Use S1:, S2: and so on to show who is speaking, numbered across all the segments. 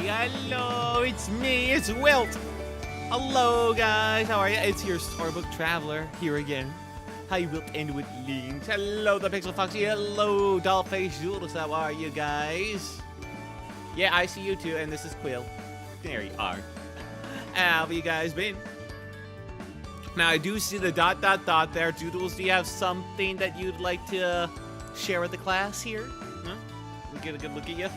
S1: Hello, it's me, it's Wilt. Hello, guys, how are you? It's your Storybook Traveler here again. Hi, Wilt and Witlings. Hello, the Pixel Foxy. Hello, Dollface Jules. How are you guys? Yeah, I see you too, and this is Quill. There you are. How have you guys been? Now, I do see the ... there. Doodles, do you have something that you'd like to share with the class here? Huh? We get a good look at you.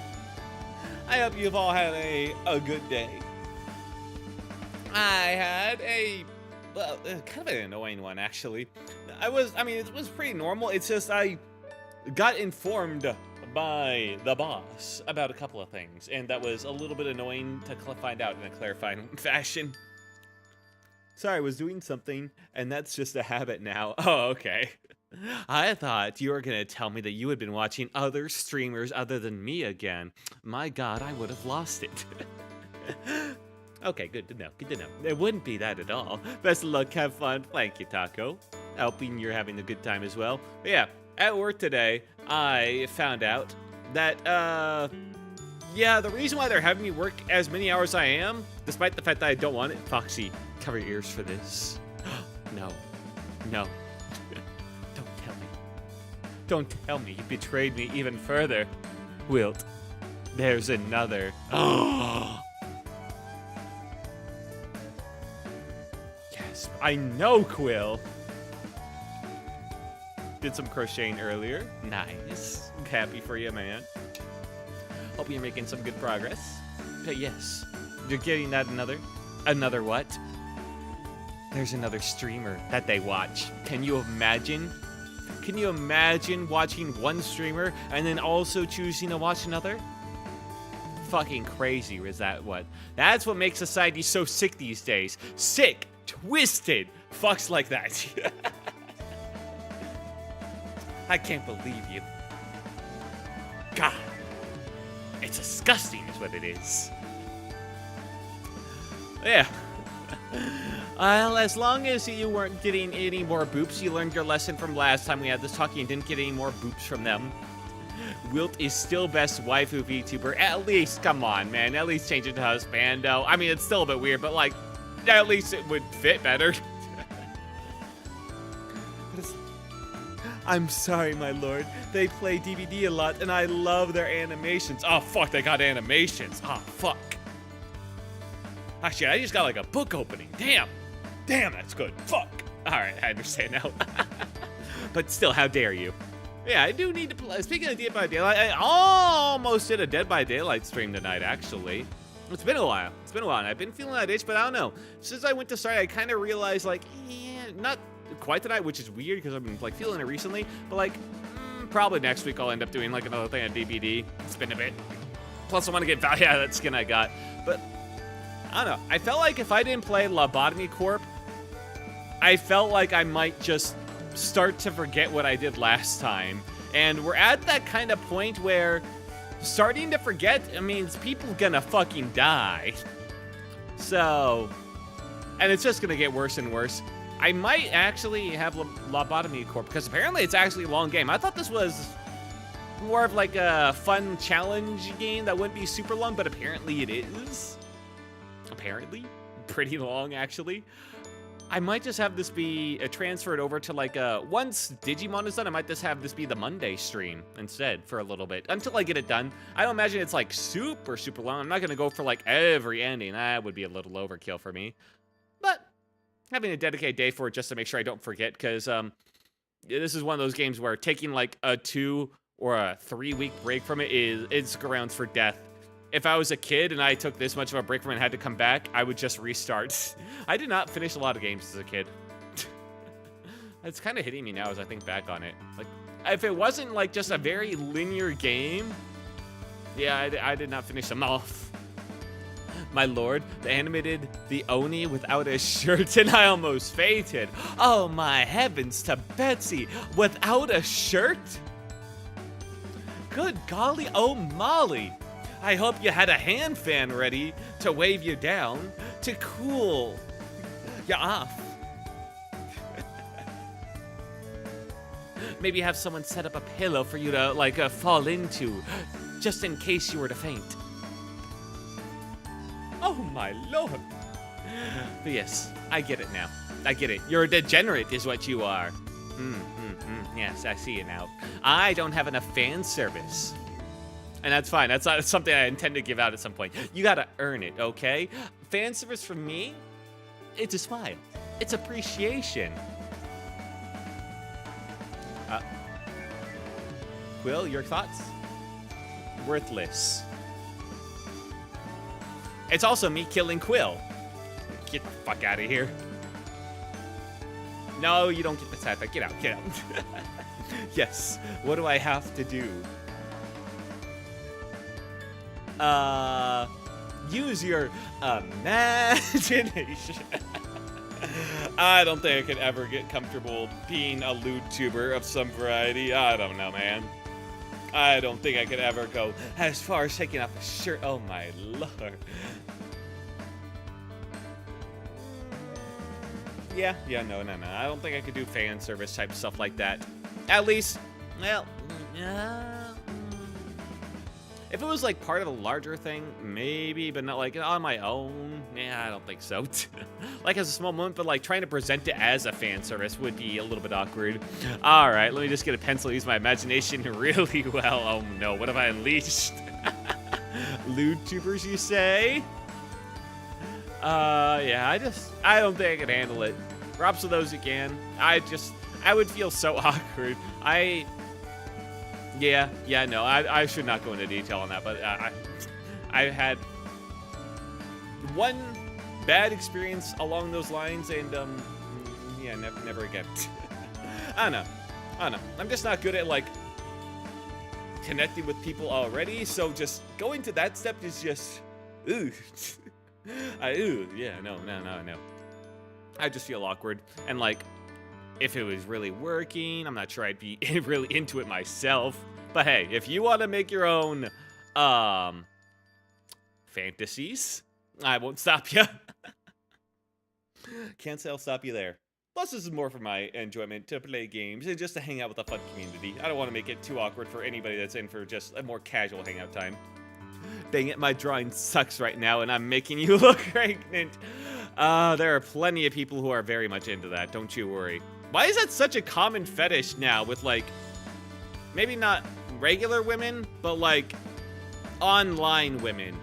S1: I hope you've all had a good day. I had well, kind of an annoying one, actually. It was pretty normal. It's just I got informed by the boss about a couple of things, and that was a little bit annoying to find out in a clarifying fashion. Sorry, I was doing something, and that's just a habit now. Oh, okay. I thought you were going to tell me that you had been watching other streamers other than me again. My God, I would have lost it. Okay, good to know, good to know. It wouldn't be that at all. Best of luck, have fun. Thank you, Taco. Hoping you're having a good time as well. But yeah, at work today, I found out that, yeah, the reason why they're having me work as many hours as I am, despite the fact that I don't want it, Foxy, cover your ears for this. No. No. Don't tell me. Don't tell me you betrayed me even further. Wilt, there's another. Yes, I know, Quill. Did some crocheting earlier. Nice. Happy for you, man. Hope you're making some good progress. But yes, you're getting that another what? There's another streamer that they watch. Can you imagine? Can you imagine watching one streamer and then also choosing to watch another? Fucking crazy, is that what? That's what makes society so sick these days. Sick, twisted, fucks like that. I can't believe you. God. It's disgusting is what it is. Yeah. Well, as long as you weren't getting any more boops, you learned your lesson from last time we had this talking and didn't get any more boops from them. Wilt is still best waifu VTuber. At least, come on, man. At least change it to husbando. I mean, it's still a bit weird, but like, at least it would fit better. I'm sorry, my lord. They play DVD a lot, and I love their animations. Oh, fuck, they got animations. Oh, fuck. Actually, I just got like a book opening. Damn. Damn, that's good. Fuck. All right, I understand now. But still, how dare you? Yeah, I do need to play. Speaking of Dead by Daylight, I almost did a Dead by Daylight stream tonight, actually. It's been a while. It's been a while, and I've been feeling that itch, but I don't know. Since I went to start, I kind of realized, like, yeah, not quite tonight, which is weird because I've been, like, feeling it recently. But, like, probably next week I'll end up doing, like, another thing on DVD. It's been a bit. Plus, I want to get value out of that skin I got. But I don't know. I felt like if I didn't play Lobotomy Corp, I felt like I might just start to forget what I did last time. And we're at that kind of point where starting to forget, I mean, people gonna fucking die. So, and it's just gonna get worse and worse. I might actually have Lobotomy Corp because apparently it's actually a long game. I thought this was more of like a fun challenge game that wouldn't be super long, but apparently it is. Apparently. Pretty long, actually. I might just have this be transferred over to like once Digimon is done, I might just have this be the Monday stream instead for a little bit until I get it done. I don't imagine it's like super long. I'm not going to go for like every ending. That would be a little overkill for me. But having a dedicated day for it just to make sure I don't forget, because this is one of those games where taking like a 2 or a 3 week break from it is grounds for death. If I was a kid and I took this much of a break from it and had to come back, I would just restart. I did not finish a lot of games as a kid. It's kind of hitting me now as I think back on it. Like, if it wasn't like just a very linear game, yeah, I did not finish them off. My lord, they animated the Oni without a shirt and I almost fainted. Oh my heavens to Betsy, without a shirt? Good golly, oh Molly. I hope you had a hand fan ready to wave you down, to cool you off. Maybe have someone set up a pillow for you to, like, fall into, just in case you were to faint. Oh my lord. But yes, I get it now. I get it. You're a degenerate is what you are. Yes, I see it now. I don't have enough fan service. And that's fine. That's not something I intend to give out at some point. You gotta earn it, okay? Fan service for me, it's a smile. It's appreciation. Quill, your thoughts? Worthless. It's also me killing Quill. Get the fuck out of here. No, you don't get the side effect. Get out, get out. Yes, what do I have to do? Use your imagination. I don't think I could ever get comfortable being a lewd tuber of some variety. I don't know, man. I don't think I could ever go as far as taking off a shirt. Oh my lord. Yeah, no. I don't think I could do fan service type stuff like that. At least, well, if it was like part of a larger thing, maybe, but not like on my own. Yeah, I don't think so. Like as a small moment, but like trying to present it as a fan service would be a little bit awkward. All right, let me just get a pencil, use my imagination really well. Oh no, what have I unleashed? Lewd tubers, you say? Yeah, I don't think I could handle it. Props to those who can. I would feel so awkward. Yeah, no, I should not go into detail on that, but I had one bad experience along those lines, and yeah, never again. I don't know. I'm just not good at like connecting with people already, so just going to that step is just, ooh. Yeah, no. I just feel awkward, and like, if it was really working, I'm not sure I'd be really into it myself. But hey, if you want to make your own fantasies, I won't stop you. Can't say I'll stop you there. Plus, this is more for my enjoyment to play games and just to hang out with a fun community. I don't want to make it too awkward for anybody that's in for just a more casual hangout time. Dang it, my drawing sucks right now, and I'm making you look pregnant. There are plenty of people who are very much into that, don't you worry. Why is that such a common fetish now with, like, maybe not regular women, but, like, online women?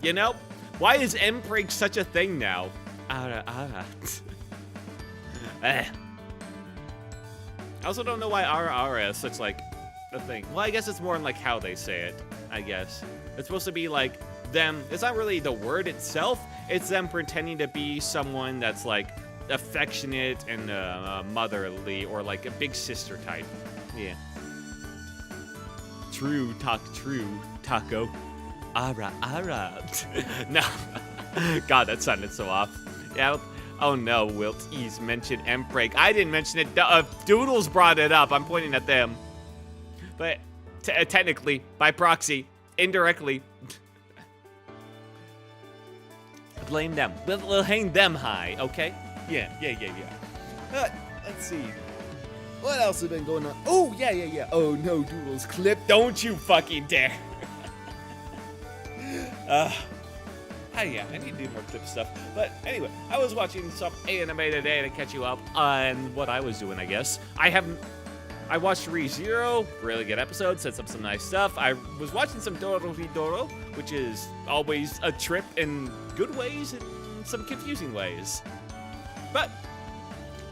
S1: You know? Why is M-Prig such a thing now? I also don't know why ara is such, like, a thing. Well, I guess it's more in, like, how they say it, I guess. It's supposed to be, like, them. It's not really the word itself. It's them pretending to be someone that's, like, affectionate and motherly, or like a big sister type. Yeah. True, taco. Ara. No. God, that sounded so off. Yeah. Oh no, Wilt. He's mentioned M-Break. I didn't mention it. Doodles brought it up. I'm pointing at them. But technically, by proxy, indirectly, blame them. We'll hang them high, okay? Yeah. Let's see. What else has been going on? Oh, yeah. Oh, no, Doodles. Clip. Don't you fucking dare. Yeah, I need to do more clip stuff. But anyway, I was watching some anime today to catch you up on what I was doing, I guess. I watched ReZero, really good episode, sets up some nice stuff. I was watching some Doro, which is always a trip in good ways and some confusing ways. But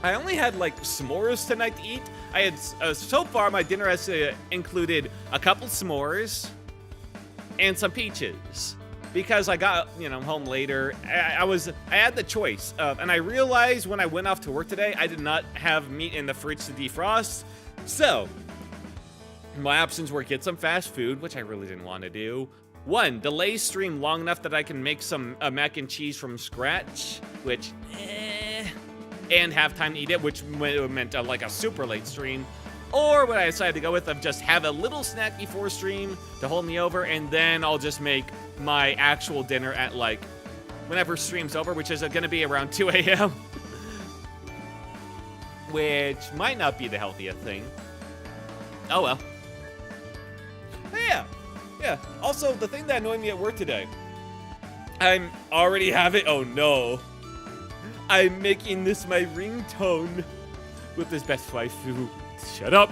S1: I only had like s'mores tonight to eat. I had, so far my dinner has included a couple s'mores and some peaches. Because I got, home later, I had the choice. And I realized when I went off to work today, I did not have meat in the fridge to defrost. So, my options were get some fast food, which I really didn't want to do. 1, delay stream long enough that I can make some mac and cheese from scratch, which, and have time to eat it, which meant like a super late stream. Or what I decided to go with of just have a little snack before stream to hold me over, and then I'll just make my actual dinner at like whenever stream's over, which is going to be around 2 a.m. Which might not be the healthiest thing. Oh well. Yeah. Also, the thing that annoyed me at work today, I'm already have it. Oh no. I'm making this my ringtone with this best waifu. Shut up.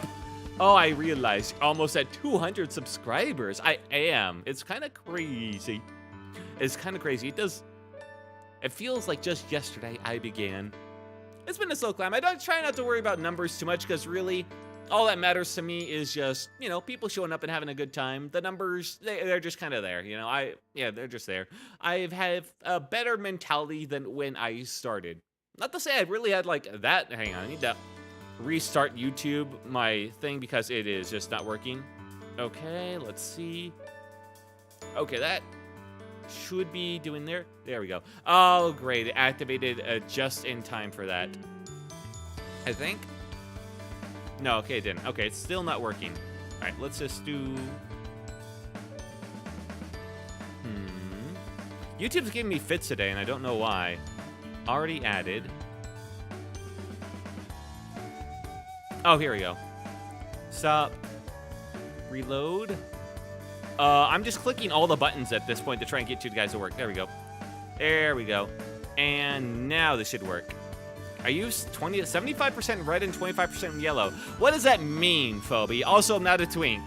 S1: Oh, I realized almost at 200 subscribers. I am. It's kind of crazy. It's kind of crazy. It feels like just yesterday I began. It's been a slow climb. I don't try not to worry about numbers too much because really all that matters to me is just, you know, people showing up and having a good time. The numbers, they're just kind of there, you know. They're just there. I've had a better mentality than when I started. Not to say I really had like that. Hang on, I need to restart YouTube, my thing, because it is just not working. Okay, let's see. Okay, that should be doing there. There we go. Oh, great. It activated just in time for that. I think. No, okay, it didn't. Okay, it's still not working. All right, let's just do... YouTube's giving me fits today, and I don't know why. Already added. Oh, here we go. Stop. Reload. I'm just clicking all the buttons at this point to try and get you guys to work. There we go. There we go. And now this should work. I use 75% red and 25% yellow. What does that mean, Phoebe? Also, I'm not a twink.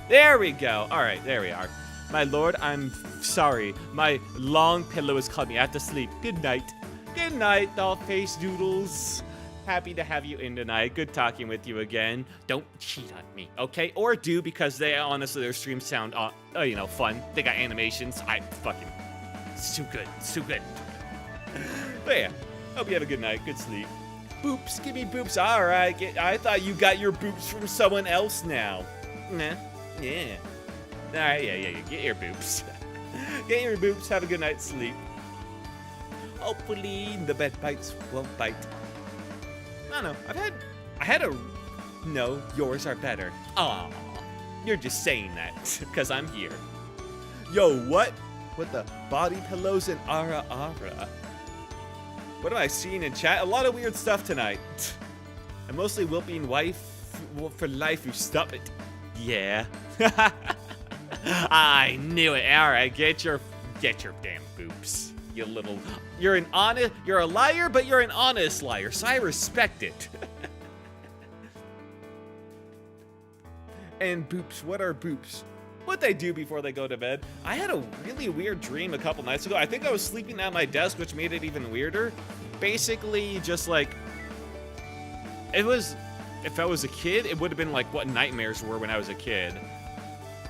S1: There we go. All right, there we are. My lord, I'm sorry. My long pillow has called me. I have to sleep. Good night. Good night, doll-faced doodles. Happy to have you in tonight. Good talking with you again. Don't cheat on me, okay? Or do, because they honestly, their streams sound, you know, fun. They got animations. It's too good. It's too good. But yeah, hope you have a good night. Good sleep. Boops, give me boops. All right. I thought you got your boops from someone else now. Nah. Yeah. All right. Yeah. Get your boops. Get your boops. Have a good night's sleep. Hopefully the bed bites won't bite. I don't know. I had a... No, yours are better. Aw, you're just saying that because I'm here. Yo, what? With the body pillows and ara. What am I seeing in chat? A lot of weird stuff tonight. I'm mostly whooping wife for life. You stop it. Yeah. I knew it. All right, get your damn boobs. You're a liar, but you're an honest liar, so I respect it. And boops, what are boops? What they do before they go to bed? I had a really weird dream a couple nights ago. I think I was sleeping at my desk, which made it even weirder. Basically, just like, if I was a kid, it would have been like what nightmares were when I was a kid.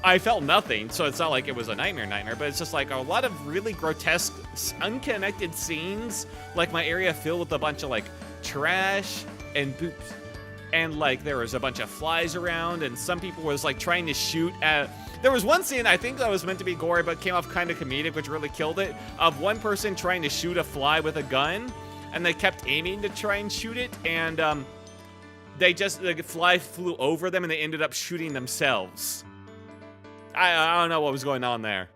S1: I felt nothing, so it's not like it was a nightmare, but it's just like a lot of really grotesque, unconnected scenes, like my area filled with a bunch of like trash and boops, and like there was a bunch of flies around, and some people was like trying to shoot at... There was one scene, I think that was meant to be gory, but came off kind of comedic, which really killed it, of one person trying to shoot a fly with a gun, and they kept aiming to try and shoot it, and the fly flew over them, and they ended up shooting themselves. I don't know what was going on there.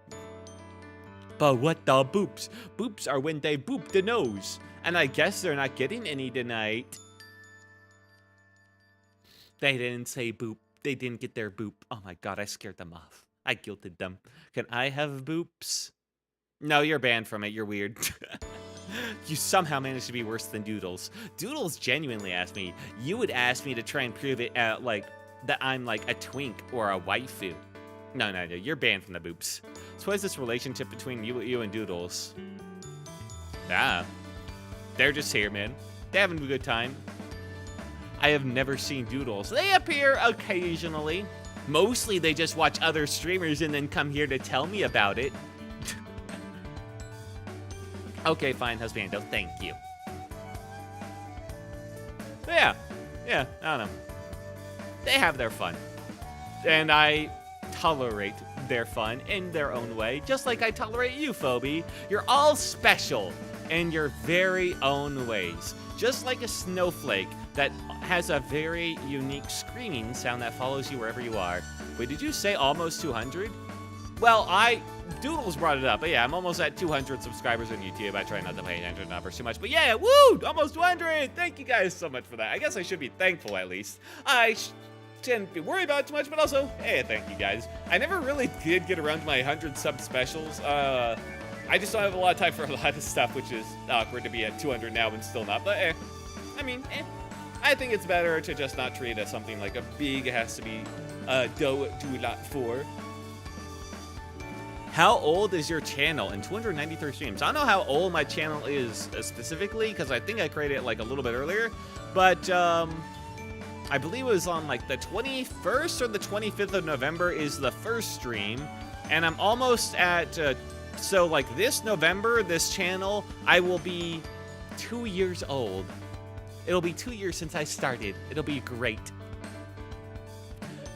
S1: But what the boops? Boops are when they boop the nose. And I guess they're not getting any tonight. They didn't say boop. They didn't get their boop. Oh my god, I scared them off. I guilted them. Can I have boops? No, you're banned from it. You're weird. You somehow managed to be worse than Doodles. Doodles genuinely asked me. You would ask me to try and prove it like that I'm like a twink or a waifu. No, you're banned from the boops. So what is this relationship between you and Doodles? Ah, they're just here, man. They're having a good time. I have never seen Doodles. They appear occasionally. Mostly they just watch other streamers and then come here to tell me about it. Okay, fine, husbando, thank you. Yeah, I don't know. They have their fun. And I tolerate their fun in their own way, just like I tolerate you, Phoebe. You're all special in your very own ways. Just like a snowflake that has a very unique screaming sound that follows you wherever you are. Wait, did you say almost 200? Well, Doodles brought it up, but yeah, I'm almost at 200 subscribers on YouTube. I try not to pay attention to numbers too much, but yeah, woo! Almost 200! Thank you guys so much for that. I guess I should be thankful, at least. Shouldn't be worried about it too much, but also, hey, thank you guys. I never really did get around to my 100 sub specials. I just don't have a lot of time for a lot of stuff, which is awkward to be at 200 now and still not, but I mean, I think it's better to just not treat it as something like a big, it has to be do a lot for. How old is your channel? In 293 streams. I don't know how old my channel is specifically, because I think I created it like a little bit earlier, but I believe it was on like the 21st or the 25th of November is the first stream, and I'm almost at, so like this November, this channel, I will be 2 years old. It'll be 2 years since I started. It'll be great.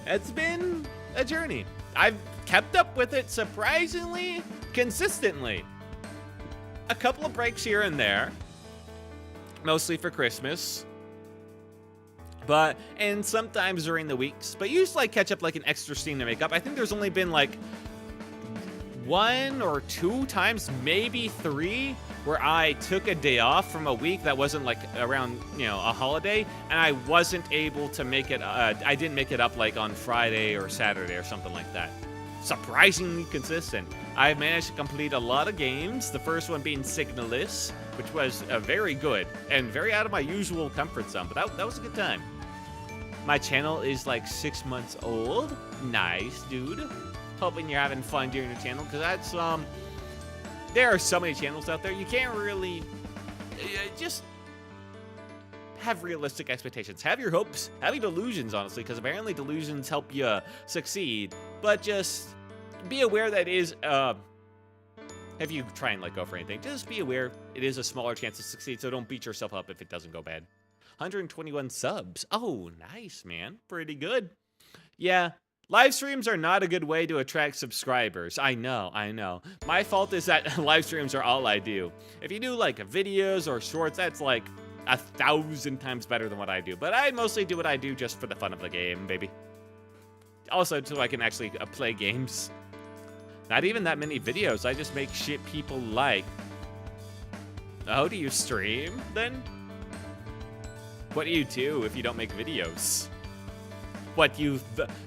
S1: It's been a journey. I've kept up with it surprisingly consistently. A couple of breaks here and there, mostly for Christmas. And sometimes during the weeks, but usually I catch up like an extra stream to make up. I think there's only been like 1 or 2 times, maybe 3, where I took a day off from a week that wasn't like around, you know, a holiday, and I wasn't able to make it, I didn't make it up like on Friday or Saturday or something like that. Surprisingly consistent. I've managed to complete a lot of games, the first one being Signalist, which was very good and very out of my usual comfort zone, but that was a good time. My channel is like 6 months old. Nice, dude. Hoping you're having fun doing your channel, because that's, there are so many channels out there, you can't really, just have realistic expectations. Have your hopes, have your delusions, honestly, because apparently delusions help you succeed, but just be aware that it is, if you try and let go for anything, just be aware it is a smaller chance to succeed, so don't beat yourself up if it doesn't go bad. 121 subs. Oh, nice, man. Pretty good. Yeah. Live streams are not a good way to attract subscribers. I know. My fault is that live streams are all I do. If you do like videos or shorts, that's like 1,000 times better than what I do. But I mostly do what I do just for the fun of the game, baby. Also, so I can actually play games. Not even that many videos. I just make shit people like. Oh, do you stream then? What do you do if you don't make videos? What, do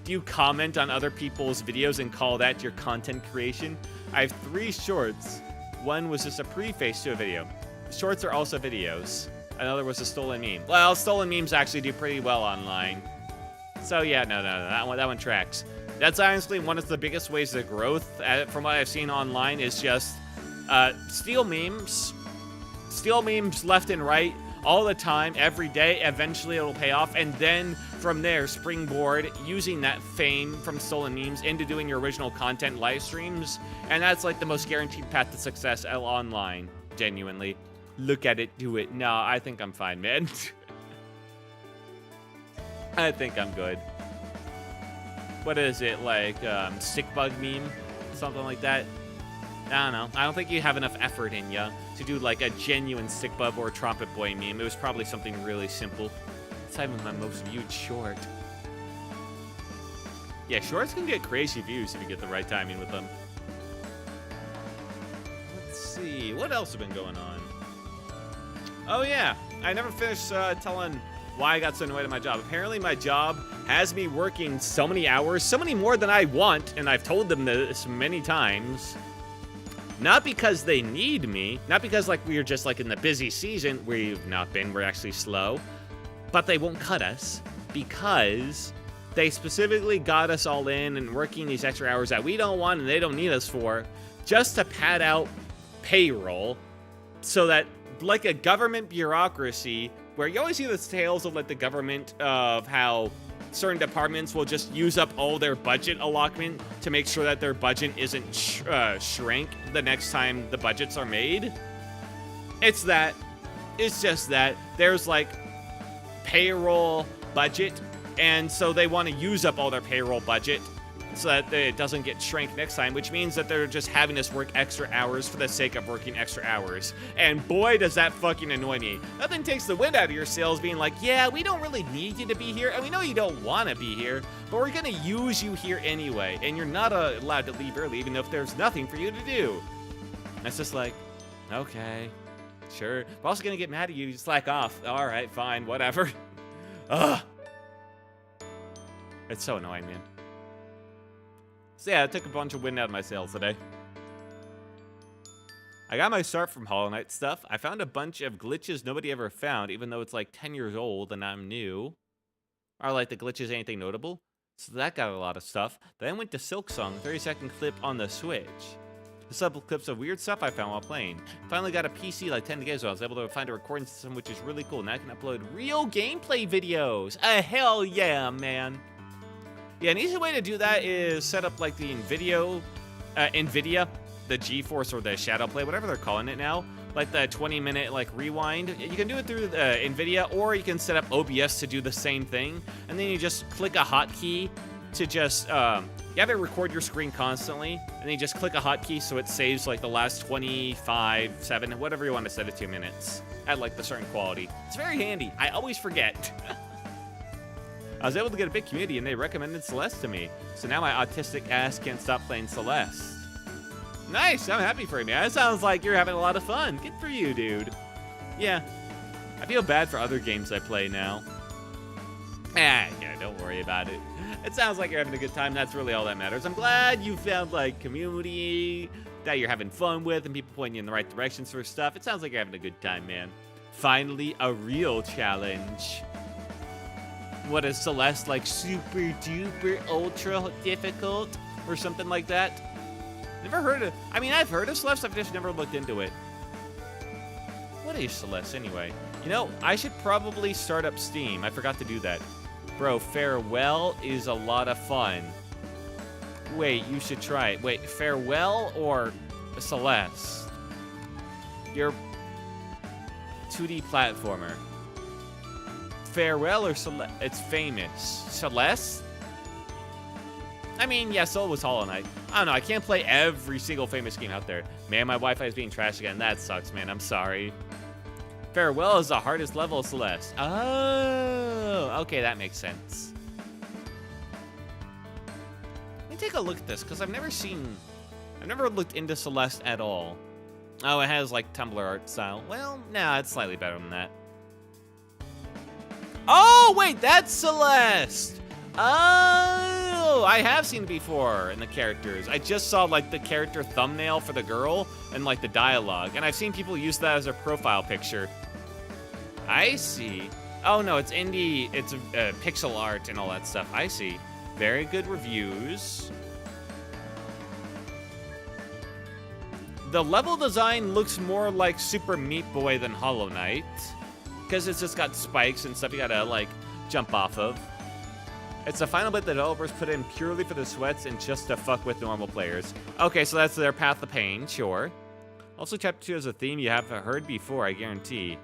S1: you comment on other people's videos and call that your content creation? I have 3 shorts. One was just a preface to a video. Shorts are also videos. Another was a stolen meme. Well, stolen memes actually do pretty well online. So yeah, no, that one tracks. That's honestly one of the biggest ways of growth, from what I've seen online, is just steal memes left and right, all the time, every day. Eventually it'll pay off, and then from there springboard using that fame from stolen memes into doing your original content live streams, and that's like the most guaranteed path to success online. Genuinely, look at it, do it. No, I think I'm fine, man. I think I'm good. What is it, like stick bug meme, something like that? I don't know. I don't think you have enough effort in ya to do like a genuine stick bug or trumpet boy meme. It was probably something really simple. It's not even my most viewed short. Yeah, shorts can get crazy views if you get the right timing with them. Let's see, what else has been going on? Oh yeah, I never finished telling why I got so annoyed at my job. Apparently my job has me working so many hours, so many more than I want, and I've told them this many times. Not because they need me, not because like we're just like in the busy season, we've not been, we're actually slow, but they won't cut us because they specifically got us all in and working these extra hours that we don't want and they don't need us for, just to pad out payroll, so that like a government bureaucracy, where you always see the tales of like the government of how certain departments will just use up all their budget allotment to make sure that their budget isn't shrink the next time the budgets are made. It's just that there's like payroll budget, and so they want to use up all their payroll budget so that it doesn't get shrank next time, which means that they're just having us work extra hours for the sake of working extra hours. And boy, does that fucking annoy me. Nothing takes the wind out of your sails being like, yeah, we don't really need you to be here, and we know you don't want to be here, but we're gonna use you here anyway, and you're not allowed to leave early even if there's nothing for you to do. And it's just like, okay, sure. We're also gonna get mad at you, slack off. All right, fine, whatever. Ugh. It's so annoying, man. So yeah, I took a bunch of wind out of my sails today. I got my start from Hollow Knight stuff. I found a bunch of glitches nobody ever found, even though it's like 10 years old and I'm new. Are like the glitches anything notable? So that got a lot of stuff. Then went to Silk Song, 30-second clip on the Switch. The sub clips of weird stuff I found while playing. Finally got a PC like 10 days ago. I was able to find a recording system, which is really cool. Now I can upload real gameplay videos. Hell yeah, man. Yeah, an easy way to do that is set up like the NVIDIA, the GeForce or the Shadowplay, whatever they're calling it now. Like the 20-minute like rewind. You can do it through NVIDIA, or you can set up OBS to do the same thing. And then you just click a hotkey to just, you have it record your screen constantly. And then you just click a hotkey so it saves like the last 25, 7, whatever you want to set it to minutes at like the certain quality. It's very handy. I always forget. I was able to get a big community and they recommended Celeste to me. So now my autistic ass can't stop playing Celeste. Nice, I'm happy for you, man. That sounds like you're having a lot of fun. Good for you, dude. Yeah, I feel bad for other games I play now. Yeah, don't worry about it. It sounds like you're having a good time. That's really all that matters. I'm glad you found, like, community that you're having fun with and people pointing you in the right directions for stuff. It sounds like you're having a good time, man. Finally, a real challenge. What is Celeste, like, super duper ultra difficult or something like that? Never heard of, I mean, I've heard of Celeste, I've just never looked into it. What is Celeste anyway? You know, I should probably start up Steam. I forgot to do that. Bro, Farewell is a lot of fun. Wait, you should try it. Wait, Farewell or Celeste? Your 2D platformer. Farewell or Celeste? It's famous. Celeste? I mean, yeah, so was Hollow Knight. I don't know, I can't play every single famous game out there. Man, my Wi-Fi is being trashed again. That sucks, man. I'm sorry. Farewell is the hardest level of Celeste. Oh, okay, that makes sense. Let me take a look at this, because I've never looked into Celeste at all. Oh, it has, like, Tumblr art style. Well, nah, it's slightly better than that. Oh, wait, that's Celeste! Oh, I have seen it before in the characters. I just saw like the character thumbnail for the girl and like the dialogue, and I've seen people use that as their profile picture. I see. Oh no, it's indie, it's pixel art and all that stuff. I see. Very good reviews. The level design looks more like Super Meat Boy than Hollow Knight, because it's just got spikes and stuff you gotta like jump off of. It's the final bit the developers put in purely for the sweats and just to fuck with normal players. Okay, so that's their path of pain, sure. Also, Chapter 2 is a theme you haven't heard before, I guarantee.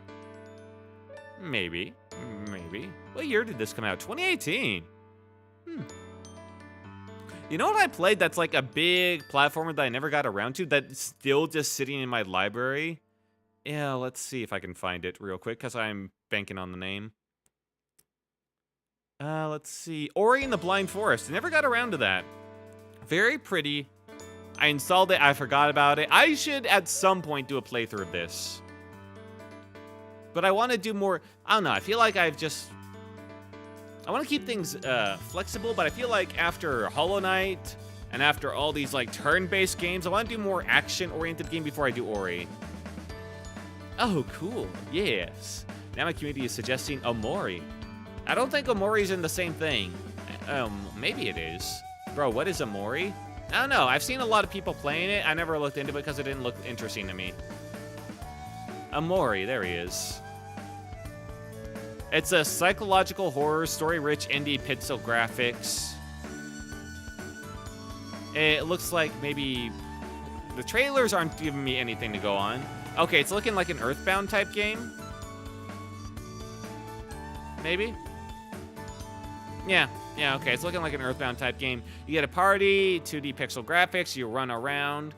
S1: Maybe. What year did this come out? 2018. You know what I played that's like a big platformer that I never got around to that's still just sitting in my library? Yeah, let's see if I can find it real quick, because I'm banking on the name. Let's see. Ori and the Blind Forest. I never got around to that. Very pretty. I installed it. I forgot about it. I should, at some point, do a playthrough of this. But I want to do more... I don't know. I feel like I want to keep things flexible, but I feel like after Hollow Knight and after all these, like, turn-based games, I want to do more action-oriented game before I do Ori. Oh, cool. Yes. Now my community is suggesting Omori. I don't think Omori's in the same thing. Maybe it is. Bro, what is Omori? I don't know. I've seen a lot of people playing it. I never looked into it because it didn't look interesting to me. Omori, there he is. It's a psychological horror, story-rich indie pixel graphics. It looks like maybe... The trailers aren't giving me anything to go on. Okay, it's looking like an Earthbound type game. Maybe? Yeah, okay. It's looking like an Earthbound type game. You get a party, 2D pixel graphics, you run around.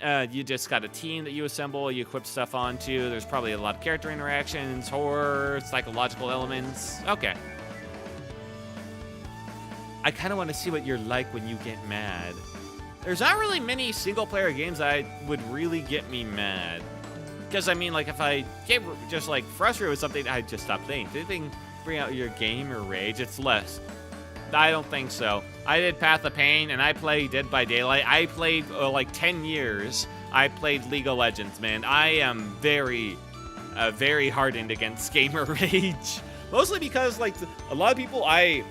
S1: You just got a team that you assemble, you equip stuff onto. There's probably a lot of character interactions, horror, psychological elements. Okay. I kind of want to see what you're like when you get mad. There's not really many single-player games that would really get me mad. Because, I mean, like, if I get just, like, frustrated with something, I'd just stop playing. If anything bring out your gamer rage, it's less. I don't think so. I did Path of Pain, and I played Dead by Daylight. I played, like, 10 years. I played League of Legends, man. I am very hardened against gamer rage. Mostly because, like, a lot of people I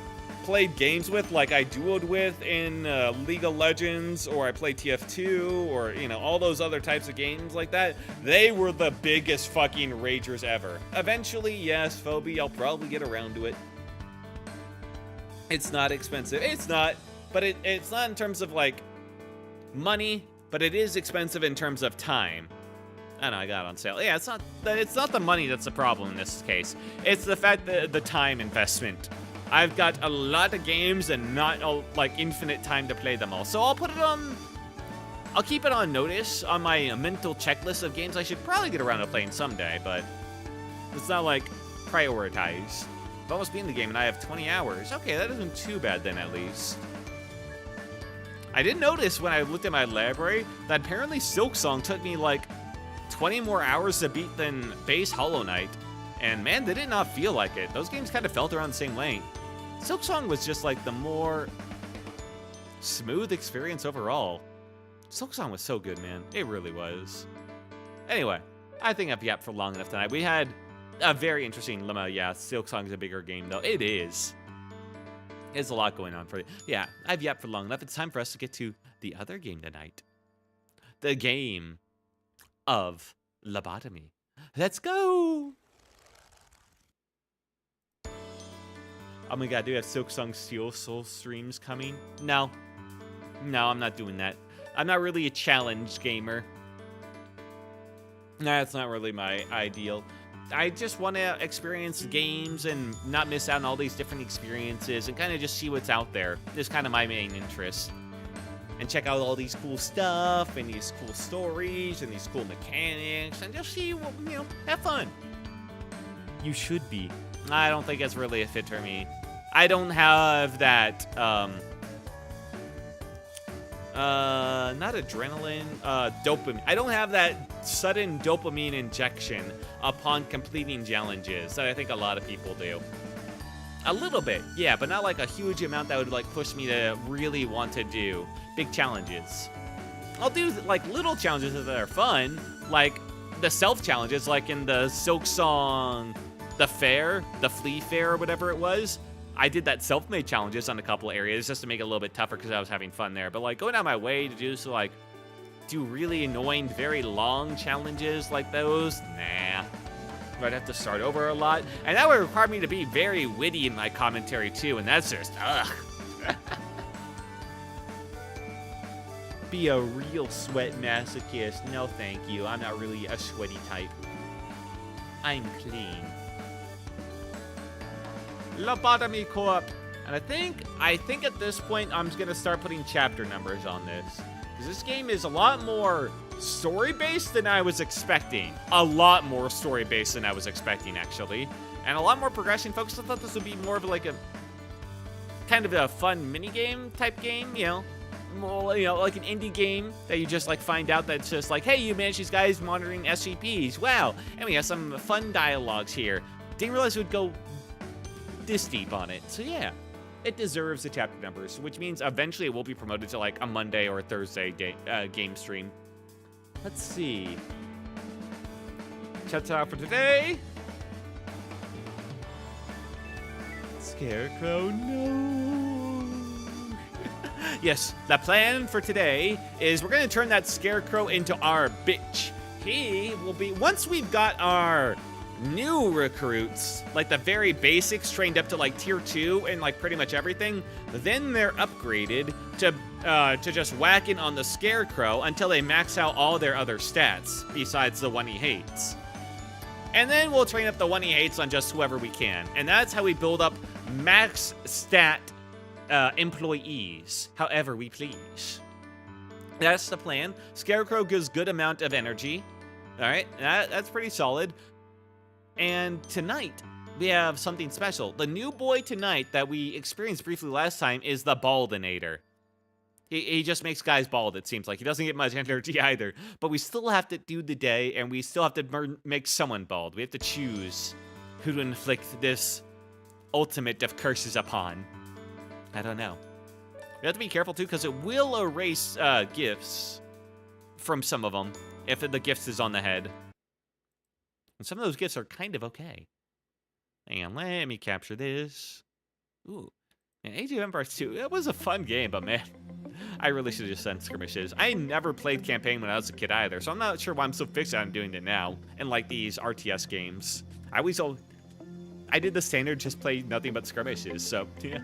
S1: played games with, like I duoed with in League of Legends, or I played TF2, or, you know, all those other types of games like that, they were the biggest fucking ragers ever. Eventually, yes, Phobie, I'll probably get around to it. It's not expensive. It's not, but it's not in terms of, like, money, but it is expensive in terms of time. I know, I got it on sale. Yeah, it's not the money that's the problem in this case. It's the fact that the time investment. I've got a lot of games and not, like, infinite time to play them all. So I'll keep it on notice on my mental checklist of games I should probably get around to playing someday, but it's not, like, prioritized. I've almost beaten the game and I have 20 hours. Okay, that isn't too bad then, at least. I did notice when I looked at my library that apparently Silksong took me, like, 20 more hours to beat than base Hollow Knight. And man, they did not feel like it. Those games kind of felt around the same length. Silksong was just like the more smooth experience overall. Silksong was so good, man. It really was. Anyway, I think I've yapped for long enough tonight. We had a very interesting lemma. Yeah, Silksong is a bigger game, though. It is. There's a lot going on for you. Yeah, I've yapped for long enough. It's time for us to get to the other game tonight. The game of Lobotomy. Let's go! Oh my god, do we have Silksong Steel Soul streams coming? No. No, I'm not doing that. I'm not really a challenge gamer. That's not really my ideal. I just want to experience games and not miss out on all these different experiences and kind of just see what's out there. This is kind of my main interest. And check out all these cool stuff and these cool stories and these cool mechanics and just see, you know, have fun. You should be. I don't think it's really a fit for me. I don't have that, not adrenaline, dopamine. I don't have that sudden dopamine injection upon completing challenges that I think a lot of people do. A little bit, yeah, but not like a huge amount that would, like, push me to really want to do big challenges. I'll do, like, little challenges that are fun, like the self-challenges, like in the Silksong, the fair, the flea fair, or whatever it was. I did that self-made challenges on a couple areas just to make it a little bit tougher because I was having fun there. But, like, going out my way to just, like, do really annoying, very long challenges like those, nah. I'd have to start over a lot. And that would require me to be very witty in my commentary, too, and that's just, ugh. Be a real sweat masochist. No, thank you. I'm not really a sweaty type. I'm clean. Lobotomy Corp. And I think at this point I'm just gonna start putting chapter numbers on this. Because this game is a lot more story-based than I was expecting. A lot more story-based than I was expecting, actually. And a lot more progression-focused. I thought this would be more of like a kind of a fun mini-game type game, you know? More, you know, like an indie game that you just, like, find out that's just like, hey, you manage these guys monitoring SCPs. Wow. And we have some fun dialogues here. Didn't realize it would go this deep on it. So yeah, it deserves the chapter numbers, which means eventually it will be promoted to, like, a Monday or a Thursday game stream. Let's see. Chapter for today. Scarecrow, no. Yes, the plan for today is we're going to turn that Scarecrow into our bitch. He will be, once we've got our new recruits, like the very basics, trained up to, like, tier 2 and, like, pretty much everything, then they're upgraded to just whack in on the Scarecrow until they max out all their other stats besides the one he hates. And then we'll train up the one he hates on just whoever we can. And that's how we build up max stat employees however we please. That's the plan. Scarecrow gives good amount of energy. All right, that's pretty solid. And tonight, we have something special. The new boy tonight that we experienced briefly last time is the Baldinator. He just makes guys bald, it seems like. He doesn't get much energy either. But we still have to do the day, and we still have to make someone bald. We have to choose who to inflict this ultimate of curses upon. I don't know. You have to be careful, too, because it will erase gifts from some of them if the gift is on the head. And some of those gifts are kind of okay. Hang on, let me capture this. Ooh. And Age of Empires 2, it was a fun game, but man, I really should have just done skirmishes. I never played campaign when I was a kid either, so I'm not sure why I'm so fixated on doing it now. And like these RTS games. I did the standard, just play nothing but skirmishes, so yeah.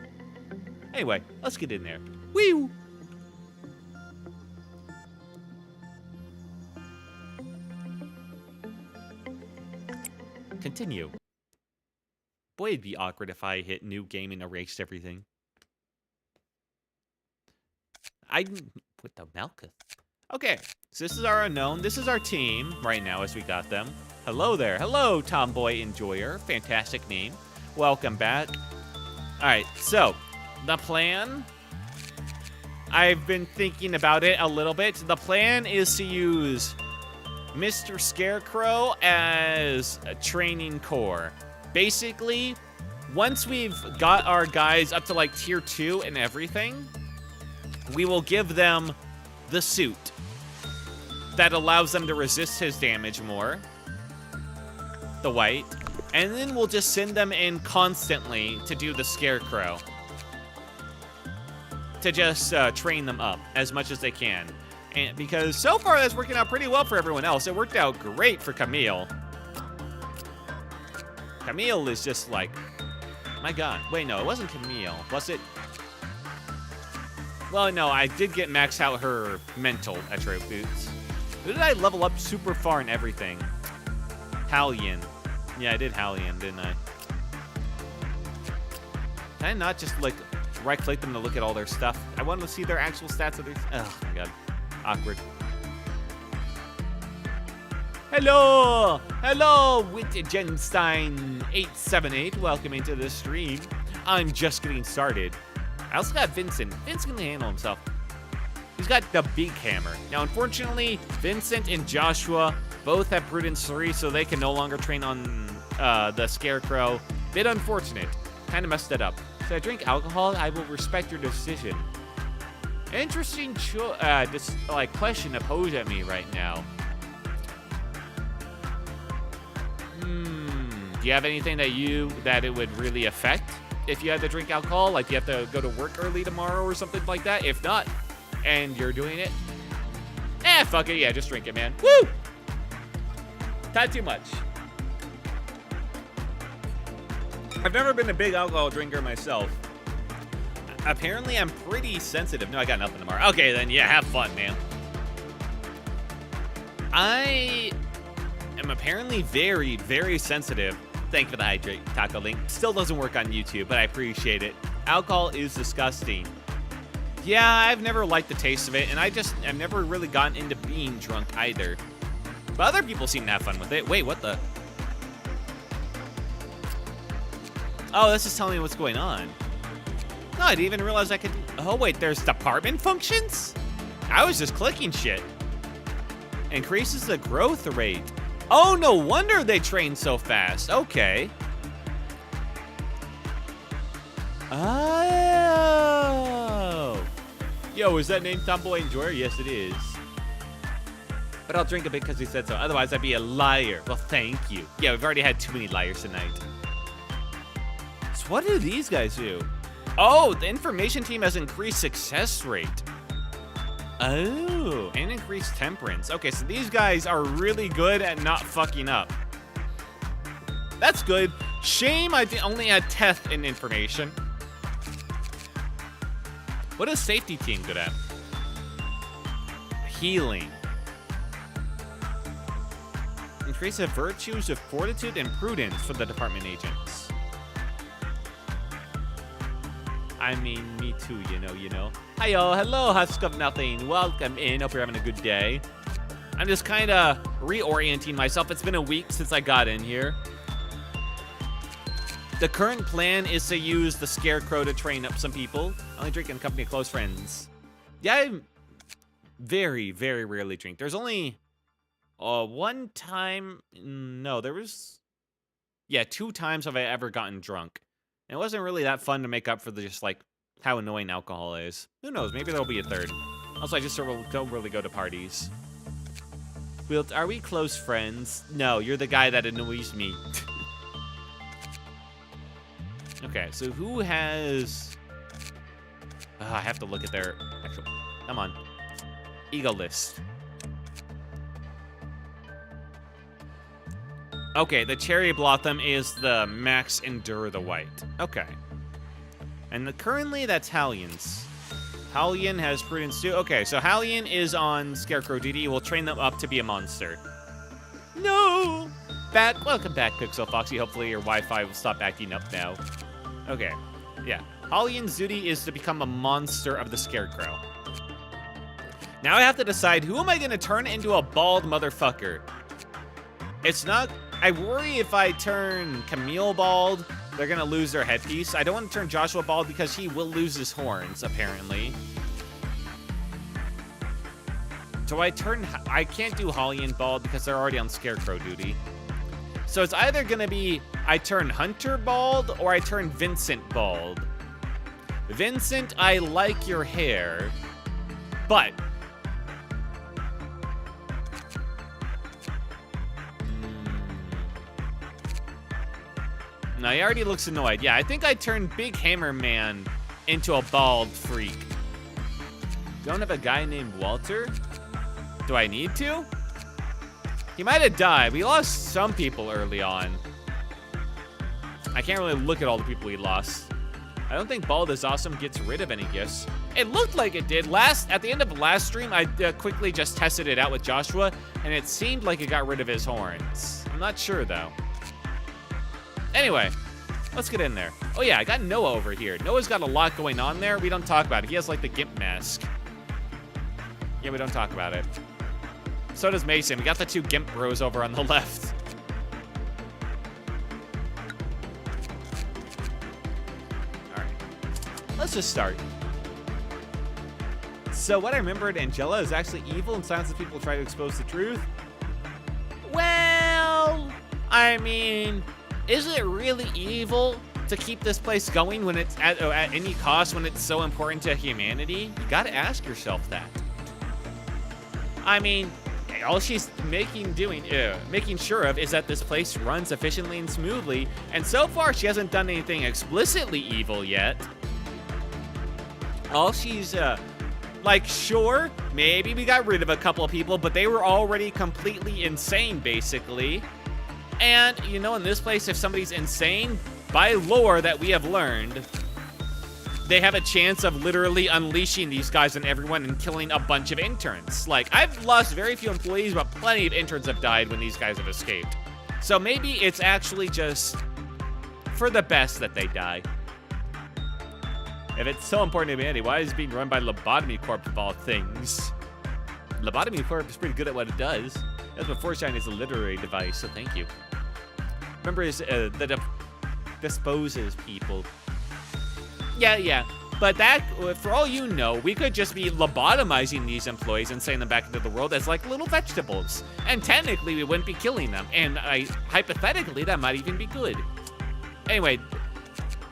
S1: Anyway, let's get in there. Woo! Continue. Boy, it'd be awkward if I hit new game and erased everything. What the Malkuth? Okay, so this is our unknown. This is our team right now as we got them. Hello there. Hello, Tomboy Enjoyer. Fantastic name. Welcome back. All right, so the plan. I've been thinking about it a little bit. The plan is to use Mr. Scarecrow as a training core. Basically, once we've got our guys up to like tier 2 and everything, we will give them the suit that allows them to resist his damage more, the white, and then we'll just send them in constantly to do the Scarecrow, to just train them up as much as they can. And because so far that's working out pretty well for everyone else. It worked out great for Camille. Camille is just like, my god. Wait, no, it wasn't Camille. Was it? Well, no, I did get maxed out her mental attributes. Who did I level up super far in everything? Hallian. Yeah, I did Hallian, didn't I? Can I not just, like, right-click them to look at all their stuff? I want to see their actual stats of their... Oh, my god. Awkward. Hello! Hello, Wittgenstein878. Welcome into the stream. I'm just getting started. I also got Vincent. Vince can handle himself. He's got the big hammer. Now, unfortunately, Vincent and Joshua both have Prudence 3, so they can no longer train on the Scarecrow. Bit unfortunate. Kind of messed it up. Should I drink alcohol? I will respect your decision. Interesting question to pose at me right now. Do you have anything that it would really affect if you had to drink alcohol? Like, you have to go to work early tomorrow or something like that? If not, and you're doing it, fuck it, yeah, just drink it, man. Woo! Not too much. I've never been a big alcohol drinker myself. Apparently, I'm pretty sensitive. No, I got nothing tomorrow. Okay, then, yeah, have fun, man. I am apparently very, very sensitive. Thank you for the hydrate, Taco Link. Still doesn't work on YouTube, but I appreciate it. Alcohol is disgusting. Yeah, I've never liked the taste of it, and I've never really gotten into being drunk either. But other people seem to have fun with it. Wait, what the? Oh, this is telling me what's going on. No, I didn't even realize I could... Oh, wait, there's department functions? I was just clicking shit. Increases the growth rate. Oh, no wonder they train so fast. Okay. Oh. Yo, is that name Tomboy Enjoyer? Yes, it is. But I'll drink a bit because he said so. Otherwise, I'd be a liar. Well, thank you. Yeah, we've already had too many liars tonight. So what do these guys do? Oh, the information team has increased success rate. Oh, and increased temperance. Okay, so these guys are really good at not fucking up. That's good. Shame I only had Teth in information. What is safety team good at? Healing. Increase the virtues of fortitude and prudence for the department agents. I mean, me too, you know. Hi-yo, hello, Husk of Nothing. Welcome in. Hope you're having a good day. I'm just kind of reorienting myself. It's been a week since I got in here. The current plan is to use the Scarecrow to train up some people. I only drink in company of close friends. Yeah, I very, very rarely drink. There's only one time. No, there was... Yeah, 2 times have I ever gotten drunk. And it wasn't really that fun to make up for the just, like, how annoying alcohol is. Who knows? Maybe there'll be a third. Also, I just don't really go to parties. Are we close friends? No, you're the guy that annoys me. Okay, so who has... I have to look at their actual... Come on. Ego list. Okay, the Cherry Blossom is the Max Endure the White. Okay. And currently, that's Hallion's. Hallion has Prudence too. Okay, so Hallion is on Scarecrow duty. We'll train them up to be a monster. No! Welcome back, Pixel Foxy. Hopefully your Wi-Fi will stop acting up now. Okay, yeah. Hallion's duty is to become a monster of the Scarecrow. Now I have to decide, who am I going to turn into a bald motherfucker? It's not... I worry if I turn Camille bald, they're going to lose their headpiece. I don't want to turn Joshua bald because he will lose his horns, apparently. So I can't do Hallion bald because they're already on Scarecrow duty. So it's either going to be I turn Hunter bald or I turn Vincent bald. Vincent, I like your hair, but... No, he already looks annoyed. Yeah, I think I turned Big Hammer Man into a bald freak. Don't have a guy named Walter? Do I need to? He might have died. We lost some people early on. I can't really look at all the people we lost. I don't think Bald is Awesome gets rid of any gifts. It looked like it did. At the end of the last stream, I quickly just tested it out with Joshua, and it seemed like it got rid of his horns. I'm not sure, though. Anyway, let's get in there. Oh, yeah, I got Noah over here. Noah's got a lot going on there. We don't talk about it. He has, like, the Gimp mask. Yeah, we don't talk about it. So does Mason. We got the two Gimp bros over on the left. All right. Let's just start. So what I remembered, Angela is actually evil and silences people who try to expose the truth. Well, I mean... Is it really evil to keep this place going when it's at any cost, when it's so important to humanity? You gotta ask yourself that. I mean, all she's making sure of is that this place runs efficiently and smoothly, and so far she hasn't done anything explicitly evil yet. All she's, sure, maybe we got rid of a couple of people, but they were already completely insane, basically. And, you know, in this place, if somebody's insane, by lore that we have learned, they have a chance of literally unleashing these guys on everyone and killing a bunch of interns. Like, I've lost very few employees, but plenty of interns have died when these guys have escaped. So maybe it's actually just for the best that they die. If it's so important to humanity, why is it being run by Lobotomy Corp of all things? Lobotomy Corp is pretty good at what it does. That's before Shine is a literary device, so thank you. Remember, that disposes people. Yeah. But that, for all you know, we could just be lobotomizing these employees and sending them back into the world as like little vegetables. And technically, we wouldn't be killing them. And hypothetically, that might even be good. Anyway,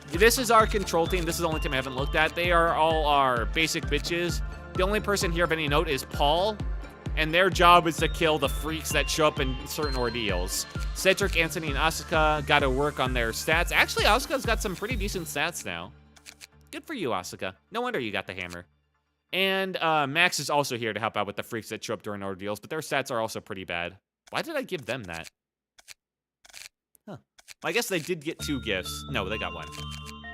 S1: this is our control team. This is the only team I haven't looked at. They are all our basic bitches. The only person here of any note is Paul. And their job is to kill the freaks that show up in certain ordeals. Cedric, Anthony, and Asuka got to work on their stats. Actually, Asuka's got some pretty decent stats now. Good for you, Asuka. No wonder you got the hammer. And Max is also here to help out with the freaks that show up during ordeals, but their stats are also pretty bad. Why did I give them that? Huh. Well, I guess they did get 2 gifts. No, they got 1.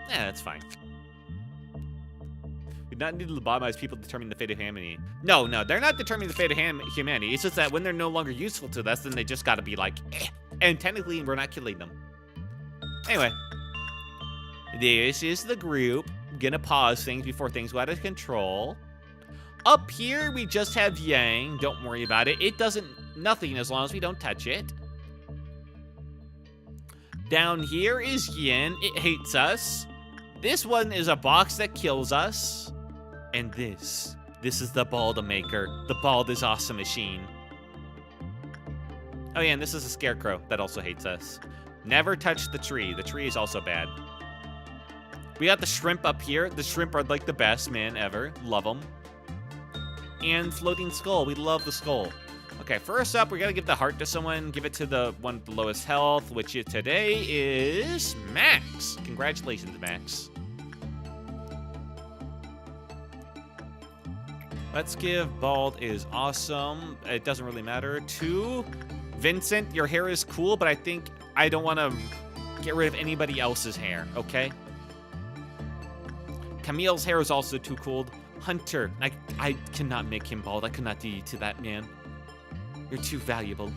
S1: Yeah, that's fine. Not need to lobotomize people determining the fate of humanity. No, they're not determining the fate of humanity. It's just that when they're no longer useful to us, then they just gotta be like, eh. And technically, we're not killing them. Anyway, this is the group. I'm gonna pause things before things go out of control. Up here, we just have Yang. Don't worry about it. It doesn't, nothing as long as we don't touch it. Down here is Yin. It hates us. This one is a box that kills us. And this is the Baldomaker. The Bald is Awesome machine. Oh yeah, and this is a Scarecrow that also hates us. Never touch the tree. The tree is also bad. We got the shrimp up here. The shrimp are like the best, man, ever. Love them. And floating skull. We love the skull. Okay, first up, we gotta give the heart to someone. Give it to the one with the lowest health, which today is Max. Congratulations, Max. Let's give Bald is awesome. It doesn't really matter. 2, Vincent, your hair is cool, but I think I don't want to get rid of anybody else's hair, okay? Camille's hair is also too cool. Hunter, I cannot make him bald. I cannot do to that man. You're too valuable.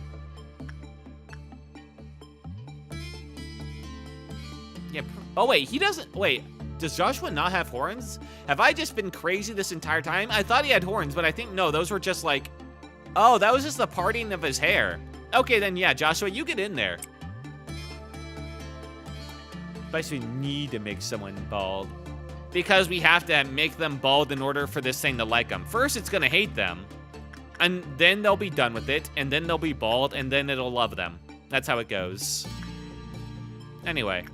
S1: Yeah. Oh, wait, he doesn't. Wait, does Joshua not have horns? Have I just been crazy this entire time? I thought he had horns, but I think, no, those were just like, oh, that was just the parting of his hair. Okay, then, yeah, Joshua, you get in there. But we need to make someone bald. Because we have to make them bald in order for this thing to like them. First, it's going to hate them. And then they'll be done with it. And then they'll be bald. And then it'll love them. That's how it goes. Anyway.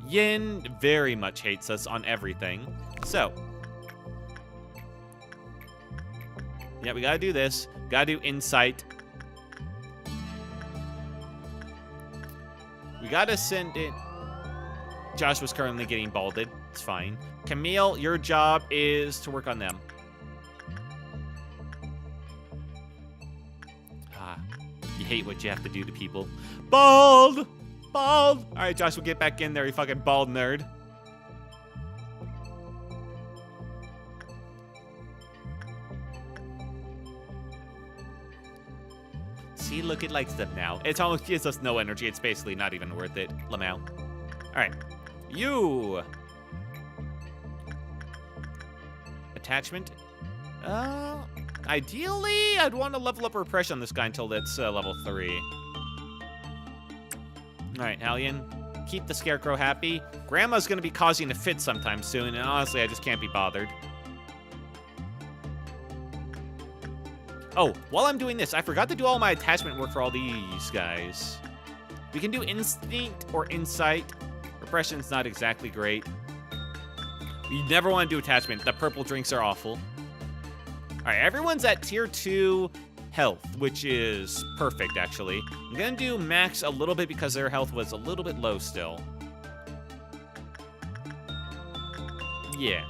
S1: Yin very much hates us on everything. So. Yeah, we gotta do this. Gotta do insight. We gotta send it. Josh was currently getting balded. It's fine. Camille, your job is to work on them. Ah, you hate what you have to do to people. Bald! Bald! All right, Josh, we'll get back in there, you fucking bald nerd. See, look, it likes them now. It almost gives us no energy. It's basically not even worth it. Lamau. All right. You. Attachment. Ideally, I'd want to level up repression on this guy until that's level 3. All right, Alien. Keep the Scarecrow happy. Grandma's going to be causing a fit sometime soon, and honestly, I just can't be bothered. Oh, while I'm doing this, I forgot to do all my attachment work for all these guys. We can do Instinct or Insight. Repression's not exactly great. You never want to do attachment. The purple drinks are awful. All right, everyone's at tier 2 health, which is perfect, actually. I'm going to do max a little bit because their health was a little bit low still. Yeah.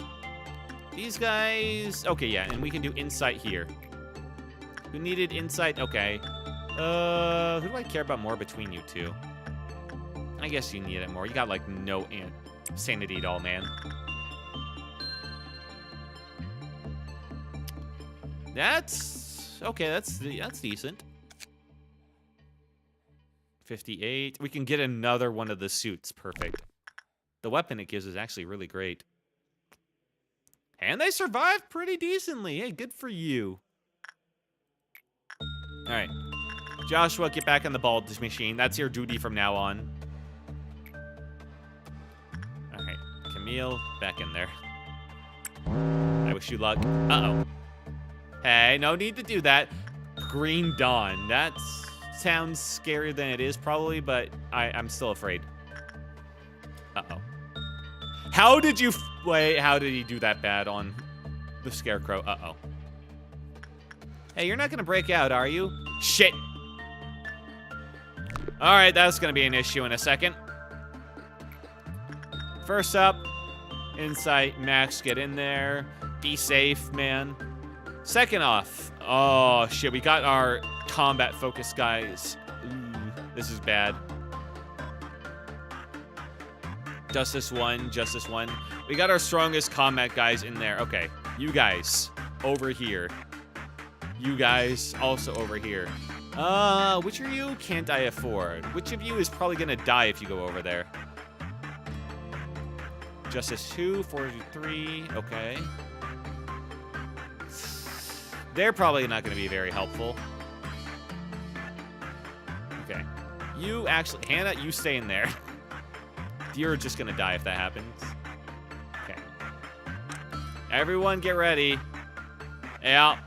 S1: These guys... Okay, yeah, and we can do Insight here. Who needed Insight? Okay. Who do I care about more between you two? I guess you need it more. You got, like, no sanity at all, man. That's... Okay, that's decent. 58. We can get another one of the suits. Perfect. The weapon it gives is actually really great. And they survived pretty decently. Hey, good for you. All right. Joshua, get back on the bald machine. That's your duty from now on. All right. Camille, back in there. I wish you luck. Uh-oh. Hey, no need to do that. Green Dawn. That sounds scarier than it is, probably, but I'm still afraid. Uh-oh. How did you... Wait, how did he do that bad on the Scarecrow? Uh-oh. Hey, you're not going to break out, are you? Shit. All right, that's going to be an issue in a second. First up, Insight. Max, get in there. Be safe, man. Second off, oh, shit, we got our combat-focused guys. Ooh, this is bad. Justice 1, Justice 1. We got our strongest combat guys in there. Okay, you guys, over here. You guys, also over here. Which of you can't I afford? Which of you is probably gonna die if you go over there? Justice 2, 43, okay. They're probably not going to be very helpful. Okay. You actually... Hannah, you stay in there. You're just going to die if that happens. Okay. Everyone get ready. Yeah.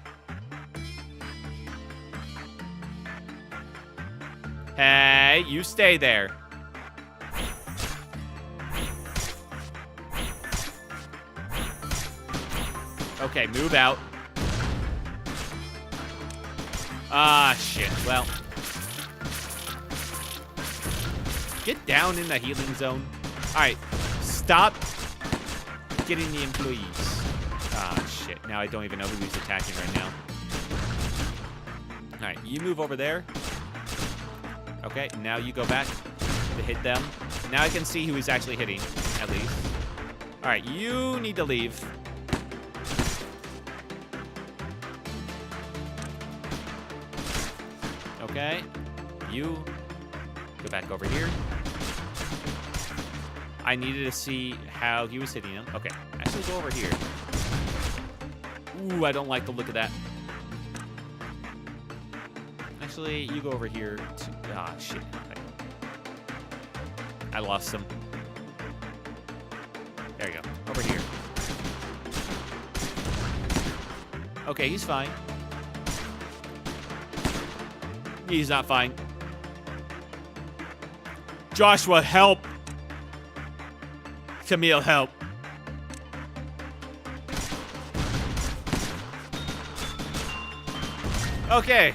S1: Hey, you stay there. Okay, move out. Ah, shit. Well. Get down in the healing zone. Alright. Stop getting the employees. Ah, shit. Now I don't even know who he's attacking right now. Alright, you move over there. Okay, now you go back to hit them. Now I can see who he's actually hitting, at least. Alright, you need to leave. Okay. You go back over here. I needed to see how he was hitting him. Okay, actually go over here. Ooh, I don't like the look of that. Actually, you go over here to... Ah, shit. Okay. I lost him. There you go. Over here. Okay, he's fine. He's not fine. Joshua, help! Camille, help. Okay.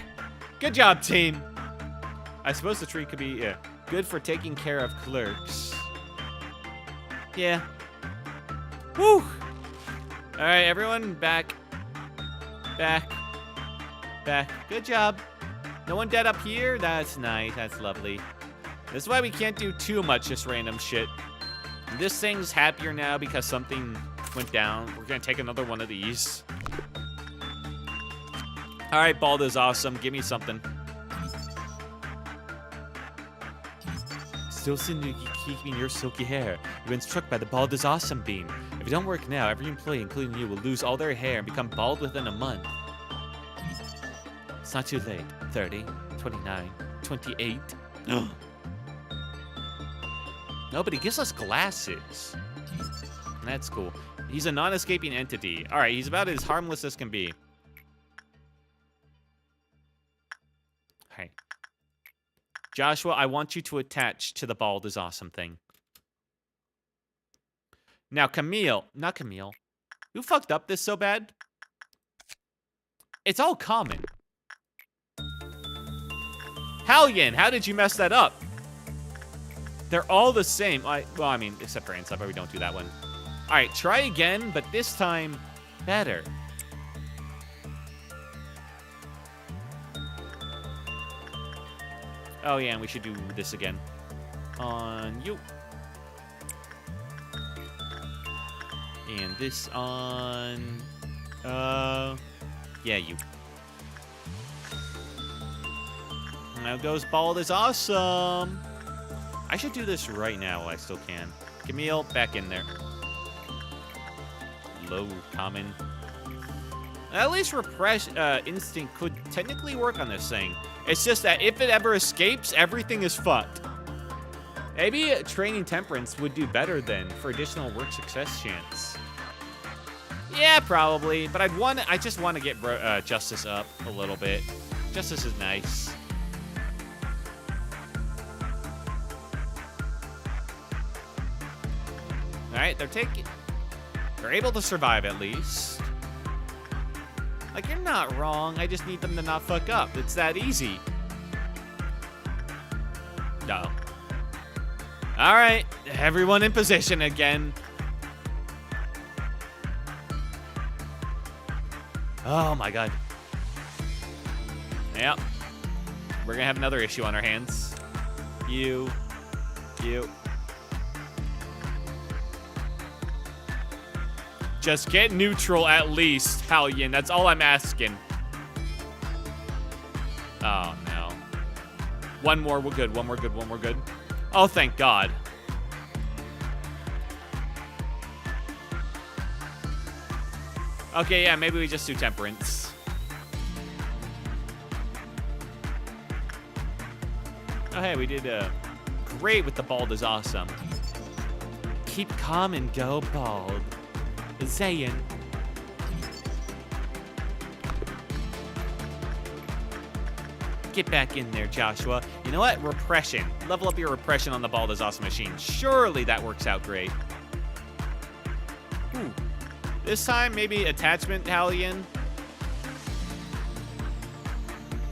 S1: Good job, team. I suppose the tree could be good for taking care of clerks. Yeah. Whew. All right, everyone, back. Back. Back. Good job. No one dead up here? That's nice. That's lovely. This is why we can't do too much just random shit. This thing's happier now because something went down. We're going to take another one of these. All right, Bald is awesome. Give me something. Still keeping your silky hair. You've been struck by the Bald is awesome beam. If you don't work now, every employee, including you, will lose all their hair and become bald within a month. It's not too late. 30, 29, 28. No, but he gives us glasses. That's cool. He's a non-escaping entity. All right, he's about as harmless as can be. Hey. Joshua, I want you to attach to the Bald is awesome thing. Now, Camille. Not Camille. Who fucked up this so bad? It's all common. Hallian, how did you mess that up? They're all the same. Well, I mean, except for Ansel, but we don't do that one. All right, try again, but this time better. Oh, yeah, and we should do this again. On you. And this on... yeah, you. Now goes Bald is awesome. I should do this right now while I still can. Camille, back in there. Low, common. At least repress instinct could technically work on this thing. It's just that if it ever escapes, everything is fucked. Maybe training temperance would do better then for additional work success chance. Yeah, probably. But I just want to get justice up a little bit. Justice is nice. All right, they're able to survive at least. Like, you're not wrong. I just need them to not fuck up. It's that easy. No. All right, everyone in position again. Oh my God. Yep. We're gonna have another issue on our hands. You. Just get neutral at least, Hallian. That's all I'm asking. Oh, no. One more, we're good. One more good, one more good. Oh, thank God. Okay, yeah, maybe we just do temperance. Oh, hey, we did great with the Bald is awesome. Keep calm and go bald. Zayn. Get back in there, Joshua. You know what? Repression. Level up your repression on the Bald is awesome machine. Surely that works out great. Ooh. This time, maybe attachment Italian.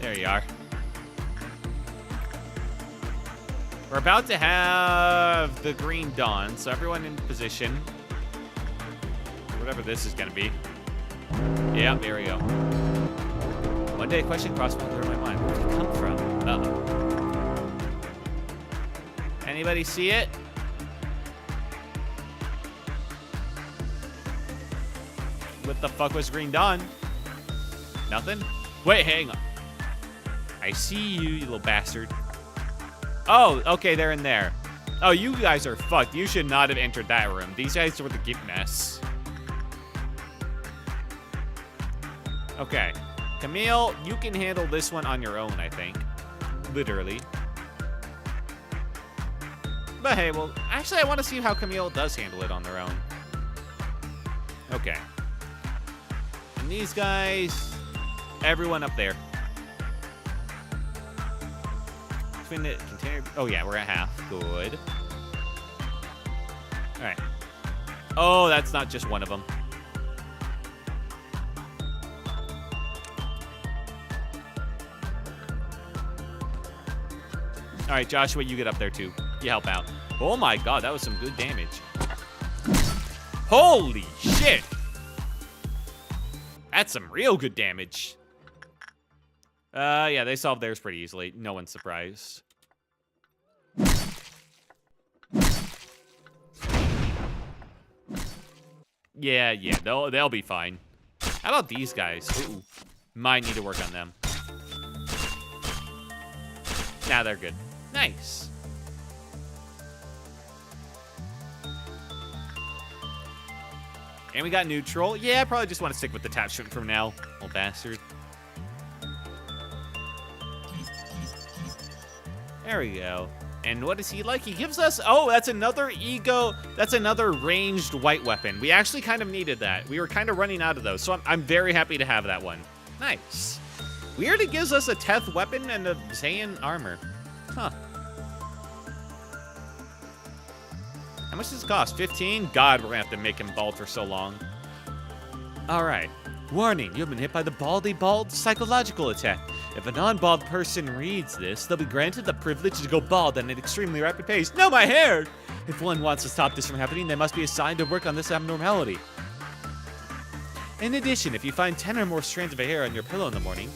S1: There you are. We're about to have the green dawn, so everyone in position. Whatever this is gonna be. Yeah, there we go. One day a question crossed through my mind. Where did it come from? Uh-oh. Anybody see it? What the fuck was green dawn? Nothing? Wait, hang on. I see you, you little bastard. Oh, okay, they're in there. Oh, you guys are fucked. You should not have entered that room. These guys were the gift mess. Okay. Camille, you can handle this one on your own, I think. Literally. But hey, well, actually, I want to see how Camille does handle it on their own. Okay. And these guys, everyone up there. Between the container. Oh, yeah, we're at half. Good. All right. Oh, that's not just one of them. All right, Joshua, you get up there too. You help out. Oh my god, that was some good damage. Holy shit! That's some real good damage. Yeah, they solved theirs pretty easily. No one's surprised. Yeah, they'll be fine. How about these guys? Ooh, might need to work on them. Nah, they're good. Nice. And we got neutral. Yeah, I probably just want to stick with the attachment from now. Little bastard. There we go. And what is he like? He gives us... Oh, that's another ego... That's another ranged white weapon. We actually kind of needed that. We were kind of running out of those, so I'm very happy to have that one. Nice. Weird it gives us a Teth weapon and a Zayn armor. Huh. How much does it cost? 15? God, we're gonna have to make him bald for so long. Alright. Warning, you've been hit by the Baldy Bald psychological attack. If a non-bald person reads this, they'll be granted the privilege to go bald at an extremely rapid pace. No, my hair! If one wants to stop this from happening, they must be assigned to work on this abnormality. In addition, if you find 10 or more strands of hair on your pillow in the morning,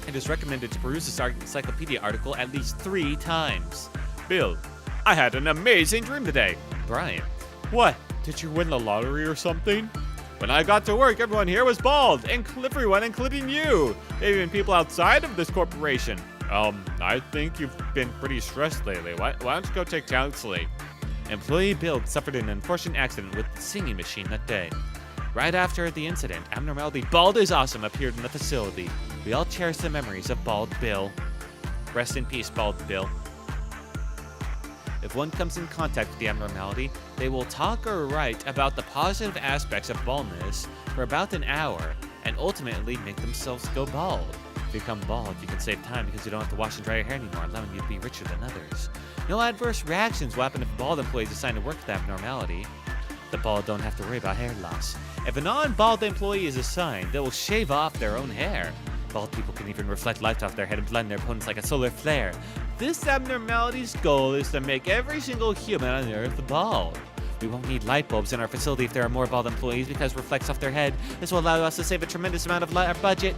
S1: it is recommended to peruse this encyclopedia article at least 3 times. Bill, I had an amazing dream today. Brian, what? Did you win the lottery or something? When I got to work, everyone here was bald, and everyone, including you. Even people outside of this corporation. I think you've been pretty stressed lately. Why don't you go take counseling? Employee Bill suffered an unfortunate accident with the singing machine that day. Right after the incident, abnormality Bald is Awesome appeared in the facility. We all cherish the memories of Bald Bill. Rest in peace, Bald Bill. If one comes in contact with the abnormality, they will talk or write about the positive aspects of baldness for about an hour and ultimately make themselves go bald. If you become bald, you can save time because you don't have to wash and dry your hair anymore, allowing you to be richer than others. No adverse reactions will happen if bald employees assigned to work with the abnormality. The bald don't have to worry about hair loss. If a non-bald employee is assigned, they will shave off their own hair. Bald people can even reflect light off their head and blend their opponents like a solar flare. This abnormality's goal is to make every single human on Earth bald. We won't need light bulbs in our facility if there are more bald employees because it reflects off their head. This will allow us to save a tremendous amount of our budget.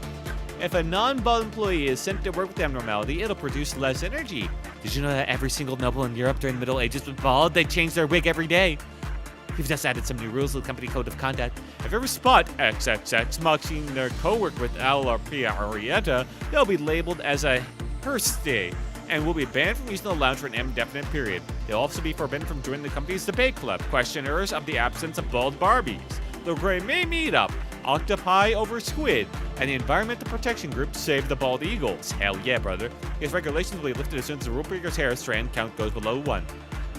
S1: If a non-bald employee is sent to work with the abnormality, it'll produce less energy. Did you know that every single noble in Europe during the Middle Ages was bald? They changed their wig every day. We've just added some new rules to the company code of conduct. If you ever spot XXX mocking their co-work with Alapia Orienta, they'll be labeled as a Herste and will be banned from using the lounge for an indefinite period. They'll also be forbidden from joining the company's debate club, questioners of the absence of bald Barbies. The Grey May meetup, Octopi over Squid, and the Environmental Protection Group Save the Bald Eagles. Hell yeah, brother. These regulations will be lifted as soon as the rule breaker's hair strand count goes below 1.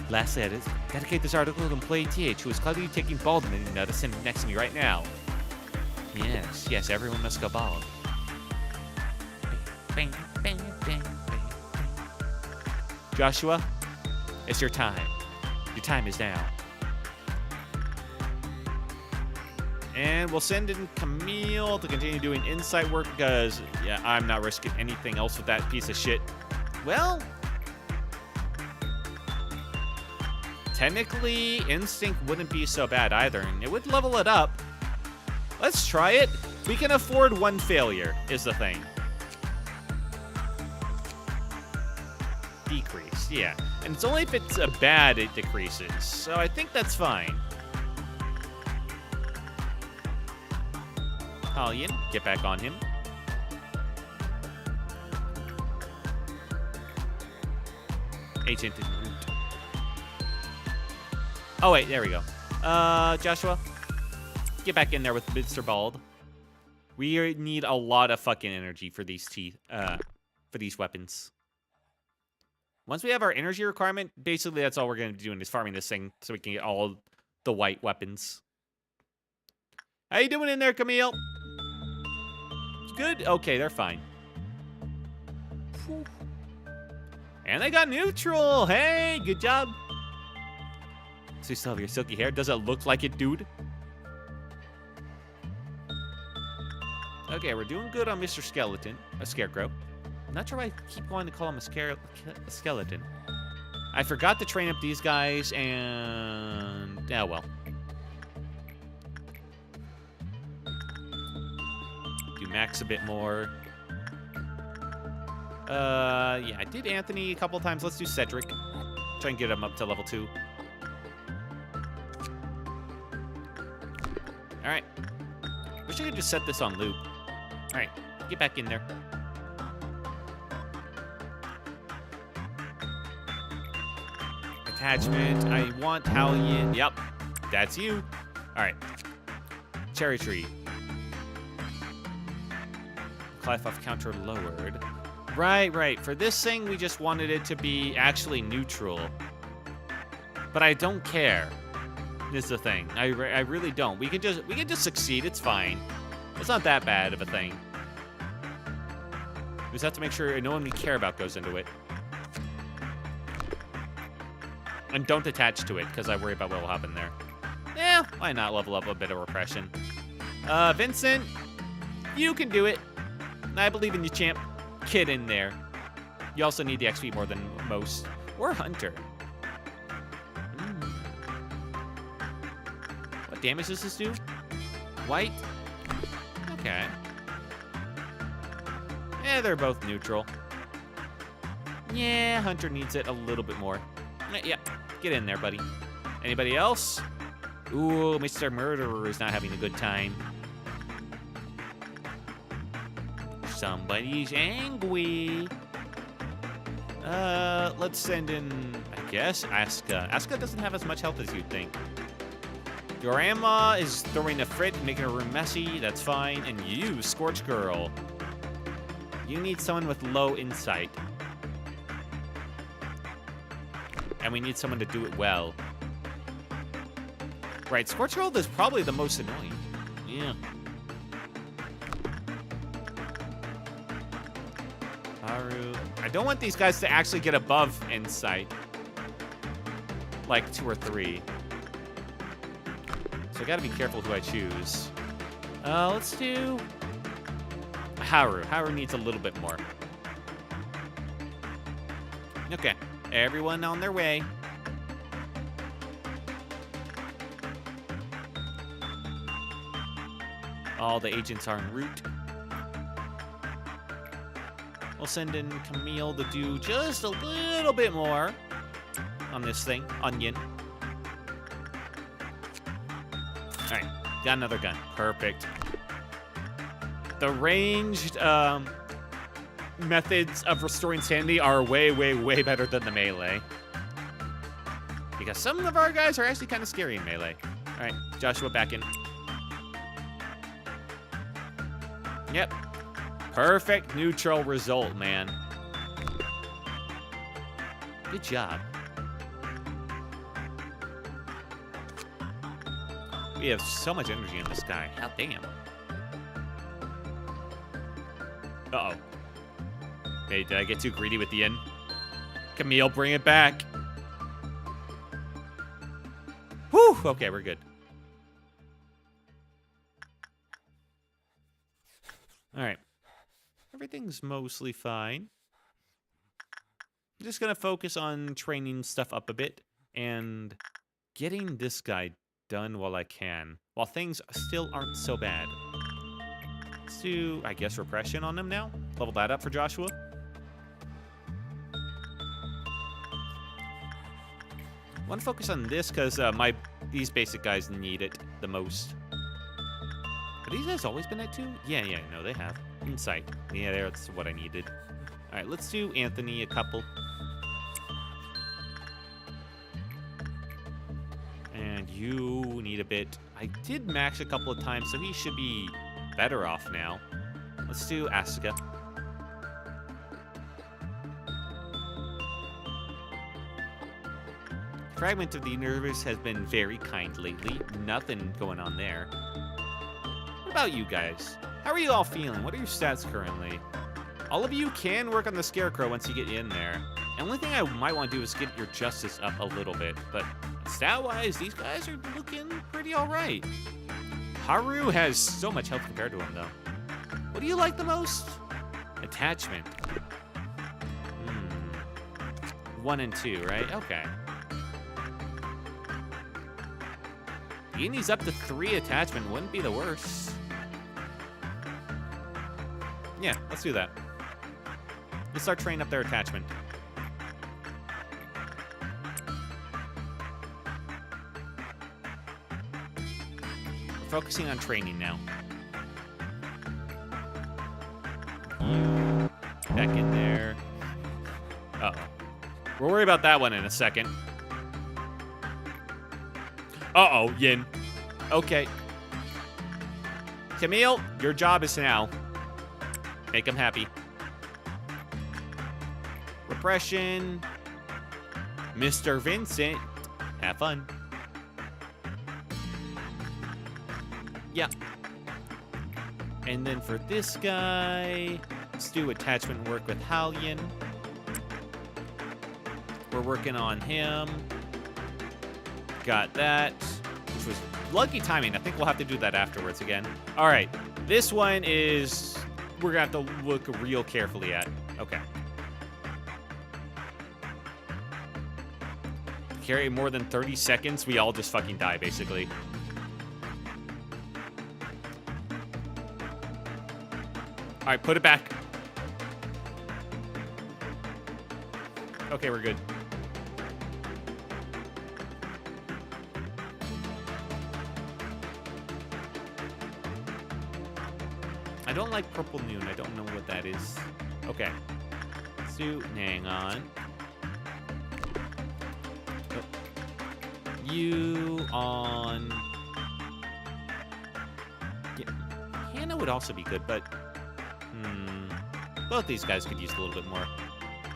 S1: Lastly, I dedicate this article to employee TH, who is clearly taking bald medicine next to me right now. Yes, everyone must go bald. Bang, bang, bang, bang, bang. Joshua, it's your time. Your time is now. And we'll send in Camille to continue doing insight work because, yeah, I'm not risking anything else with that piece of shit. Well, technically, instinct wouldn't be so bad either, and it would level it up. Let's try it. We can afford one failure, is the thing. Decrease, yeah. And it's only if it's a bad it decreases, so I think that's fine. Hallian, get back on him. Agent en route. Oh, wait, there we go. Joshua, get back in there with Mr. Bald. We need a lot of fucking energy for these for these weapons. Once we have our energy requirement, basically that's all we're going to be doing is farming this thing so we can get all the white weapons. How you doing in there, Camille? Good? Okay, they're fine. Whew. And they got neutral. Hey, good job. So you still have your silky hair. Does it look like it, dude? Okay, we're doing good on Mr. Skeleton. A scarecrow. I'm not sure why I keep wanting to call him a skeleton. I forgot to train up these guys, and... yeah, well. Do Max a bit more. Yeah, I did Anthony a couple times. Let's do Cedric. Try and get him up to level 2. Alright. Wish I could just set this on loop. Alright, get back in there. Attachment. I want Hallian. Yep, that's you. Alright. Cherry tree. Clive off counter lowered. Right. For this thing, we just wanted it to be actually neutral. But I don't care. Is the thing. I really don't. We can just succeed. It's fine. It's not that bad of a thing. We just have to make sure no one we care about goes into it. And don't attach to it, because I worry about what will happen there. Yeah, why not level up a bit of repression? Vincent, you can do it. I believe in you, champ. Kid in there. You also need the XP more than most. Or Hunter. What damage does this do? White? Okay. Yeah, they're both neutral. Yeah, Hunter needs it a little bit more. Yeah, get in there, buddy. Anybody else? Ooh, Mr. Murderer is not having a good time. Somebody's angry. Let's send in, I guess, Asuka. Asuka doesn't have as much health as you'd think. Your Amma is throwing a fit, making her room messy. That's fine. And you, Scorch Girl. You need someone with low insight. And we need someone to do it well. Right, Scorch Girl is probably the most annoying. Yeah. Haru. I don't want these guys to actually get above insight. Like 2 or 3. So I gotta be careful who I choose. Let's do Haru. Haru needs a little bit more. Okay, everyone on their way. All the agents are en route. We'll send in Camille to do just a little bit more on this thing. Onion. Alright, got another gun. Perfect. The ranged methods of restoring sanity are way, way, way better than the melee. Because some of our guys are actually kind of scary in melee. Alright, Joshua back in. Yep. Perfect neutral result, man. Good job. We have so much energy in this guy. How damn. Uh-oh. Hey, did I get too greedy with the end? Camille, bring it back. Whew! Okay, we're good. All right. Everything's mostly fine. I'm just going to focus on training stuff up a bit and getting this guy done while I can, while things still aren't so bad. Let's do, I guess, repression on him now. Level that up for Joshua. I want to focus on this because these basic guys need it the most. Have these guys always been at 2? Yeah, no, they have. Insight. Yeah, that's what I needed. All right, let's do Anthony a couple. And you need a bit. I did max a couple of times, so he should be better off now. Let's do Asuka. Fragment of the Universe has been very kind lately. Nothing going on there. What about you guys? How are you all feeling? What are your stats currently? All of you can work on the Scarecrow once you get in there. The only thing I might want to do is get your Justice up a little bit, but stat-wise, these guys are looking pretty alright. Haru has so much health compared to him, though. What do you like the most? Attachment. 1 and 2, right? Okay. Getting these up to 3 attachment wouldn't be the worst. Yeah, let's do that. Let's start training up their attachment. Focusing on training now. Back in there. Uh-oh. We'll worry about that one in a second. Uh-oh, Yin. Okay. Camille, your job is now. Make him happy. Repression. Mr. Vincent. Have fun. Yeah. And then for this guy, let's do attachment work with Halion. We're working on him. Got that, which was lucky timing. I think we'll have to do that afterwards again. All right, this one is, we're gonna have to look real carefully at. Okay. Carry more than 30 seconds, we all just fucking die, basically. All right, put it back. Okay, we're good. I don't like Purple Noon. I don't know what that is. Okay. Let's do... Hang on. You on... Yeah. Hannah would also be good, but... Both these guys could use a little bit more.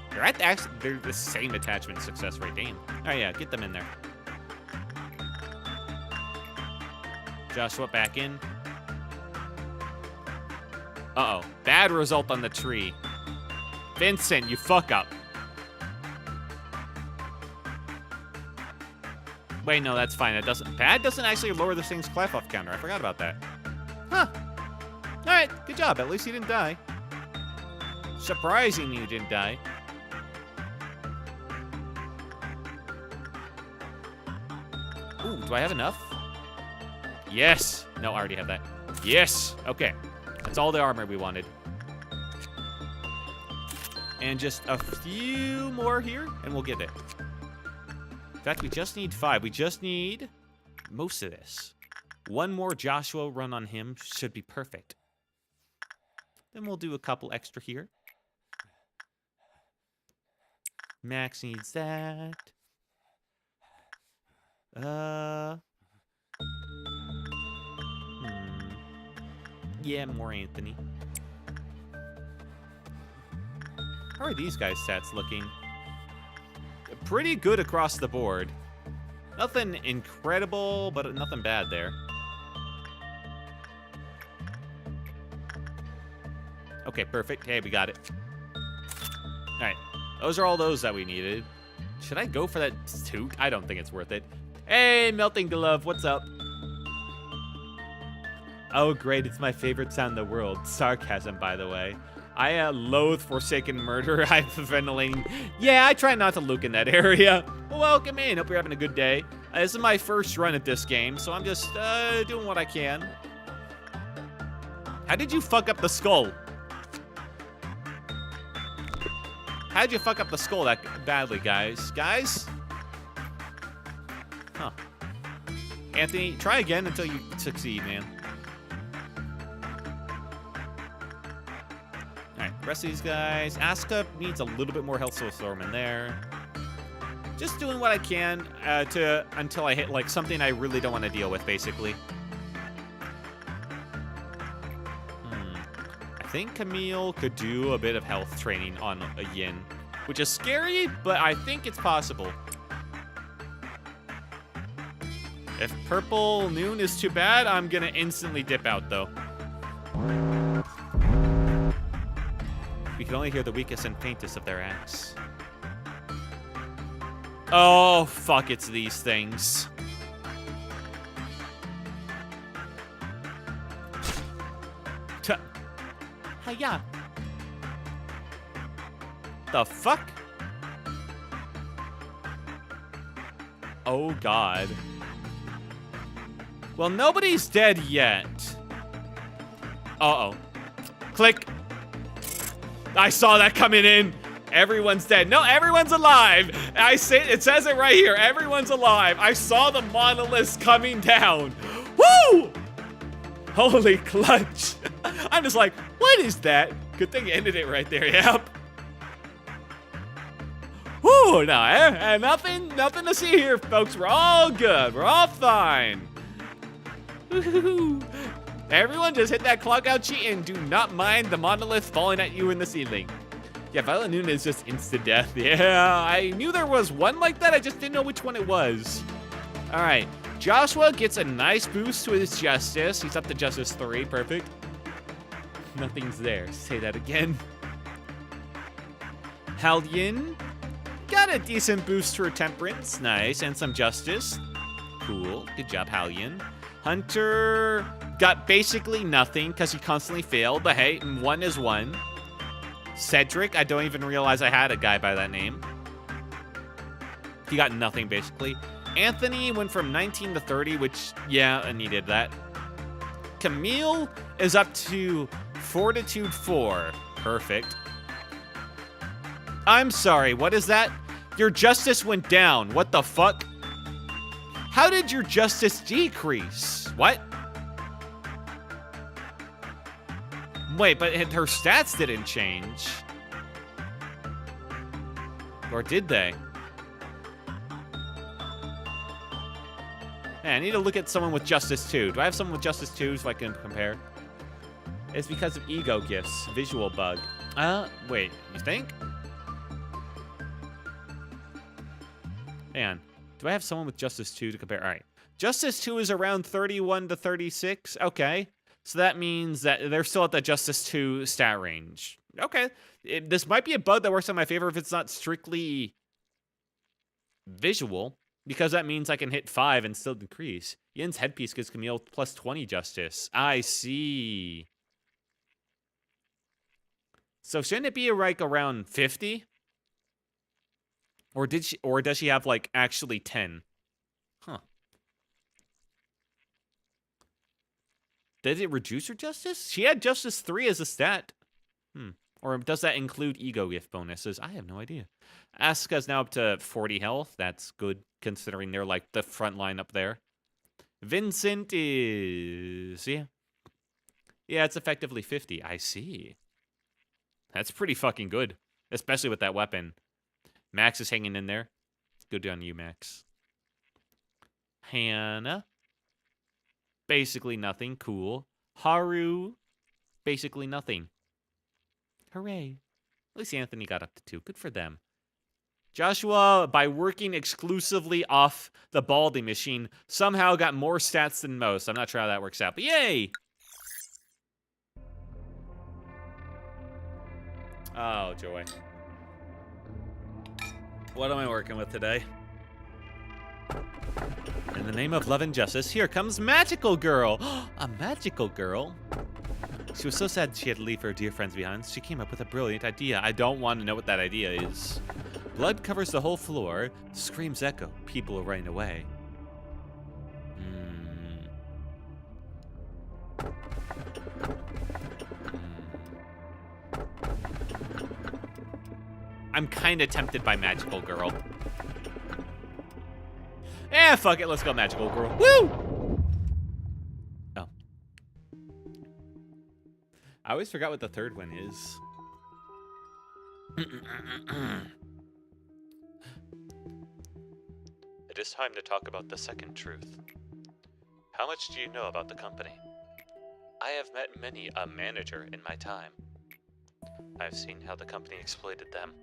S1: They're the same attachment success rate. Damn. All right, yeah, get them in there. Joshua back in. Uh-oh. Bad result on the tree. Vincent, you fuck up. Wait, no, that's fine. Bad doesn't actually lower this thing's clap-off counter. I forgot about that. Huh. All right, good job. At least you didn't die. Surprising you didn't die. Ooh, do I have enough? Yes. No, I already have that. Yes. Okay. That's all the armor we wanted. And just a few more here, and we'll get it. In fact, we just need 5. We just need most of this. One more Joshua run on him should be perfect. Then we'll do a couple extra here. Max needs that. Yeah, more Anthony. How are these guys' stats looking? Pretty good across the board. Nothing incredible, but nothing bad there. Okay, perfect. Hey, we got it. All right. Those are all those that we needed. Should I go for that toot? I don't think it's worth it. Hey, Melting Glove, what's up? Oh, great. It's my favorite sound in the world. Sarcasm, by the way. I loathe Forsaken Murder. Hyperventilating. Yeah, I try not to look in that area. Welcome in. Hope you're having a good day. This is my first run at this game, so I'm just doing what I can. How did you fuck up the skull? How'd you fuck up the skull that badly, guys? Guys? Huh. Anthony, try again until you succeed, man. Alright, rest of these guys. Asuka needs a little bit more health, so throw him in there. Just doing what I can until I hit like something I really don't want to deal with, basically. I think Camille could do a bit of health training on a Yin, which is scary, but I think it's possible. If Purple Noon is too bad, I'm gonna instantly dip out, though. We can only hear the weakest and faintest of their acts. Oh, fuck, it's these things. Hiya. The fuck? Oh, God. Well, nobody's dead yet. Uh-oh. Click. I saw that coming in. Everyone's dead. No, everyone's alive. It says it right here. Everyone's alive. I saw the monoliths coming down. Woo! Holy clutch. I'm just like, what is that? Good thing you ended it right there. Yep. Woo, no, nothing to see here, folks. We're all good. We're all fine. Everyone just hit that clock out sheet and do not mind the monolith falling at you in the ceiling. Yeah, Violet Noon is just instant death. Yeah, I knew there was one like that. I just didn't know which one it was. All right, Joshua gets a nice boost to his Justice. He's up to Justice 3, perfect. Nothing's there, say that again. Halyin got a decent boost to her Temperance, nice, and some Justice. Cool, good job, Halyin. Hunter got basically nothing because he constantly failed, but hey, one is one. Cedric, I don't even realize I had a guy by that name. He got nothing, basically. Anthony went from 19 to 30, which, yeah, I needed that. Camille is up to Fortitude 4. Perfect. I'm sorry, what is that? Your Justice went down. What the fuck? How did your Justice decrease? What? Wait, but her stats didn't change. Or did they? Man, I need to look at someone with Justice 2. Do I have someone with Justice 2 so I can compare? It's because of ego gifts. Visual bug. Wait, you think? Man, do I have someone with Justice 2 to compare? All right. Justice 2 is around 31 to 36. Okay. So that means that they're still at the Justice 2 stat range. Okay. This might be a bug that works in my favor if it's not strictly visual, because that means I can hit 5 and still decrease. Yin's headpiece gives Camille plus 20 Justice. I see. So shouldn't it be like around 50? Or does she have like actually 10? Huh. Did it reduce her Justice? She had Justice 3 as a stat. Or does that include ego gift bonuses? I have no idea. Asuka's now up to 40 health. That's good considering they're like the front line up there. Vincent is... Yeah, it's effectively 50. I see. That's pretty fucking good. Especially with that weapon. Max is hanging in there. Good on you, Max. Hannah. Basically nothing. Cool. Haru. Basically nothing. Hooray. At least Anthony got up to 2. Good for them. Joshua, by working exclusively off the Baldy machine, somehow got more stats than most. I'm not sure how that works out, but yay! Oh, joy. What am I working with today? In the name of love and justice, here comes Magical Girl. A magical girl? She was so sad she had to leave her dear friends behind. She came up with a brilliant idea. I don't want to know what that idea is. Blood covers the whole floor. Screams echo. People are running away. I'm kind of tempted by Magical Girl. Eh, fuck it. Let's go Magical Girl. Woo! Oh. I always forgot what the third one is. It is time to talk about the second truth. How much do you know about the company? I have met many a manager in my time. I've seen how the company exploited them.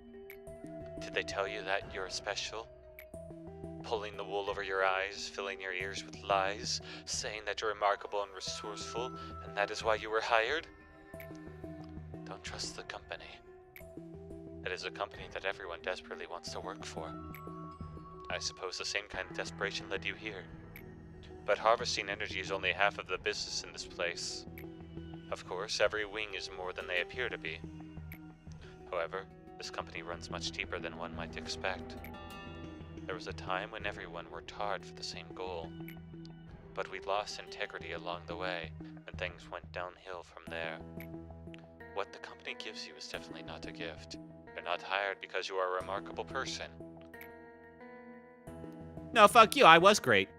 S1: Did they tell you that you're special? Pulling the wool over your eyes, filling your ears with lies, saying that you're remarkable and resourceful, and that is why you were hired? Don't trust the company. It is a company that everyone desperately wants to work for. I suppose the same kind of desperation led you here. But harvesting energy is only half of the business in this place. Of course, every wing is more than they appear to be. However, this company runs much deeper than one might expect. There was a time when everyone worked hard for the same goal. But we lost integrity along the way, and things went downhill from there. What the company gives you is definitely not a gift. You're not hired because you are a remarkable person. No, fuck you, I was great.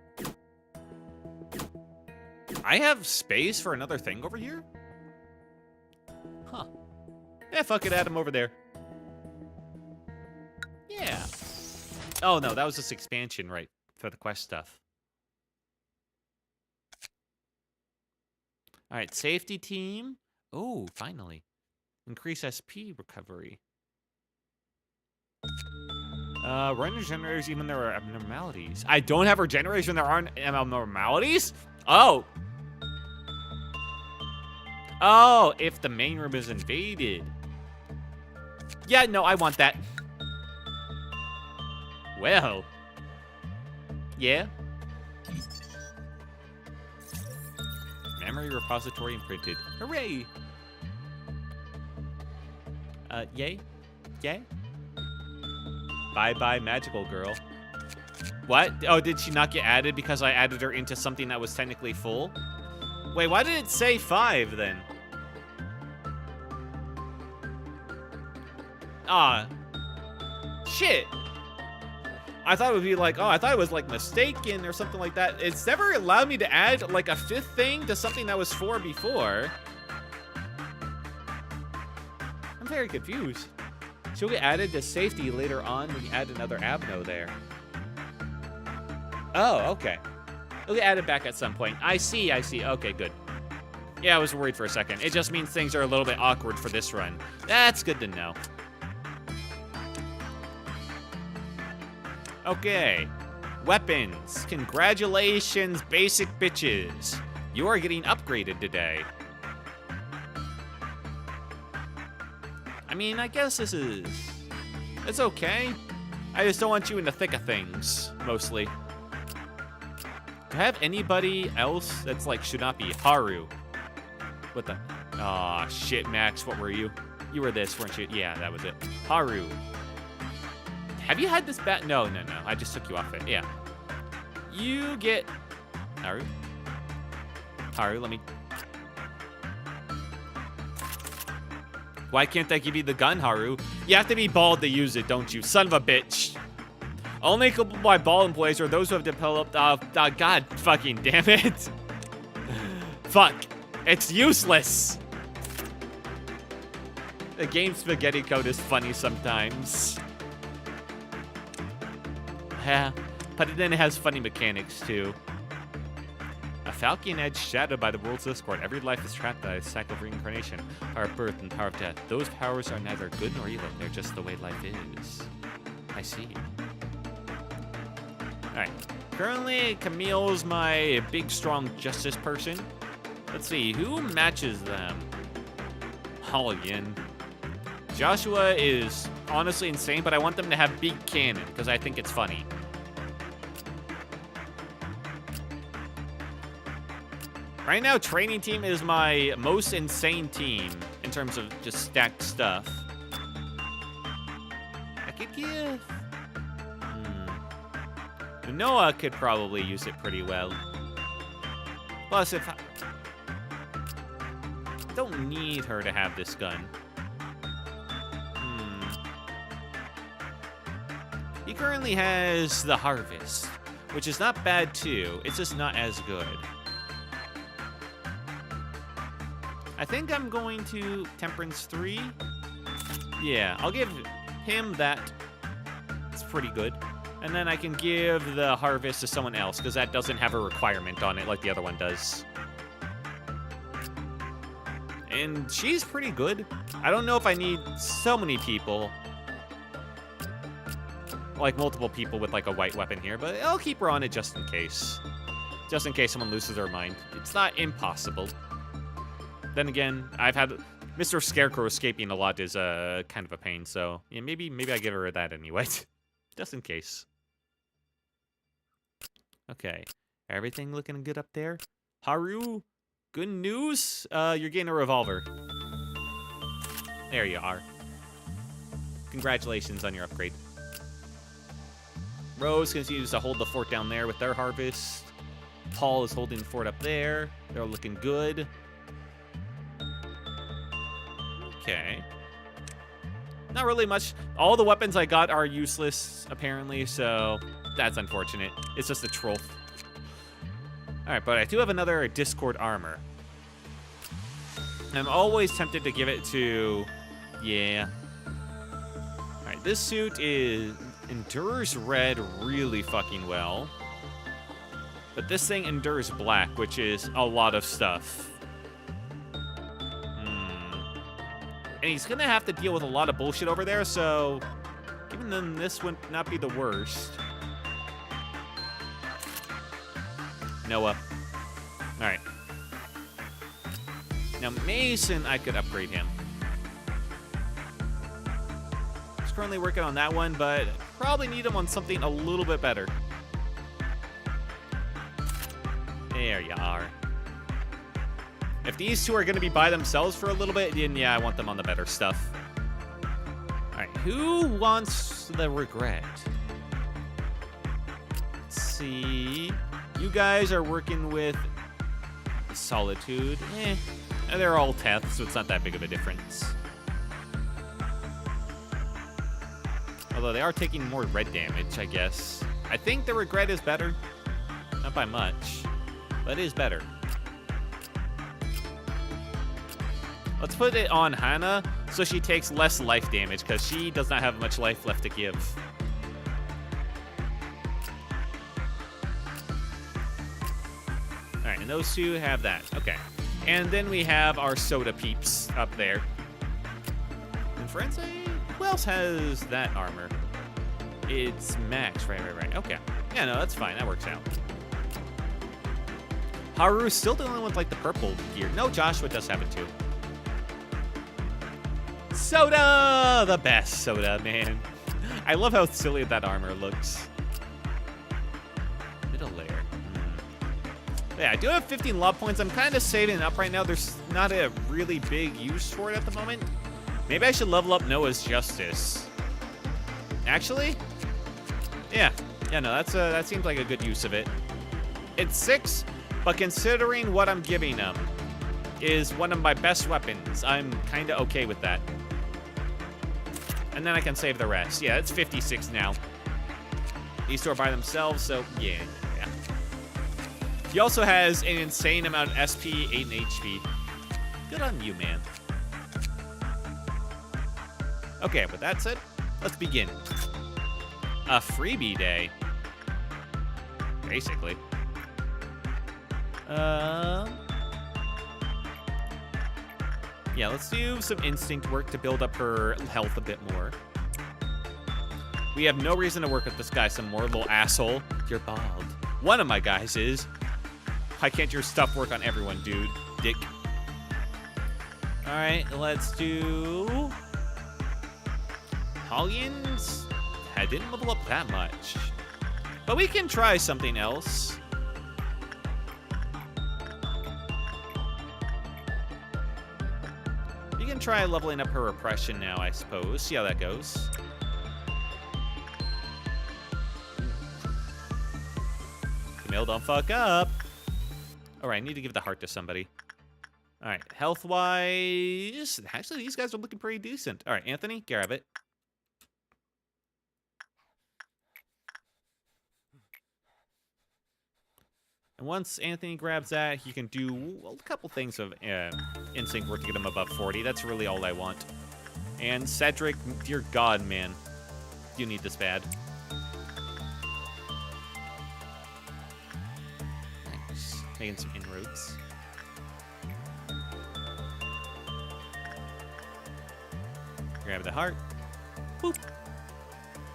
S1: I have space for another thing over here? Huh. Yeah, fuck it, add him over there. Yeah. Oh, no, that was this expansion, right, for the quest stuff. All right, safety team. Oh, finally. Increase SP recovery. Run regenerators even there are abnormalities. I don't have regenerators when there aren't abnormalities? Oh. Oh, if the main room is invaded. Yeah, no, I want that. Well. Yeah. Memory repository imprinted. Hooray! Yay? Yay? Bye-bye, Magical Girl. What? Oh, did she not get added because I added her into something that was technically full? Wait, why did it say 5 then? Ah. Shit. I thought it would be like, oh, I thought it was like mistaken or something like that. It's never allowed me to add like a 5th thing to something that was 4 before. I'm very confused. She'll get added to safety later on when you add another Abno there. Oh, okay. It'll get added back at some point. I see. Okay, good. Yeah, I was worried for a second. It just means things are a little bit awkward for this run. That's good to know. Okay. Weapons. Congratulations, basic bitches. You are getting upgraded today. I mean, I guess this is... It's okay. I just don't want you in the thick of things, mostly. Do I have anybody else that's like, should not be? Haru. What the? Aw, shit, Max, what were you? You were this, weren't you? Yeah, that was it. Haru. Have you had this bat? No. I just took you off it. Yeah. You get... Haru, let me... Why can't I give you the gun, Haru? You have to be bald to use it, don't you? Son of a bitch. Only coupled by bald employees are those who have developed... God fucking damn it. Fuck. It's useless. The game spaghetti code is funny sometimes. Yeah, but then it has funny mechanics, too. A falcon edge shadowed by the world's discord. Every life is trapped by a cycle of reincarnation, power of birth, and power of death. Those powers are neither good nor evil. They're just the way life is. I see. Alright. Currently, Camille's my big, strong justice person. Let's see. Who matches them? Hallian. Joshua is honestly insane, but I want them to have big cannon, because I think it's funny. Right now, training team is my most insane team in terms of just stacked stuff. I could give... Noah could probably use it pretty well. Plus, if I don't need her to have this gun. He currently has the Harvest, which is not bad too. It's just not as good. I think I'm going to Temperance 3. Yeah, I'll give him that. It's pretty good. And then I can give the Harvest to someone else, because that doesn't have a requirement on it like the other one does. And she's pretty good. I don't know if I need so many people. Like multiple people with like a white weapon here, but I'll keep her on it just in case. Just in case someone loses their mind. It's not impossible. Then again, I've had Mr. Scarecrow escaping a lot is kind of a pain, so yeah, maybe I give her that anyway. Just in case. Okay. Everything looking good up there? Haru, good news. You're getting a revolver. There you are. Congratulations on your upgrade. Rose continues to hold the fort down there with their Harvest. Paul is holding the fort up there. They're looking good. Okay. Not really much. All the weapons I got are useless, apparently, so that's unfortunate. It's just a troll. Alright, but I do have another Discord armor. I'm always tempted to give it to... Yeah. Alright, this suit endures red really fucking well. But this thing endures black, which is a lot of stuff. And he's gonna have to deal with a lot of bullshit over there, so even then this would not be the worst. Noah. Alright. Now Mason, I could upgrade him. He's currently working on that one, but probably need him on something a little bit better. There you are. If these two are going to be by themselves for a little bit, then yeah, I want them on the better stuff. Alright, who wants the regret? Let's see. You guys are working with Solitude. They're all Teth, so it's not that big of a difference. Although they are taking more red damage, I guess. I think the regret is better. Not by much, but it is better. Let's put it on Hannah so she takes less life damage, because she does not have much life left to give. Alright, and those two have that. Okay. And then we have our soda peeps up there. And Forense, who else has that armor? It's Max. Right. Okay. Yeah, no, that's fine. That works out. Haru's still dealing with, like, the purple gear. No, Joshua does have it, too. Soda! The best soda, man. I love how silly that armor looks. Middle layer. Yeah, I do have 15 love points. I'm kind of saving it up right now. There's not a really big use for it at the moment. Maybe I should level up Noah's Justice. Actually? Yeah. Yeah, no, that seems like a good use of it. It's 6, but considering what I'm giving him is one of my best weapons, I'm kind of okay with that. And then I can save the rest. Yeah, it's 56 now. These two are by themselves, so yeah. He also has an insane amount of SP, 8 and HP. Good on you, man. Okay, with that said, let's begin. A freebie day. Basically. Yeah, let's do some instinct work to build up her health a bit more. We have no reason to work with this guy some more, little asshole. You're bald. One of my guys is. Why can't your stuff work on everyone, dude? Dick. Alright, let's do... Hollians? I didn't level up that much. But we can try something else. can try leveling up her repression now, I suppose. See how that goes. Camille, don't fuck up. All right, I need to give the heart to somebody. All right, health-wise, actually, these guys are looking pretty decent. All right, Anthony, grab it. And once Anthony grabs that, he can do a couple things of instinct work to get him above 40. That's really all I want. And Cedric, dear God, man, you need this bad. Nice. Making some inroads. Grab the heart. Boop.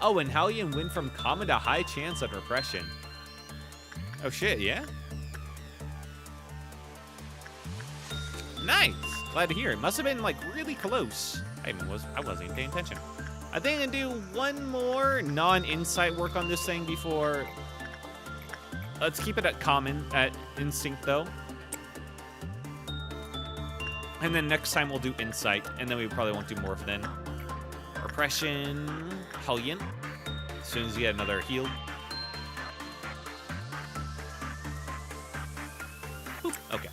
S1: Oh, and Hallian went from common to high chance on repression. Oh shit, yeah? Nice! Glad to hear it. Must have been, like, really close. I wasn't even paying attention. I think I can do one more non-insight work on this thing before... Let's keep it at common, at instinct, though. And then next time we'll do insight, and then we probably won't do more of then. Repression... Hallian. As soon as you get another heal. Okay.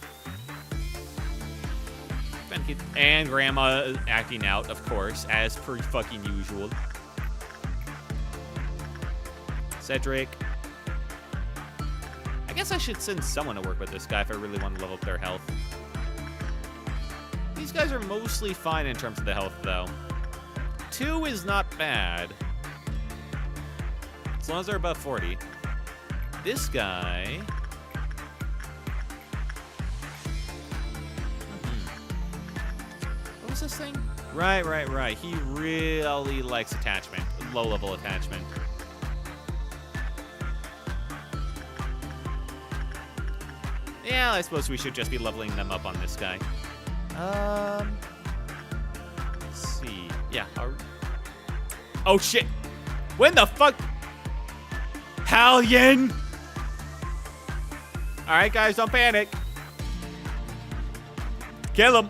S1: And Grandma acting out, of course, as per fucking usual. Cedric. I guess I should send someone to work with this guy if I really want to level up their health. These guys are mostly fine in terms of the health, though. 2 is not bad. As long as they're above 40. This guy... What was this thing? Right. He really likes attachment. Low-level attachment. Yeah, I suppose we should just be leveling them up on this guy. Let's see. Yeah. Oh, shit. When the fuck? Hallian! Alright, guys, don't panic. Kill him.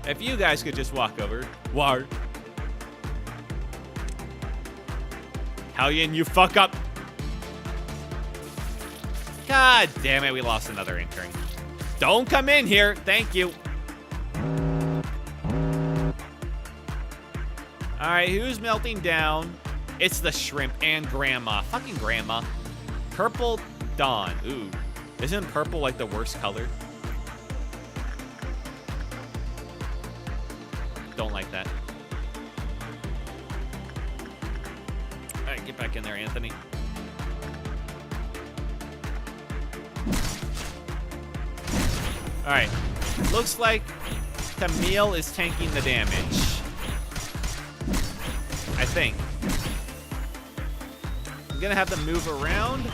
S1: If you guys could just walk over. War. Hallian, you fuck up. God damn it, we lost another intern. Don't come in here. Thank you. Alright, who's melting down? It's the shrimp and Grandma. Fucking Grandma. Purple Dawn. Ooh. Isn't purple like the worst color? Don't like that. Alright, get back in there, Anthony. Alright. Looks like Camille is tanking the damage. I think. I'm gonna have them move around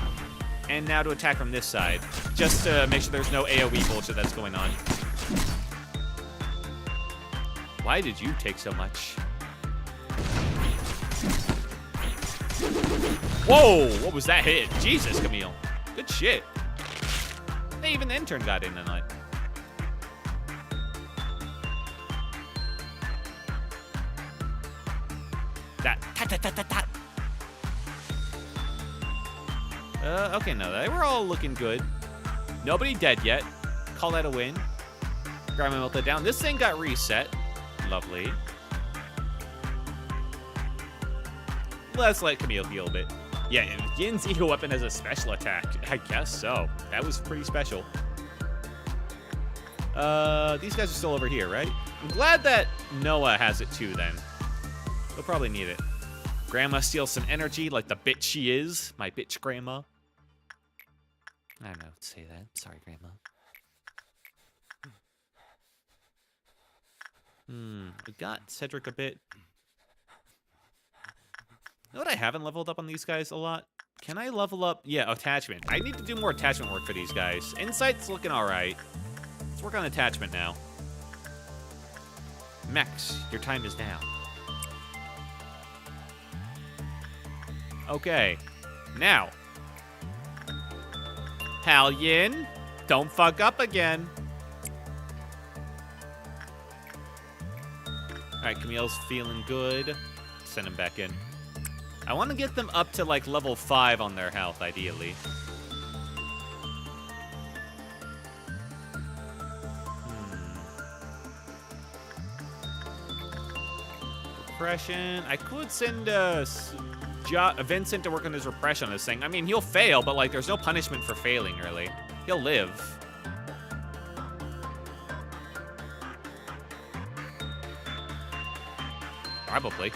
S1: and now to attack from this side. Just to make sure there's no AoE bullshit that's going on. Why did you take so much? Whoa! What was that hit? Jesus, Camille. Good shit. Hey, even the intern got in tonight. That. Okay, no, they were all looking good. Nobody dead yet. Call that a win. Grab my melted down. This thing got reset. Lovely. Let's let Camille heal a bit. Yeah, Yin's eco weapon has a special attack. I guess so. That was pretty special. These guys are still over here, right? I'm glad that Noah has it too, then. He'll probably need it. Grandma steals some energy like the bitch she is. My bitch Grandma. I don't know how to say that. Sorry, Grandma. We got Cedric a bit. You know what I haven't leveled up on these guys a lot? Can I level up? Yeah, attachment. I need to do more attachment work for these guys. Insight's looking alright. Let's work on attachment now. Max, your time is now. Okay. Now. Hallian, don't fuck up again. All right, Camille's feeling good. Send him back in. I want to get them up to like level 5 on their health, ideally. Repression. I could send Vincent to work on his repression on this thing. I mean, he'll fail, but like, there's no punishment for failing, really. He'll live. Probably.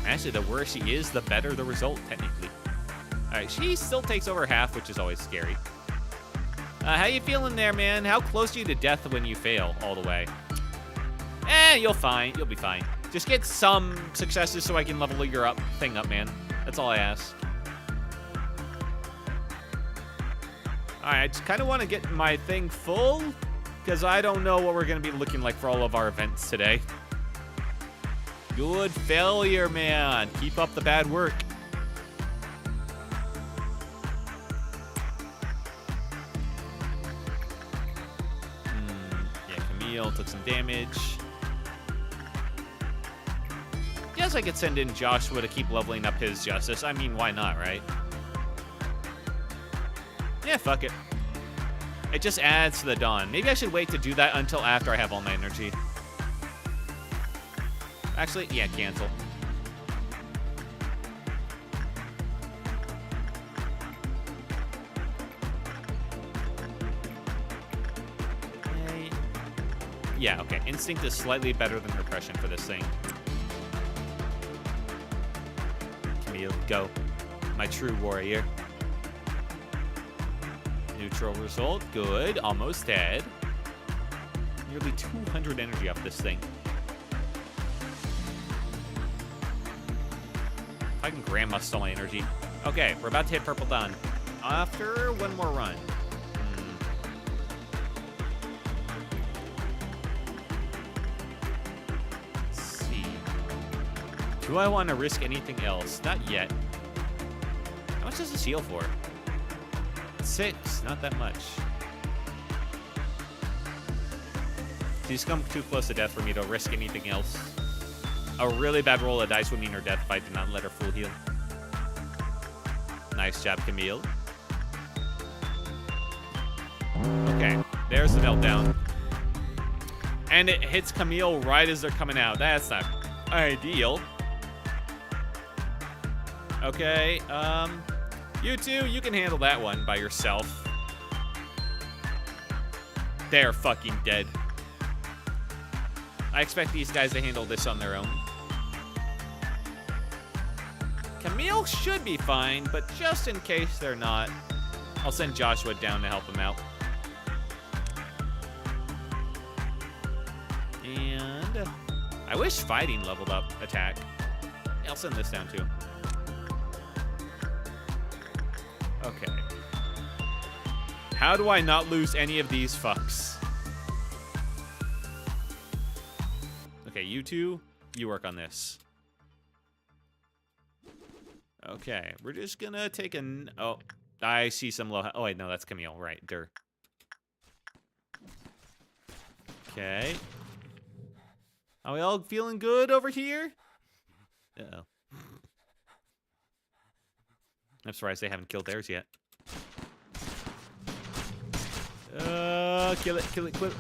S1: Actually, the worse she is, the better the result, technically. Alright, she still takes over half, which is always scary. How you feeling there, man? How close are you to death when you fail all the way? You'll be fine. Just get some successes so I can level your thing up, man. That's all I ask. Alright, I just kind of want to get my thing full, because I don't know what we're going to be looking like for all of our events today. Good failure, man. Keep up the bad work. Yeah, Camille took some damage. Guess I could send in Joshua to keep leveling up his justice. I mean, why not, right? Yeah, fuck it. It just adds to the dawn. Maybe I should wait to do that until after I have all my energy. Actually, yeah, cancel. Okay. Yeah, okay. Instinct is slightly better than repression for this thing. Camille, go. My true warrior. Neutral result. Good. Almost dead. Nearly 200 energy off this thing. I can grandmust all my energy. Okay, we're about to hit Purple Dawn. After one more run. Let's see. Do I want to risk anything else? Not yet. How much does this heal for? 6, not that much. She's come too close to death for me to risk anything else. A really bad roll of dice would mean her death if I did not let her full heal. Nice job, Camille. Okay, there's the meltdown. And it hits Camille right as they're coming out. That's not ideal. Okay, you two, you can handle that one by yourself. They're fucking dead. I expect these guys to handle this on their own. Camille should be fine, but just in case they're not, I'll send Joshua down to help him out. And I wish fighting leveled up attack. I'll send this down too. Okay. How do I not lose any of these fucks? Okay, you two, you work on this. Okay, we're just gonna take an... Oh, I see some low... Oh, wait, no, that's Camille. Right, der. Okay. Are we all feeling good over here? Uh-oh. I'm surprised they haven't killed theirs yet. Kill it, kill it, kill it.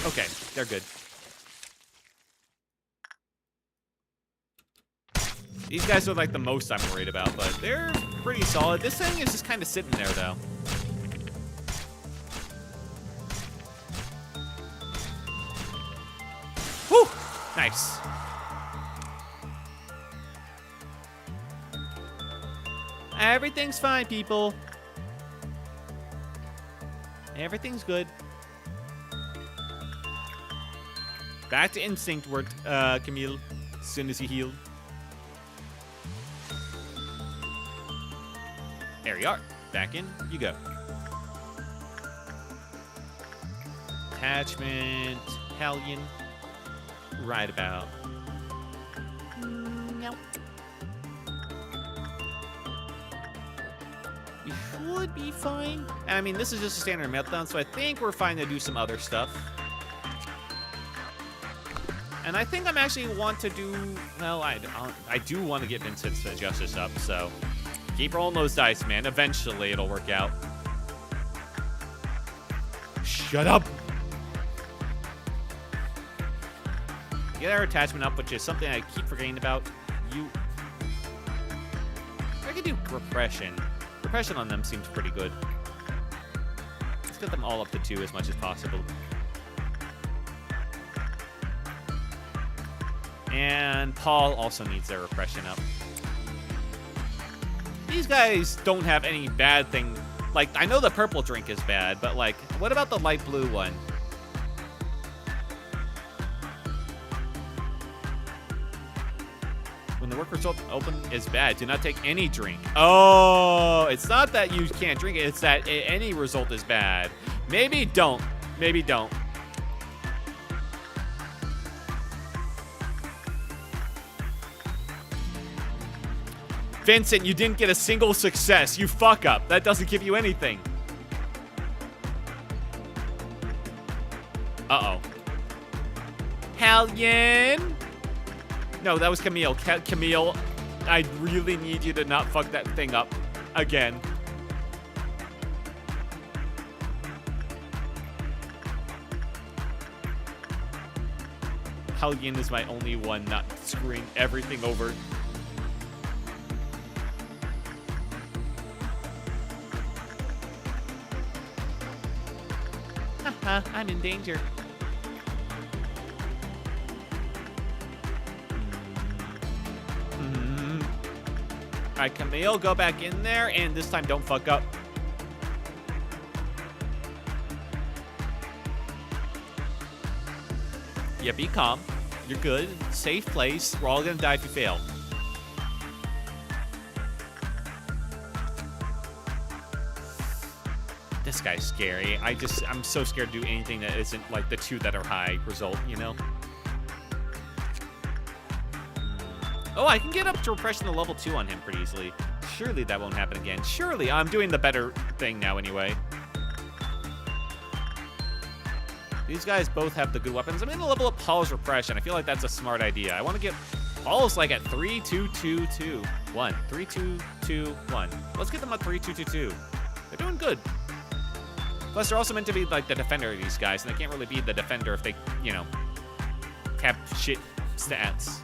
S1: Okay, they're good. These guys are like the most I'm worried about, but they're pretty solid. This thing is just kind of sitting there, though. Whew! Nice. Everything's fine, people. Everything's good. Back to instinct work, Camille, as soon as you heal. There you are. Back in you go. Attachment, Hellion. Right about. No. should be fine. I mean, this is just a standard meltdown, so I think we're fine to do some other stuff. And I think I'm actually want to do, well, I do want to get Vincent's justice up, so keep rolling those dice, man. Eventually, it'll work out. Shut up! Get our attachment up, which is something I keep forgetting about. I could do repression. Repression on them seems pretty good. Let's get them all up to 2 as much as possible. And Paul also needs their repression up. These guys don't have any bad thing. Like, I know the purple drink is bad, but, like, what about the light blue one? When the work result open is bad, do not take any drink. Oh, it's not that you can't drink it. It's that any result is bad. Maybe don't. Maybe don't. Vincent, you didn't get a single success. You fuck up. That doesn't give you anything. Uh-oh. Hellion? No, that was Camille. Camille, I really need you to not fuck that thing up again. Hellion is my only one not screwing everything over. Haha, I'm in danger. All right, Camille, go back in there, and this time don't fuck up. Yeah, be calm. You're good. Safe place. We're all gonna die if you fail. This guy's scary. I'm so scared to do anything that isn't like the 2 that are high result, you know? Oh, I can get up to repression to level 2 on him pretty easily. Surely that won't happen again. Surely. I'm doing the better thing now anyway. These guys both have the good weapons. I'm going to level up Paul's repression. I feel like that's a smart idea. I want to get Paul's like at 3, 2, 2, 2, 1. 3, 2, 2, 1. Let's get them at 3, 2, 2, 2. They're doing good. Plus, they're also meant to be like the defender of these guys, and they can't really be the defender if they, you know, have shit stats.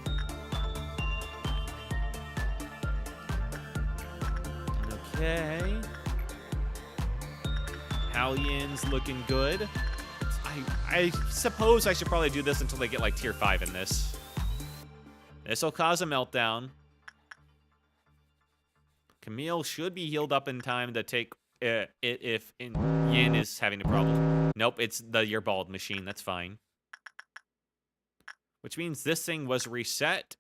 S1: Okay. Hallion's looking good. I suppose I should probably do this until they get like tier 5 in this. This will cause a meltdown. Camille should be healed up in time to take it if Yin is having a problem. Nope, it's your bald machine. That's fine. Which means this thing was reset.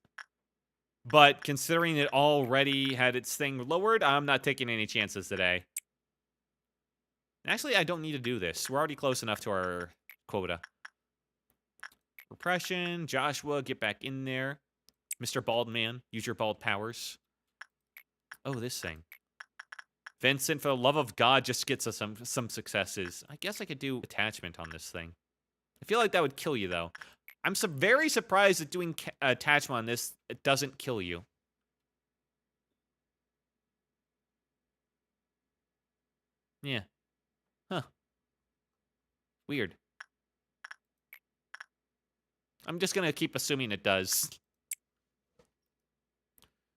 S1: But considering it already had its thing lowered, I'm not taking any chances today. Actually, I don't need to do this. We're already close enough to our quota. Repression. Joshua, get back in there. Mr. Bald Man, use your bald powers. Oh, this thing. Vincent, for the love of God, just gets us some successes. I guess I could do attachment on this thing. I feel like that would kill you, though. I'm very surprised that doing attachment on this, it doesn't kill you. Yeah. Huh. Weird. I'm just going to keep assuming it does.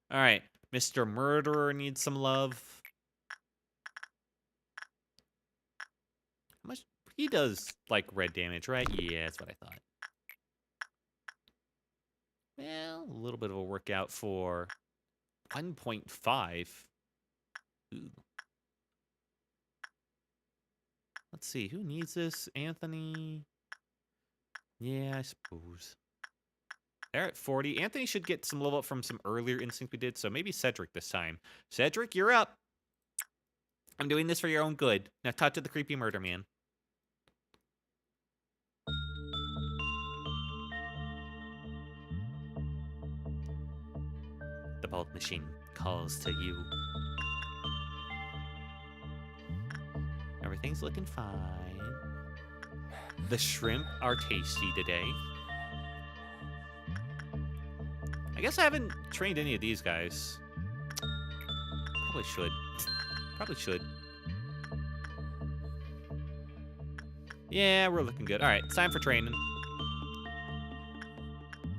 S1: All right. Mr. Murderer needs some love. How much? He does, like, red damage, right? Yeah, that's what I thought. Well, a little bit of a workout for 1.5. Ooh. Let's see, who needs this? Anthony? Yeah, I suppose. They're at 40. Anthony should get some level up from some earlier instinct we did, so maybe Cedric this time. Cedric, you're up. I'm doing this for your own good. Now talk to the creepy murder man. The bald machine calls to you. everything's looking fine. The shrimp are tasty today. I guess I haven't trained any of these guys. Probably should. Probably should. Yeah, we're looking good. All right, it's time for training.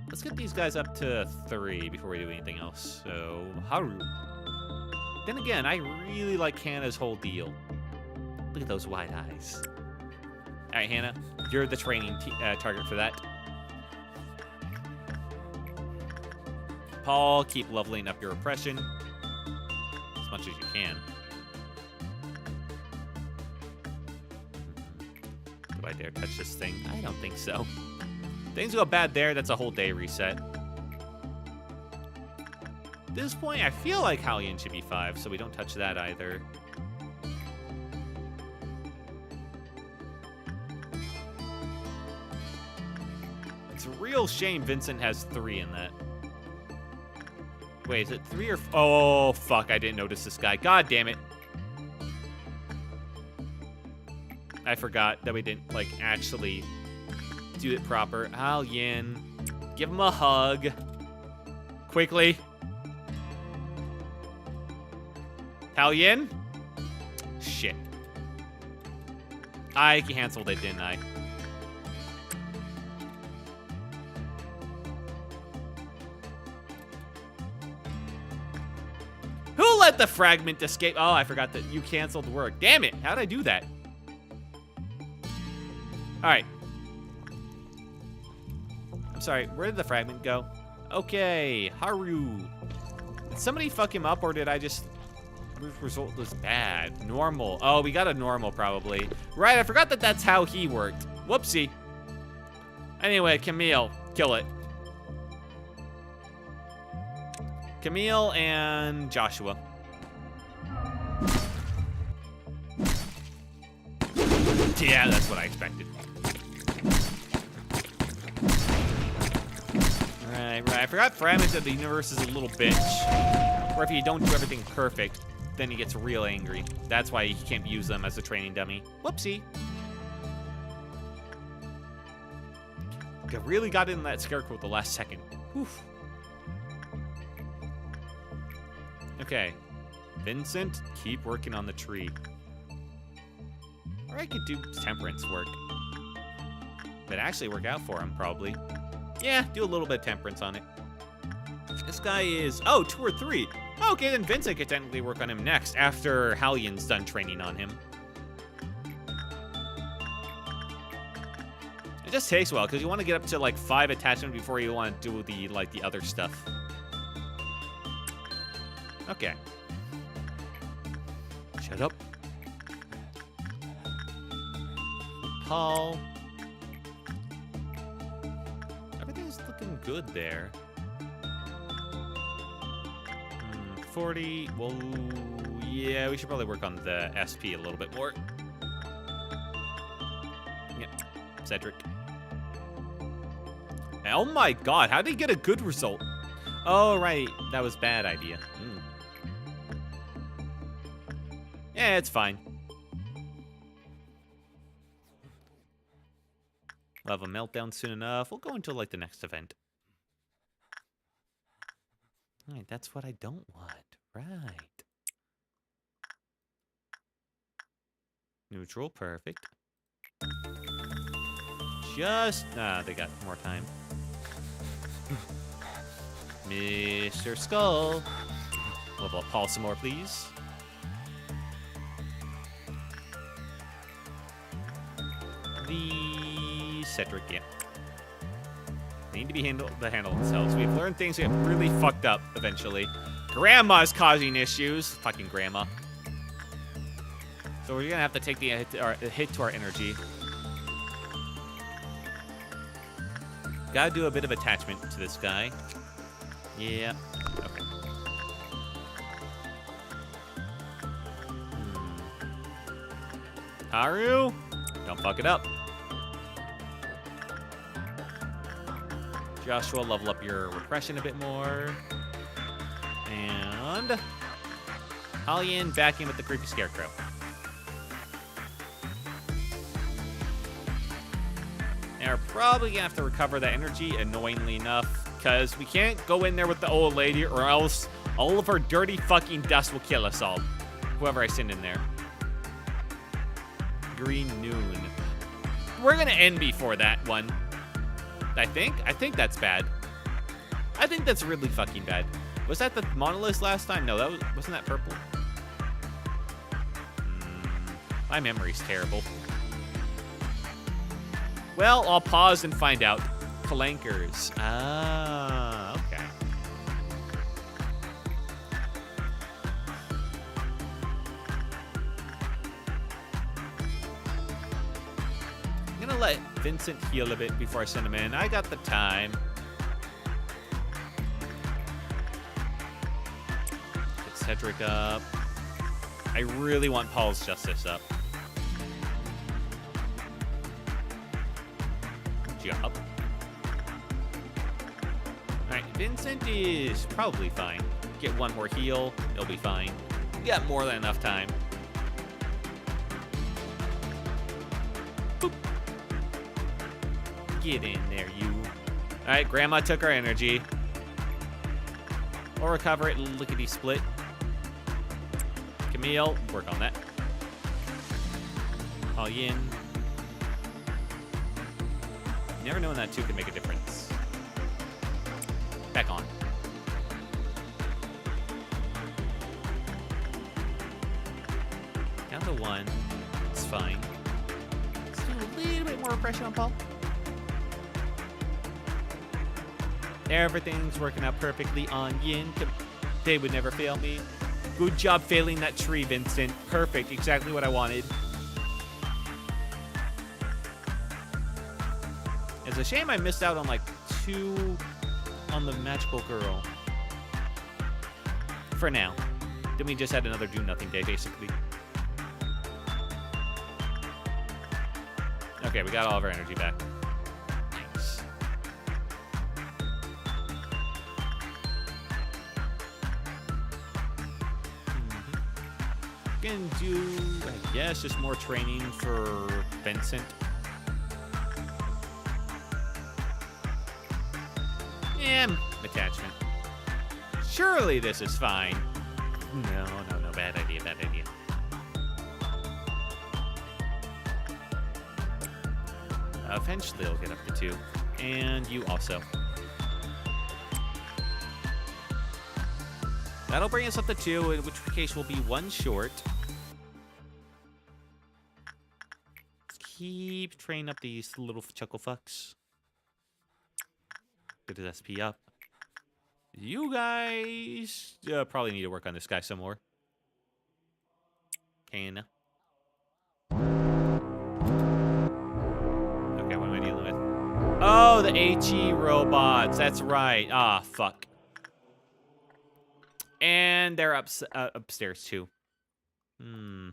S1: Let's get these guys up to 3 before we do anything else. So, Haru. Then again, I really like Hannah's whole deal. Look at those wide eyes. All right, Hannah, you're the training target for that. Paul, keep leveling up your oppression as much as you can. Do I dare touch this thing? I don't think so. Things go bad there, that's a whole day reset. At this point, I feel like Halion should be 5, so we don't touch that either. It's a real shame Vincent has 3 in that. Wait, is it 3 or... Oh, fuck, I didn't notice this guy. God damn it. I forgot that we didn't, like, actually do it proper. Halion, give him a hug. Quickly. Halion? Shit. I canceled it, didn't I? Who let the fragment escape? Oh, I forgot that you canceled work. Damn it. How'd I do that? All right. I'm sorry. Where did the fragment go? Okay. Haru. Did somebody fuck him up, or did I just... The result was bad. Normal. Oh, we got a normal, probably. Right, I forgot that that's how he worked. Whoopsie. Anyway, Camille. Kill it. Camille and Joshua. Yeah, that's what I expected. Right. I forgot Fragment of the Universe is a little bitch. Where if you don't do everything perfect, then he gets real angry. That's why he can't use them as a training dummy. Whoopsie. I really got in that scarecrow at the last second. Oof. Okay. Vincent, keep working on the tree. Or I could do temperance work. But actually work out for him, probably. Yeah, do a little bit of temperance on it. This guy is... Oh, 2 or 3. Okay, then Vincent could technically work on him next, after Halion's done training on him. It just takes a while, because you want to get up to, like, 5 attachment before you want to do the, like, the other stuff. Okay. Shut up. Paul. Everything's looking good there. 40. Well, yeah, we should probably work on the SP a little bit more. Yep. Cedric. Oh my god, how did he get a good result? Oh, right. That was a bad idea. Yeah, it's fine. We'll have a meltdown soon enough. We'll go until, like, the next event. Alright, that's what I don't want. Right. Neutral, perfect. Just... they got more time. Mr. Skull. Level up Paul some more, please. The Cedric, yeah. They need to be handle themselves. We've learned things we have really fucked up eventually. Grandma's causing issues. Fucking grandma. So we're gonna have to take the hit to our energy. Gotta do a bit of attachment to this guy. Yeah. Okay. Haru, don't fuck it up. Joshua, level up your repression a bit more. And Halion back in with the creepy scarecrow. And we're probably gonna have to recover that energy, annoyingly enough, because we can't go in there with the old lady, or else all of her dirty fucking dust will kill us all. Whoever I send in there. Green Noon. We're gonna end before that one. I think that's bad. I think that's really fucking bad. Was that the monolith last time? No, wasn't that purple? My memory's terrible. Well, I'll pause and find out. Clankers. Ah, okay. I'm gonna let Vincent heal a bit before I send him in. I got the time. Get Cedric up. I really want Paul's Justice up. Good job. Alright, Vincent is probably fine. Get one more heal, it'll be fine. We got more than enough time. Boop. Get in there, you. Alright, Grandma took our energy. We'll recover it, lickety-split. Camille, work on that. Paul Yin. You never know when that two can make a difference. Back on. Down to one. It's fine. Let's do a little bit more pressure on Paul. Everything's working out perfectly on Yin. They would never fail me. Good job failing that tree, Vincent. Perfect. Exactly what I wanted. It's a shame I missed out on like 2 on the magical girl. For now. Then we just had another do nothing day, basically. Okay, we got all of our energy back. Nice. Gonna do, I guess, just more training for Vincent. And attachment. Surely this is fine. No, bad idea, bad idea. Eventually it'll get up to 2. And you also. That'll bring us up to 2, in which case we'll be 1 short. Let's keep training up these little chuckle fucks. Get his SP up. You guys probably need to work on this guy some more. Can. Okay, what am I dealing with? Oh, the HE robots. That's right. Ah, fuck. And they're upstairs too. Why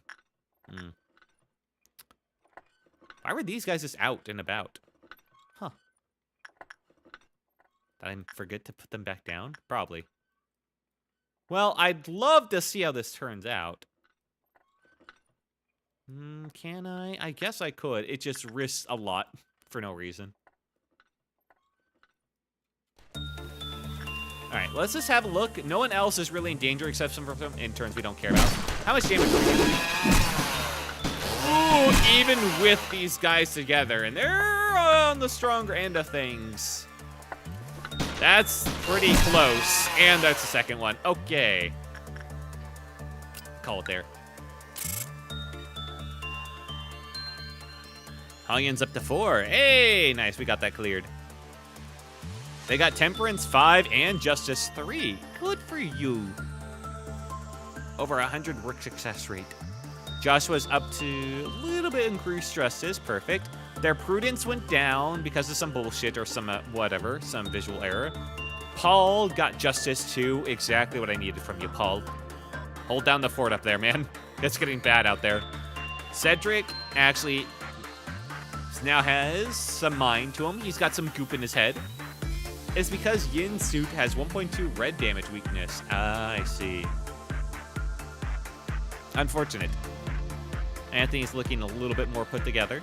S1: were these guys just out and about? Huh. Did I forget to put them back down? Probably. Well, I'd love to see how this turns out. Can I? I guess I could. It just risks a lot for no reason. Alright, let's just have a look. No one else is really in danger except some interns we don't care about. How much damage are we doing? Ooh, even with these guys together. And they're on the stronger end of things. That's pretty close. And that's the second one. Okay. Call it there. Hongyan's up to 4. Hey, nice. We got that cleared. They got Temperance 5 and Justice 3. Good for you. Over 100 work success rate. Joshua's up to a little bit increased Justice. Perfect. Their Prudence went down because of some bullshit or some whatever, some visual error. Paul got Justice 2. Exactly what I needed from you, Paul. Hold down the fort up there, man. It's getting bad out there. Cedric actually now has some mind to him. He's got some goop in his head. It's because Yin's suit has 1.2 red damage weakness. Ah, I see. Unfortunate. Anthony's looking a little bit more put together.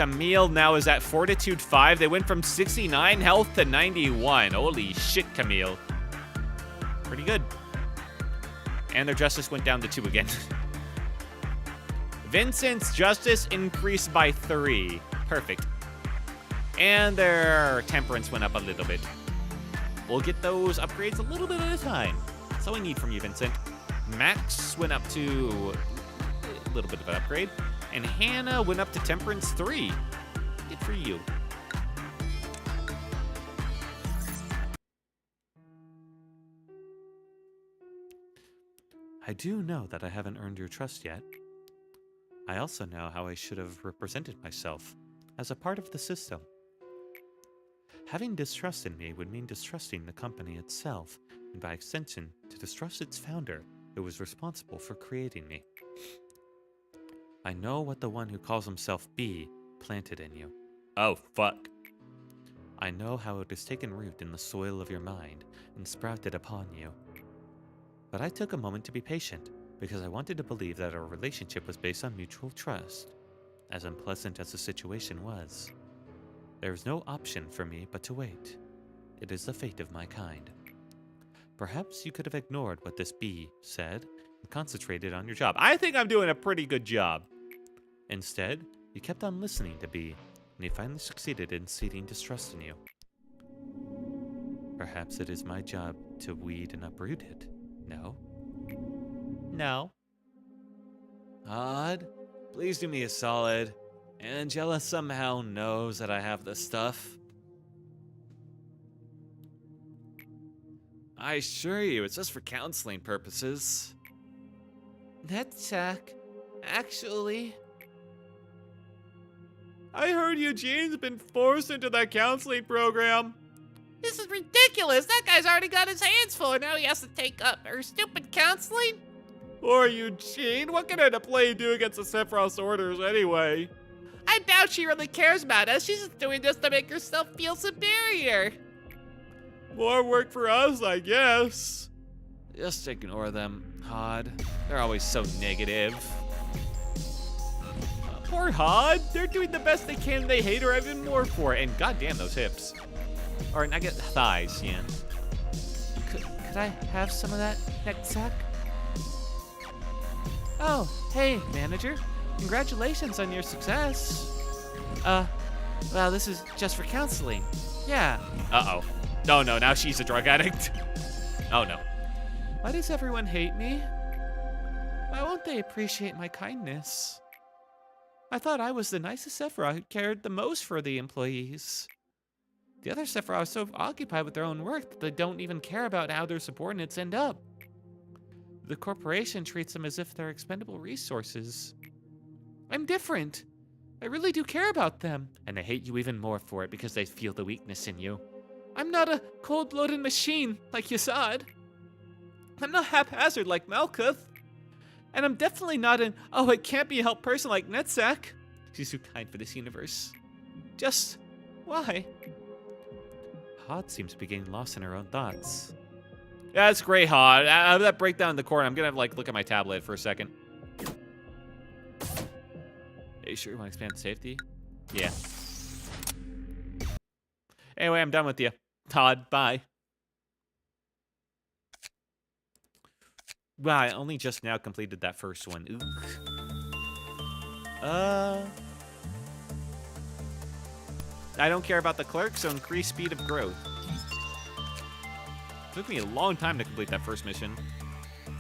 S1: Camille now is at Fortitude 5. They went from 69 health to 91. Holy shit, Camille. Pretty good. And their justice went down to 2 again. Vincent's justice increased by 3. Perfect. And their temperance went up a little bit. We'll get those upgrades a little bit at a time. That's all we need from you, Vincent. Max went up to a little bit of an upgrade. And Hannah went up to temperance 3. Good for you. I do know that I haven't earned your trust yet. I also know how I should have represented myself as a part of the system. Having distrust in me would mean distrusting the company itself, and by extension, to distrust its founder, who was responsible for creating me. I know what the one who calls himself B planted in you. Oh, fuck. I know how it has taken root in the soil of your mind and sprouted upon you. But I took a moment to be patient, because I wanted to believe that our relationship was based on mutual trust, as unpleasant as the situation was. There is no option for me but to wait. It is the fate of my kind. Perhaps you could have ignored what this bee said and concentrated on your job. I think I'm doing a pretty good job. Instead, you kept on listening to B, and you finally succeeded in seeding distrust in you. Perhaps it is my job to weed and uproot it. No? No. Odd, please do me a solid. Angela somehow knows that I have the stuff. I assure you, it's just for counseling purposes. That's actually... I heard Eugene's been forced into that counseling program.
S2: This is ridiculous. That guy's already got his hands full, and now he has to take up her stupid counseling.
S1: Or Eugene, what kind of play do against the Sephiroth's orders anyway?
S2: I doubt she really cares about us. She's just doing this to make herself feel superior.
S1: More work for us, I guess. Just ignore them, Hod. They're always so negative. Poor Hod. They're doing the best they can. They hate her even more for it. And goddamn those hips. Or I get thighs, yeah. Could I have some of that next sack? Oh, hey, manager. Congratulations on your success. Well, this is just for counseling. Yeah. Uh-oh. Oh, no, now she's a drug addict. Oh, no. Why does everyone hate me? Why won't they appreciate my kindness? I thought I was the nicest Sephiroth who cared the most for the employees. The other Sephiroth are so occupied with their own work that they don't even care about how their subordinates end up. The corporation treats them as if they're expendable resources. I'm different. I really do care about them. And they hate you even more for it because they feel the weakness in you. I'm not a cold-blooded machine like Yasad. I'm not haphazard like Malkuth. And I'm definitely not an oh-it-can't-be-helped person like Netzach. She's too kind for this universe. Just, why? Hod seems to be getting lost in her own thoughts. Yeah, that's great, Hod. That breakdown in the corner, I'm gonna look at my tablet for a second. Are you sure you want to expand safety? Yeah. Anyway, I'm done with you. Todd, bye. Wow, I only just now completed that first one. I don't care about the clerk, so increase speed of growth. It took me a long time to complete that first mission.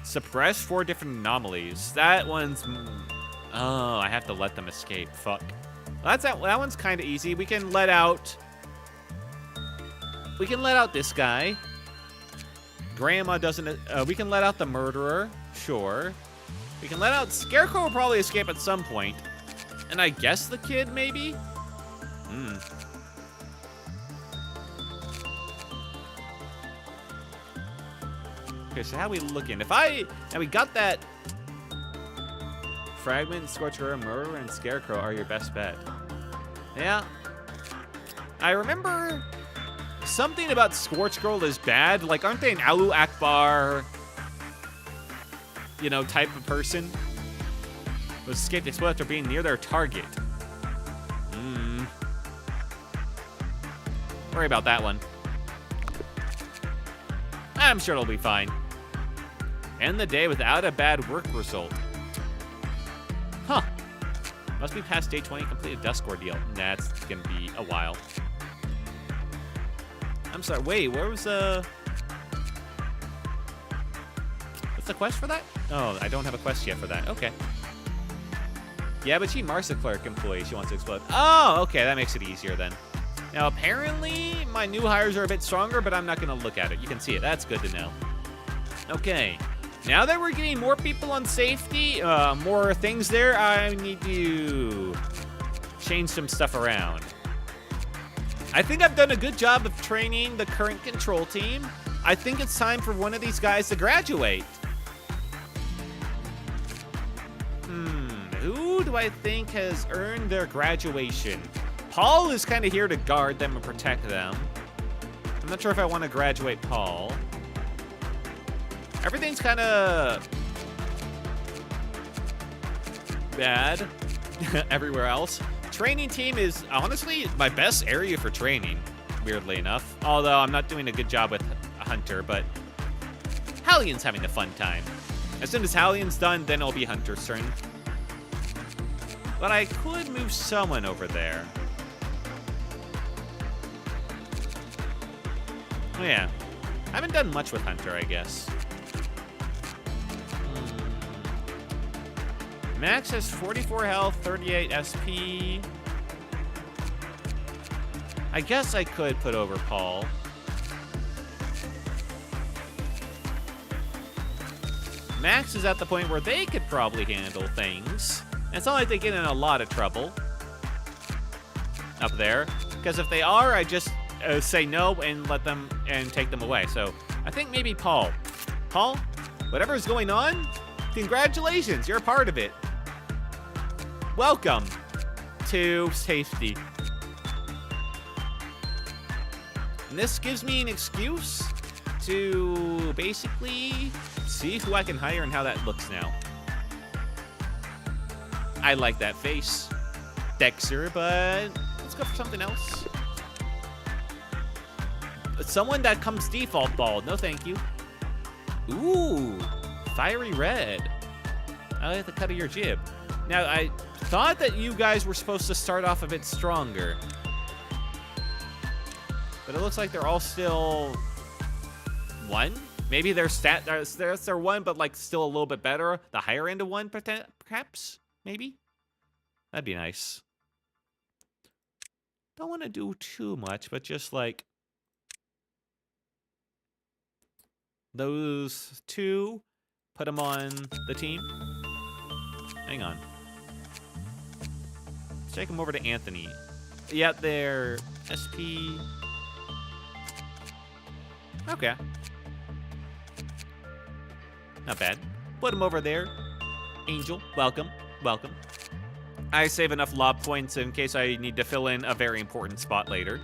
S1: Suppress 4 different anomalies. That one's... Oh, I have to let them escape. Fuck. Well, that one's kind of easy. We can let out... this guy. Grandma doesn't... we can let out the murderer. Sure. We can let out... Scarecrow will probably escape at some point. And I guess the kid, maybe? Okay, so how we looking? Now we got that... Fragment, Scorcher, Murderer, and Scarecrow are your best bet. Yeah. I remember something about Scorch Girl is bad. Like, aren't they an Alu Akbar, type of person? Who escaped explode after being near their target. Worry about that one. I'm sure it'll be fine. End the day without a bad work result. Huh. Must be past day 20, completed dusk ordeal. That's gonna be a while. I'm sorry, wait, where was what's the quest for that? Oh, I don't have a quest yet for that. Okay. Yeah, but she marks a clerk employee. She wants to explode. Oh, okay, that makes it easier then. Now, apparently, my new hires are a bit stronger, but I'm not going to look at it. You can see it. That's good to know. Okay. Now that we're getting more people on safety, more things there, I need to change some stuff around. I think I've done a good job of training the current control team. I think it's time for one of these guys to graduate. Who do I think has earned their graduation? Paul is kind of here to guard them and protect them. I'm not sure if I want to graduate Paul. Everything's kind of bad everywhere else. Training team is honestly my best area for training, weirdly enough. Although I'm not doing a good job with Hunter, but Hallian's having a fun time. As soon as Hallian's done, then it'll be Hunter's turn. But I could move someone over there. Oh yeah. I haven't done much with Hunter, I guess. Max has 44 health, 38 SP. I guess I could put over Paul. Max is at the point where they could probably handle things. And it's not like they get in a lot of trouble up there. Because if they are, I just say no and let them and take them away. So I think maybe Paul. Paul, whatever's going on, congratulations, you're a part of it. Welcome to safety. And this gives me an excuse to basically see who I can hire and how that looks now. I like that face, Dexter, but let's go for something else. Someone that comes default bald. No, thank you. Ooh, fiery red. I like the cut of your jib. Now, I thought that you guys were supposed to start off a bit stronger. But it looks like they're all still 1. Maybe their stat, they're 1, but like still a little bit better. The higher end of 1, perhaps? Maybe? That'd be nice. Don't want to do too much, but just like those 2, put them on the team. Hang on. Let's take them over to Anthony. Yeah, they're SP. Okay. Not bad. Put them over there. Angel, welcome. Welcome. I save enough lob points in case I need to fill in a very important spot later.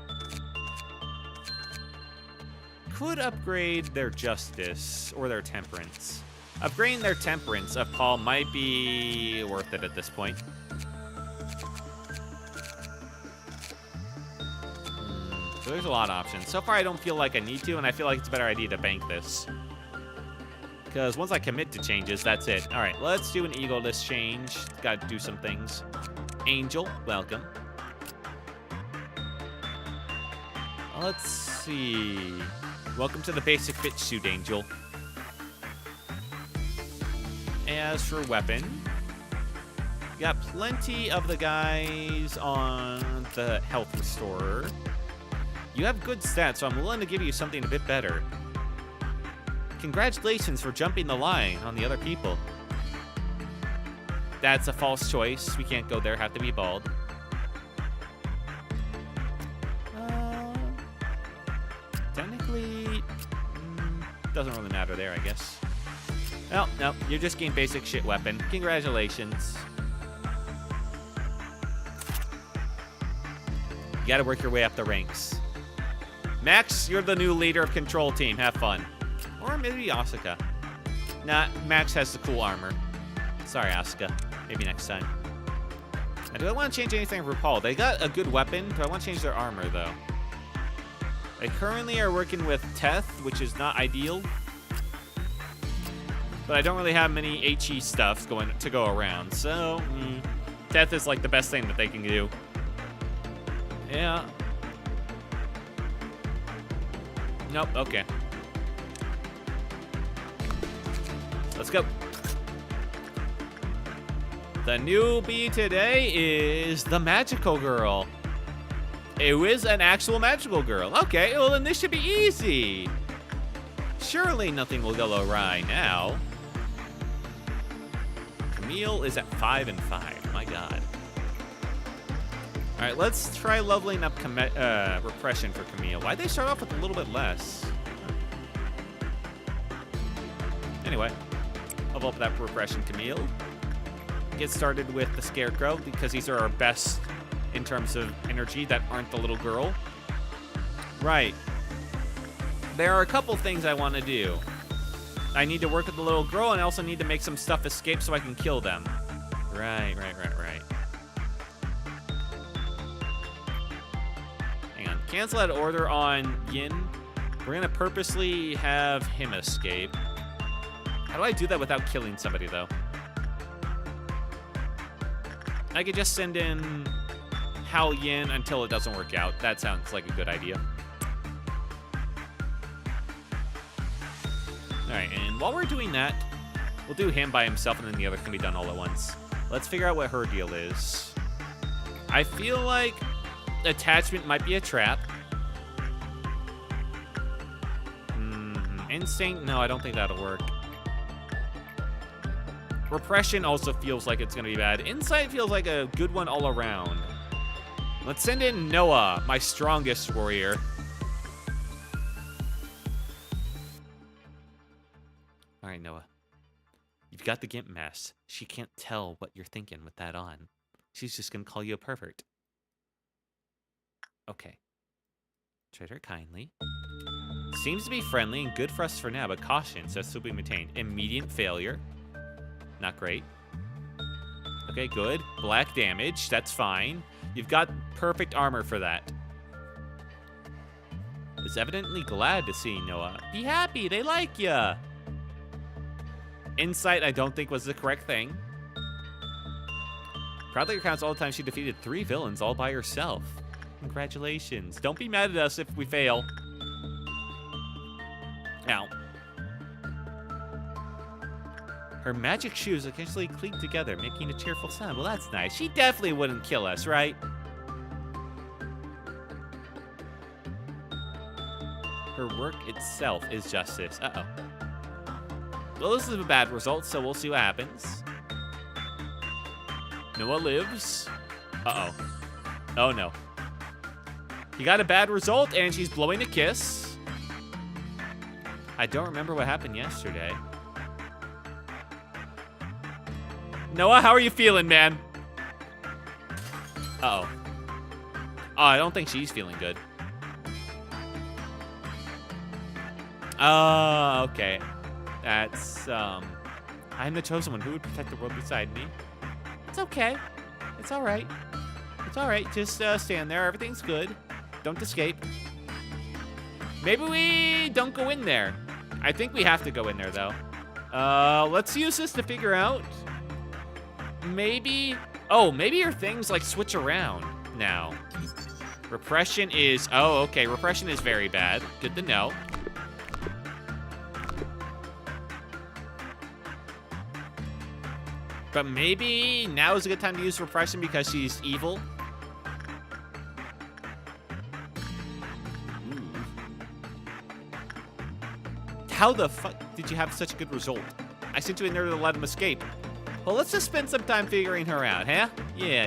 S1: Could upgrade their justice or their temperance. Upgrading their temperance of Paul might be worth it at this point. So there's a lot of options. So far, I don't feel like I need to, and I feel like it's a better idea to bank this. Because once I commit to changes, that's it. All right, let's do an egoless change. Got to do some things. Angel, welcome. Let's see. Welcome to the basic fit suit, Angel. As for weapon, you got plenty of the guys on the health restorer. You have good stats, so I'm willing to give you something a bit better. Congratulations for jumping the line on the other people. That's a false choice. We can't go there, have to be bald. Technically, doesn't really matter there, I guess. Well, no, you're just getting basic shit weapon. Congratulations. You gotta work your way up the ranks. Max, you're the new leader of control team. Have fun. Or maybe Asuka. Nah, Max has the cool armor. Sorry, Asuka. Maybe next time. Now, do I want to change anything for Paul? They got a good weapon. Do I want to change their armor, though? I currently are working with Teth, which is not ideal. But I don't really have many HE stuff to go around, so Teth is like the best thing that they can do. Yeah. Nope, okay. Let's go. The newbie today is the magical girl. It was an actual magical girl. Okay, well then this should be easy. Surely nothing will go awry now. Camille is at 5 and 5. My God. All right, let's try leveling up repression for Camille. Why'd they start off with a little bit less? Anyway, level up that repression, Camille. Get started with the Scarecrow because these are our best in terms of energy that aren't the little girl. Right. There are a couple things I want to do. I need to work with the little girl, and I also need to make some stuff escape so I can kill them. Right. Hang on. Cancel that order on Yin. We're going to purposely have him escape. How do I do that without killing somebody, though? I could just send in Hao Yin until it doesn't work out. That sounds like a good idea. Alright, and while we're doing that, we'll do him by himself and then the other can be done all at once. Let's figure out what her deal is. I feel like attachment might be a trap. Instinct? No, I don't think that'll work. Repression also feels like it's going to be bad. Insight feels like a good one all around. Let's send in Noah, my strongest warrior. All right, Noah. You've got the Gimp mask. She can't tell what you're thinking with that on. She's just going to call you a pervert. Okay. Treat her kindly. Seems to be friendly and good for us for now, but caution, so still be maintained. Immediate failure. Not great. Okay, good. Black damage. That's fine. You've got perfect armor for that. Is evidently glad to see Noah. Be happy. They like ya. Insight, I don't think was the correct thing. Proudly recounts all the time she defeated 3 villains all by herself. Congratulations. Don't be mad at us if we fail. Now. Her magic shoes occasionally clink together, making a cheerful sound. Well, that's nice. She definitely wouldn't kill us, right? Her work itself is justice. Uh-oh. Well, this is a bad result, so we'll see what happens. Noah lives. Uh-oh. Oh, no. He got a bad result, and she's blowing a kiss. I don't remember what happened yesterday. Noah, how are you feeling, man? Uh-oh. Oh, I don't think she's feeling good. Oh, okay. That's, I'm the chosen one. Who would protect the world beside me? It's okay. It's all right. It's all right. Just stand there. Everything's good. Don't escape. Maybe we don't go in there. I think we have to go in there, though. Let's use this to figure out. Maybe... Oh, maybe your things, like, switch around now. Repression is... Oh, okay. Repression is very bad. Good to know. But maybe now is a good time to use repression because she's evil. Ooh. How the fuck did you have such a good result? I sent you in there to let him escape. Well, let's just spend some time figuring her out, huh? Yeah.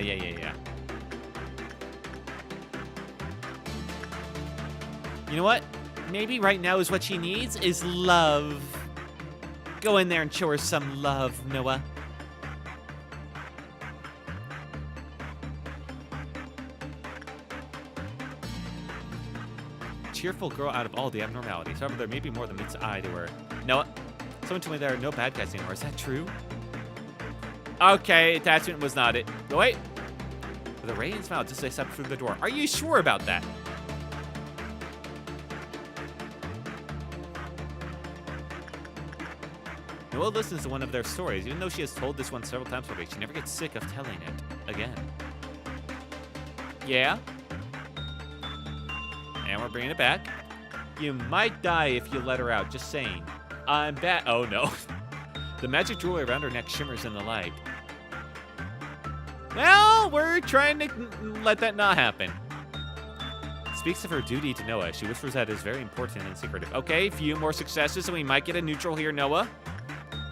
S1: You know what? Maybe right now is what she needs is love. Go in there and show her some love, Noah. Cheerful girl out of all the abnormalities. However, there may be more than meets the eye to her. Noah, someone told me there are no bad guys anymore. Is that true? Okay, attachment was not it. Oh, wait. With a radiant smile just as I stepped through the door. Are you sure about that? Noah listens to one of their stories. Even though she has told this one several times already, she never gets sick of telling it again. Yeah? And we're bringing it back. You might die if you let her out, just saying. I'm back. Oh, no. The magic jewelry around her neck shimmers in the light. Well, we're trying to let that not happen. Speaks of her duty to Noah. She whispers that is very important and secretive. Okay, a few more successes, and we might get a neutral here, Noah.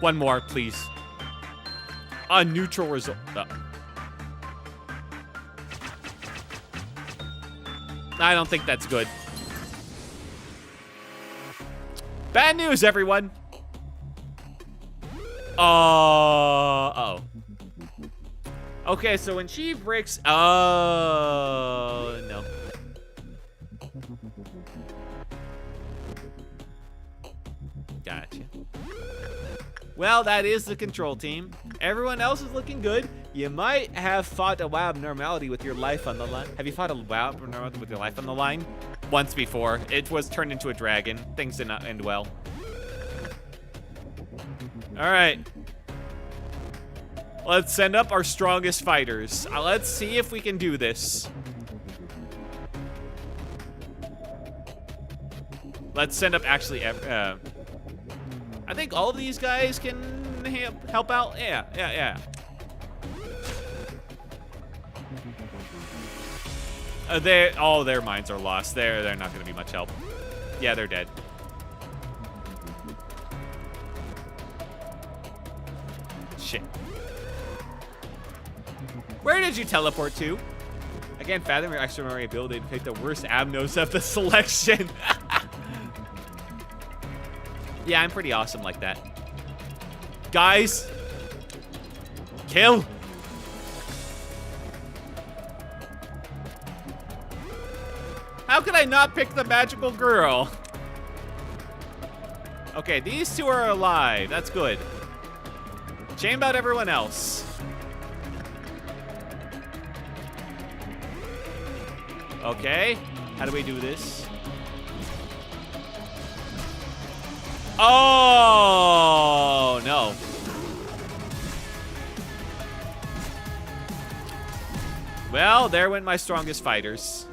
S1: One more, please. A neutral result. Oh. I don't think that's good. Bad news, everyone. Uh-oh. Okay, so when she breaks... Oh, no. Gotcha. Well, that is the control team. Everyone else is looking good. You might have fought a WoW abnormality with your life on the line. Have you fought a WoW abnormality with your life on the line? Once before. It was turned into a dragon. Things did not end well. All right. Let's send up our strongest fighters. Let's see if we can do this. Let's send up actually... I think all of these guys can help out. Yeah. All their minds are lost. They're not going to be much help. Yeah, they're dead. Shit. Where did you teleport to? I can't fathom your extraordinary ability to pick the worst Abnos of the selection. Yeah, I'm pretty awesome like that. Guys. Kill. How could I not pick the magical girl? Okay, these two are alive. That's good. Shame about everyone else. Okay, how do we do this? Oh, no. Well, there went my strongest fighters.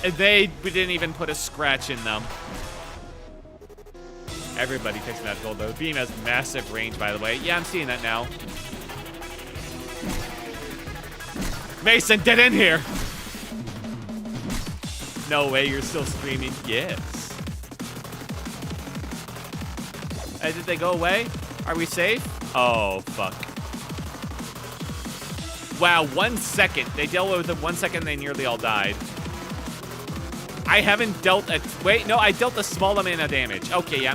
S1: And we didn't even put a scratch in them. Everybody picks magical, though. Beam has massive range, by the way. Yeah, I'm seeing that now. Mason, get in here! No way, you're still screaming. Yes. Did they go away? Are we safe? Oh, fuck. Wow, 1 second. They dealt with it 1 second, they nearly all died. I haven't dealt a... Wait, no, I dealt a small amount of damage. Okay, yeah,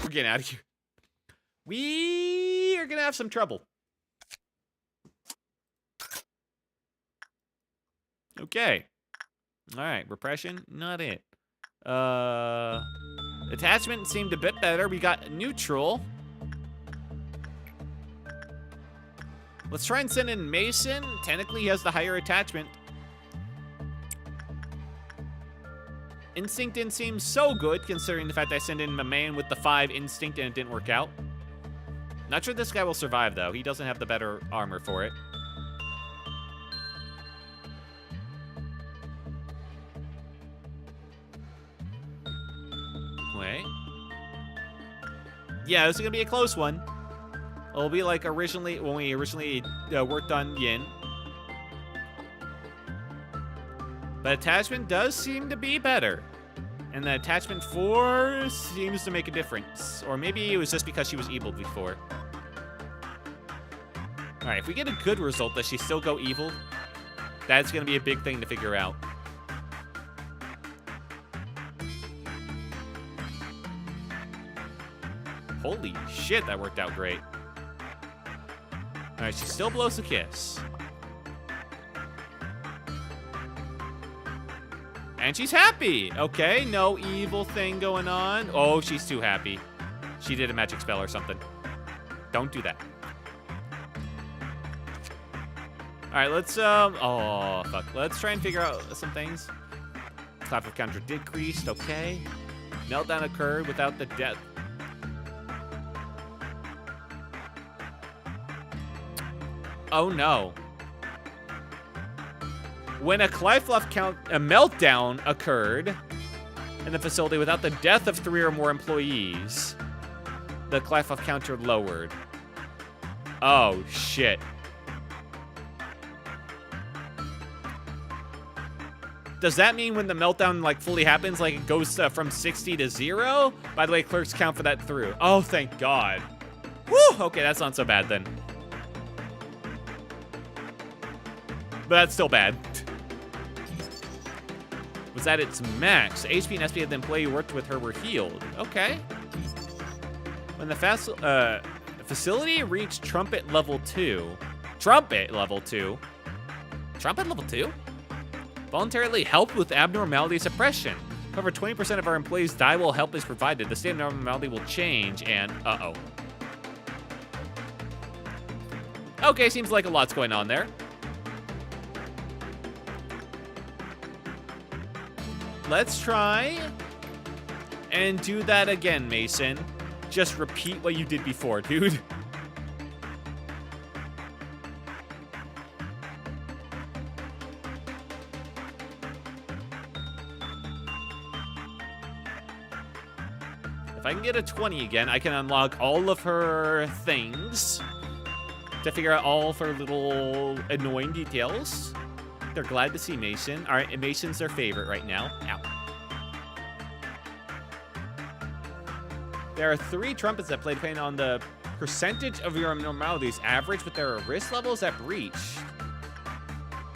S1: we're getting out of here. We are gonna have some trouble. Okay. All right, repression, not it. Attachment seemed a bit better. We got neutral. Let's try and send in Mason. Technically, he has the higher attachment. Instinct didn't seem so good, considering the fact I sent in a man with the 5 instinct and it didn't work out. Not sure this guy will survive, though. He doesn't have the better armor for it. Wait. Yeah, this is gonna be a close one. It'll be like when we originally worked on Yin. But attachment does seem to be better. And the attachment 4 seems to make a difference. Or maybe it was just because she was evil before. Alright, if we get a good result, does she still go evil? That's gonna be a big thing to figure out. Holy shit, that worked out great. Alright, she still blows a kiss. And she's happy. Okay, no evil thing going on. Oh, she's too happy. She did a magic spell or something. Don't do that. All right, let's, oh, fuck. Let's try and figure out some things. Clapper counter decreased. Okay. Meltdown occurred without the death. Oh no. When a meltdown occurred in the facility without the death of 3 or more employees, the Clyfluff counter lowered. Oh, shit. Does that mean when the meltdown, like, fully happens, like, it goes from 60 to 0? By the way, clerks count for that through. Oh, thank God. Woo! Okay, that's not so bad, then. But that's still bad. Was at its max. HP and SP of the employee who worked with her were healed. Okay. When the facility reached trumpet level 2. Trumpet level 2? Trumpet level 2? Voluntarily help with abnormality suppression. However, 20% of our employees die while help is provided. The state of abnormality will change, and uh-oh. Okay, seems like a lot's going on there. Let's try and do that again, Mason. Just repeat what you did before, dude. If I can get a 20 again, I can unlock all of her things to figure out all of her little annoying details. They're glad to see Mason. All right, Mason's their favorite right now. Ow. There are 3 trumpets that play depending on the percentage of your abnormalities average with their risk levels at breach.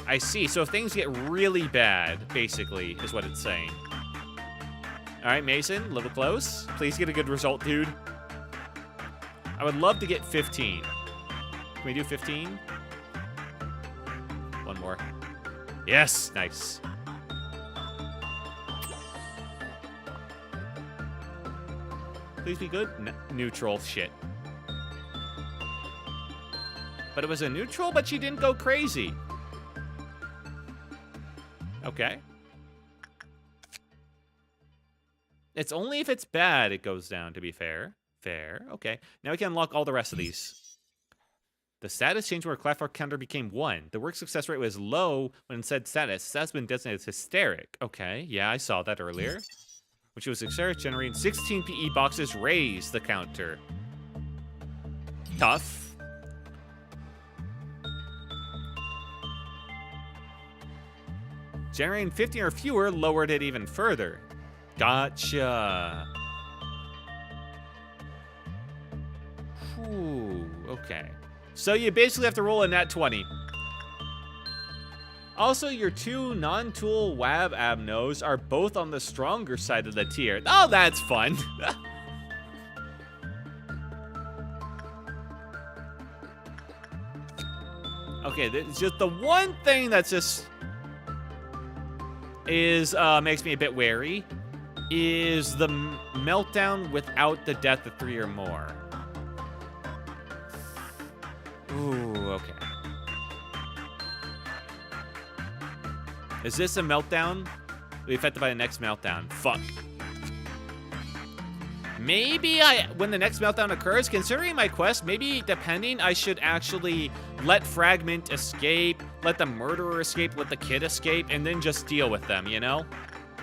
S1: I see. So if things get really bad, basically, is what it's saying. All right, Mason, a little close. Please get a good result, dude. I would love to get 15. Can we do 15? One more. Yes, nice. Please be good. Neutral, shit. But it was a neutral, but she didn't go crazy. Okay. It's only if it's bad it goes down, to be fair. Fair, okay. Now we can unlock all the rest of these. The status changed where Clyfluff counter became 1. The work success rate was low when it said status. That's been designated as hysteric. Okay, yeah, I saw that earlier. When she was hysteric, generating 16 PE boxes raised the counter. Tough. Generating 15 or fewer lowered it even further. Gotcha. Whew, okay. So you basically have to roll a nat 20. Also, your 2 non-tool WAB abnos are both on the stronger side of the tier. Oh, that's fun. Okay, it's just the one thing that's just makes me a bit wary is the meltdown without the death of 3 or more. Ooh, okay. Is this a meltdown? Be affected by the next meltdown. Fuck. Maybe when the next meltdown occurs, considering my quest, maybe depending, I should actually let Fragment escape, let the murderer escape, let the kid escape, and then just deal with them, you know?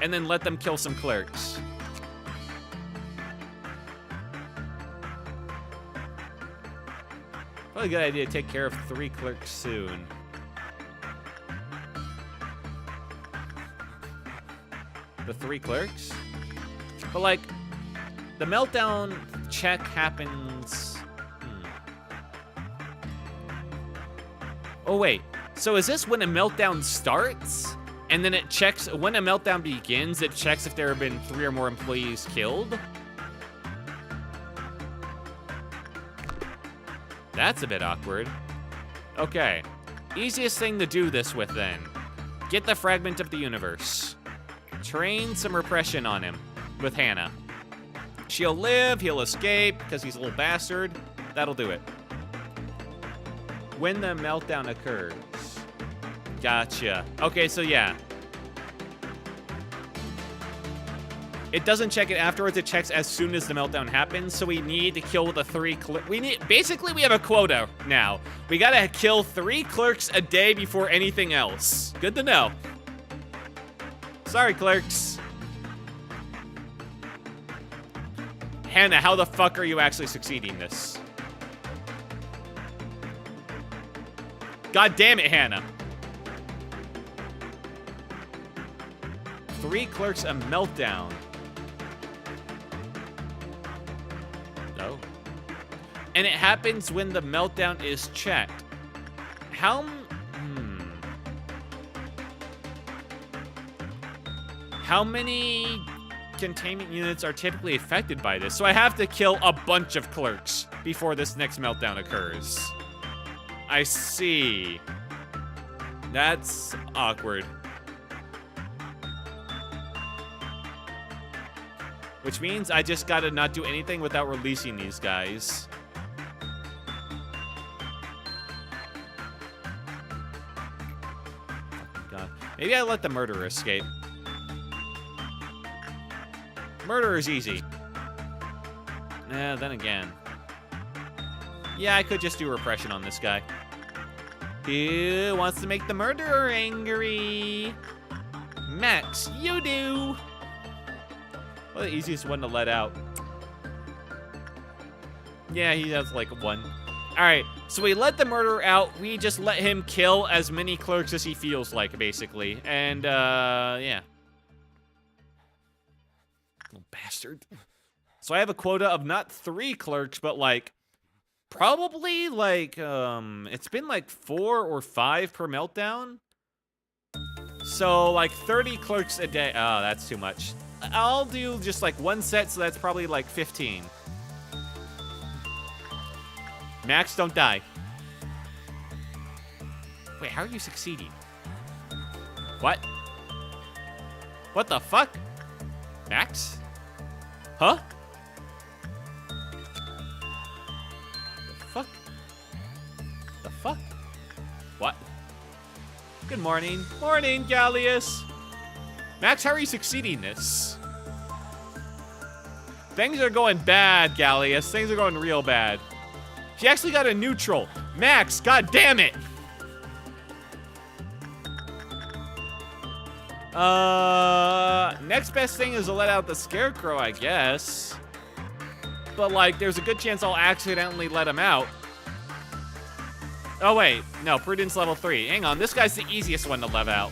S1: And then let them kill some clerks. Probably a good idea to take care of 3 clerks soon. The 3 clerks? But like, the meltdown check happens... Oh wait, so is this when a meltdown starts? And then it checks, when a meltdown begins, it checks if there have been 3 or more employees killed? That's a bit awkward. Okay, easiest thing to do this with then. Get the fragment of the universe. Train some repression on him with Hannah. She'll live, he'll escape, because he's a little bastard. That'll do it. When the meltdown occurs. Gotcha. Okay, so yeah. It doesn't check it afterwards. It checks as soon as the meltdown happens. So we need to kill the 3 clerks. Basically, we have a quota now. We gotta kill 3 clerks a day before anything else. Good to know. Sorry, clerks. Hannah, how the fuck are you actually succeeding this? God damn it, Hannah. 3 clerks a meltdown. Oh. And it happens when the meltdown is checked. How many containment units are typically affected by this? So I have to kill a bunch of clerks before this next meltdown occurs. I see. That's awkward. Which means I just gotta not do anything without releasing these guys. God. Maybe I let the murderer escape. Murderer's easy. Then again. Yeah, I could just do repression on this guy. Who wants to make the murderer angry? Max, you do. Well, the easiest one to let out. Yeah, he has like 1. Alright, so we let the murderer out. We just let him kill as many clerks as he feels like, basically. And, yeah. Little bastard. So I have a quota of not 3 clerks, but like, probably like, it's been like 4 or 5 per meltdown. So like 30 clerks a day. Oh, that's too much. I'll do just like 1 set, so that's probably like 15. Max, don't die. Wait, how are you succeeding? What? What the fuck? Max? Huh? The fuck? The fuck? What? Good morning. Morning, Gallius. Max, how are you succeeding this? Things are going bad, Gallius. Things are going real bad. She actually got a neutral. Max, god damn it! Next best thing is to let out the scarecrow, I guess. But, like, there's a good chance I'll accidentally let him out. Oh, wait. No, Prudence level 3. Hang on, this guy's the easiest one to let out.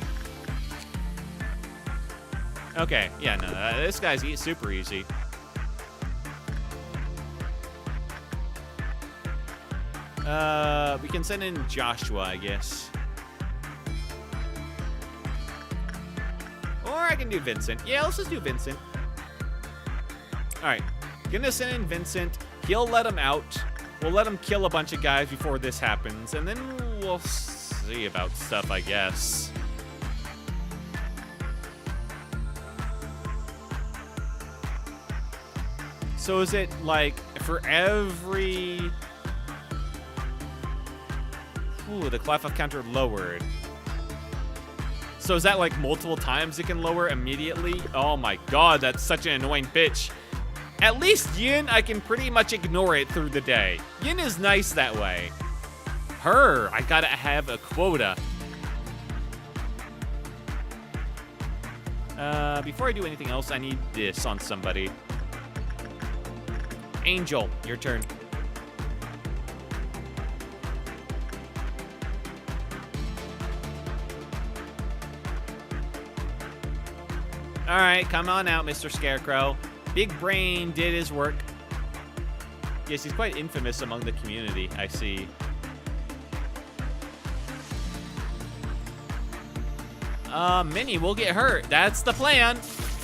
S1: Okay, yeah, no, this guy's super easy. We can send in Joshua, I guess. Or I can do Vincent. Yeah, let's just do Vincent. Alright, gonna send in Vincent. He'll let him out. We'll let him kill a bunch of guys before this happens, and then we'll see about stuff, I guess. So is it like for every... Ooh, the Clef counter lowered. So is that like multiple times it can lower immediately? Oh my god, that's such an annoying bitch. At least Yin, I can pretty much ignore it through the day. Yin is nice that way. Her, I gotta have a quota. Before I do anything else, I need this on somebody. Angel, your turn. All right, come on out, Mr. Scarecrow. Big Brain did his work. Yes, he's quite infamous among the community, I see. Minnie will get hurt. That's the plan.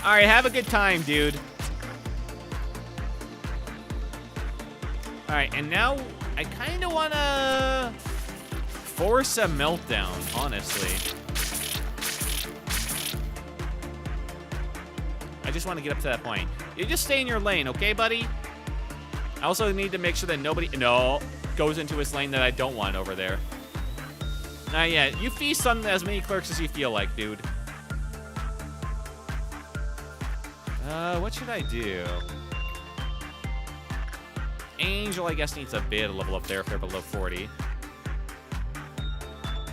S1: All right, have a good time, dude. All right, and now I kind of want to force a meltdown, honestly. I just want to get up to that point. You just stay in your lane, okay, buddy? I also need to make sure that nobody goes into his lane that I don't want over there. Not yet. You feast on as many clerks as you feel like, dude. What should I do? Angel, I guess, needs a bit of level up there if they're below 40.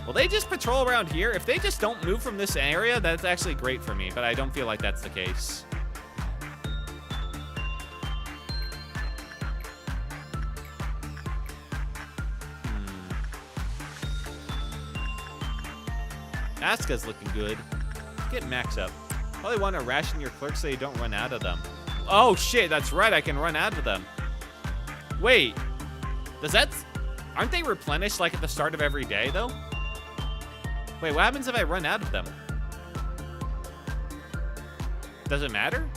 S1: Will they just patrol around here? If they just don't move from this area, that's actually great for me, but I don't feel like that's the case. Asuka's looking good. Get Max up. Probably want to ration your clerks so you don't run out of them. Oh shit, that's right, I can run out of them. Wait, aren't they replenished like at the start of every day though? Wait, what happens if I run out of them? Does it matter?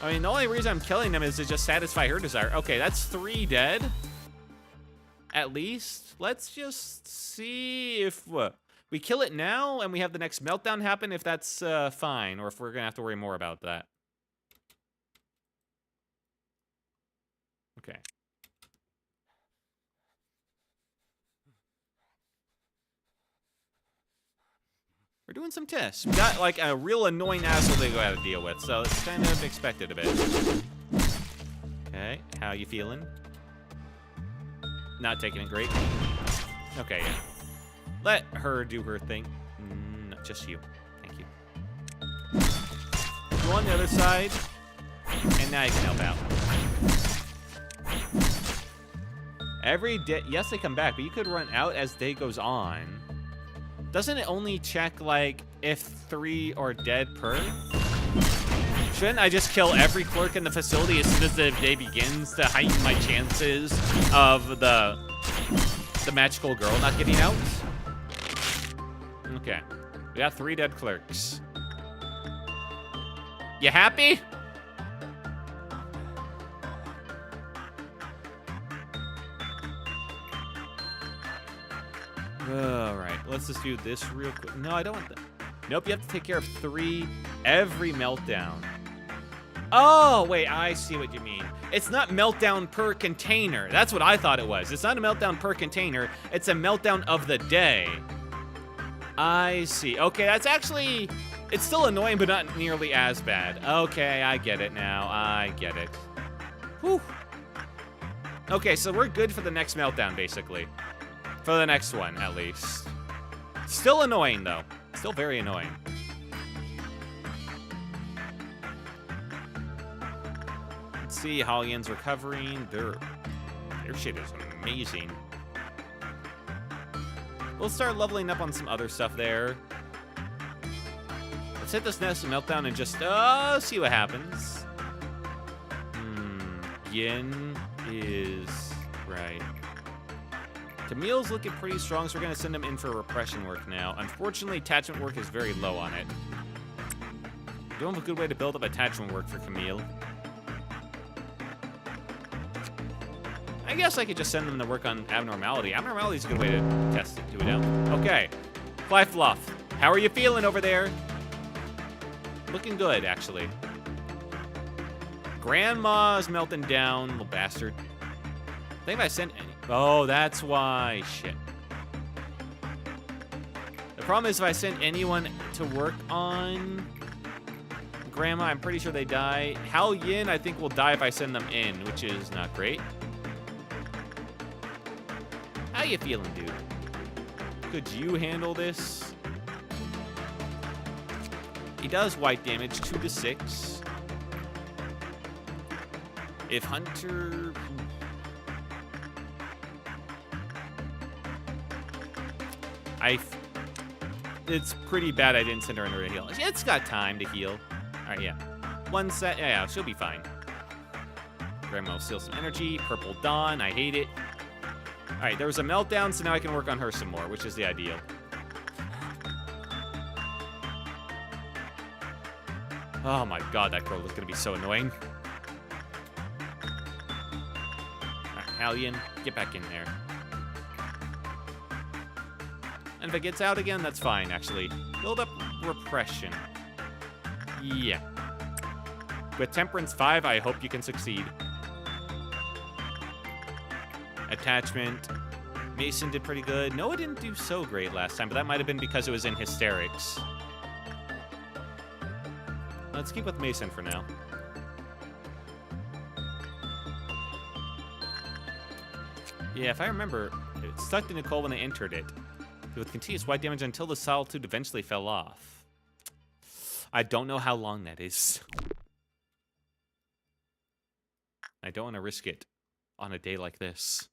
S1: I mean, the only reason I'm killing them is to just satisfy her desire. Okay, that's 3 dead. At least. Let's just see if we kill it now and we have the next meltdown happen, if that's fine, or if we're gonna have to worry more about that. Okay. We're doing some tests. We got like a real annoying asshole they gotta deal with, so it's kind of expected a bit. Okay, how you feeling? Not taking it great. Okay, yeah. Let her do her thing. No, just you. Thank you. Go on the other side, and now you can help out. Every day, yes, they come back, but you could run out as day goes on. Doesn't it only check, like, if 3 are dead per? Shouldn't I just kill every clerk in the facility as soon as the day begins to heighten my chances of the magical girl not getting out? Okay. We got 3 dead clerks. You happy? Alright, let's just do this real quick. No, I don't want that. Nope, you have to take care of 3 every meltdown. Oh, wait, I see what you mean. It's not meltdown per container. That's what I thought it was. It's not a meltdown per container. It's a meltdown of the day. I see. Okay, that's actually... It's still annoying, but not nearly as bad. Okay, I get it now. I get it. Whew. Okay, so we're good for the next meltdown, basically. For the next one, at least. Still annoying, though. Still very annoying. Let's see, Hollian's recovering. Their shit is amazing. We'll start leveling up on some other stuff there. Let's hit this next meltdown and just see what happens. Yin is right. Camille's looking pretty strong, so we're going to send him in for repression work now. Unfortunately, attachment work is very low on it. We don't have a good way to build up attachment work for Camille. I guess I could just send them to work on abnormality. Abnormality is a good way to test it, do it out. Okay. Fly Fluff, how are you feeling over there? Looking good, actually. Grandma's melting down, little bastard. I think if I sent any... Oh, that's why. Shit. The problem is if I send anyone to work on Grandma, I'm pretty sure they die. Hal Yin, I think, will die if I send them in, which is not great. How you feeling, dude? Could you handle this? He does white damage, 2 to 6. If Hunter... It's pretty bad I didn't send her under a heal. It's got time to heal. Alright, yeah. 1 set. Yeah, she'll be fine. Grandma will steal some energy. Purple Dawn. I hate it. Alright, there was a meltdown, so now I can work on her some more, which is the ideal. Oh my god, that girl is going to be so annoying. Alright, Hallian, get back in there. And if it gets out again, that's fine, actually. Build up repression. Yeah. With Temperance 5, I hope you can succeed. Attachment. Mason did pretty good. Noah didn't do so great last time, but that might have been because it was in hysterics. Let's keep with Mason for now. Yeah, if I remember, it stuck to Nicole when they entered it. With continuous white damage until the solitude eventually fell off. I don't know how long that is. I don't want to risk it on a day like this.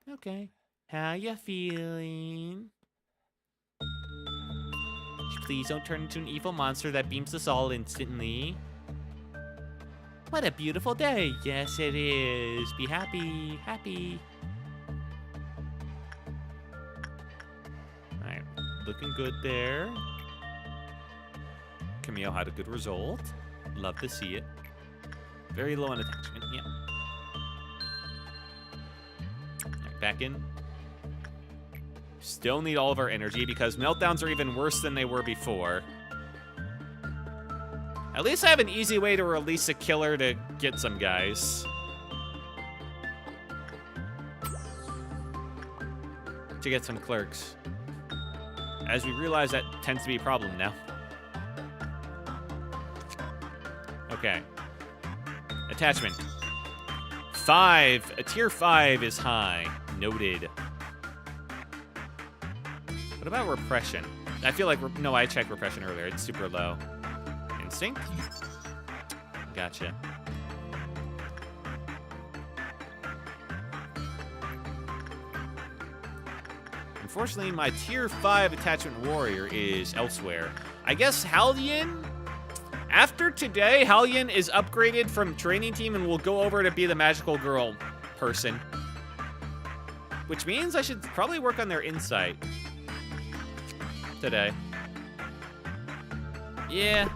S1: Okay. How you feeling? Please don't turn into an evil monster that beams us all instantly. What a beautiful day. Yes, it is. Be happy. Happy. Alright. Looking good there. Camille had a good result. Love to see it. Very low on attachment. Yeah. Alright, back in. Still need all of our energy because meltdowns are even worse than they were before. At least I have an easy way to release a killer to get some guys. To get some clerks. As we realize, that tends to be a problem now. Okay. Attachment. 5. A tier 5 is high. Noted. What about repression? I feel like... No, I checked repression earlier. It's super low. Instinct? Gotcha. Unfortunately, my tier 5 attachment warrior is elsewhere. I guess Hallian? After today, Hallian is upgraded from training team and will go over to be the magical girl person. Which means I should probably work on their insight today. Yeah.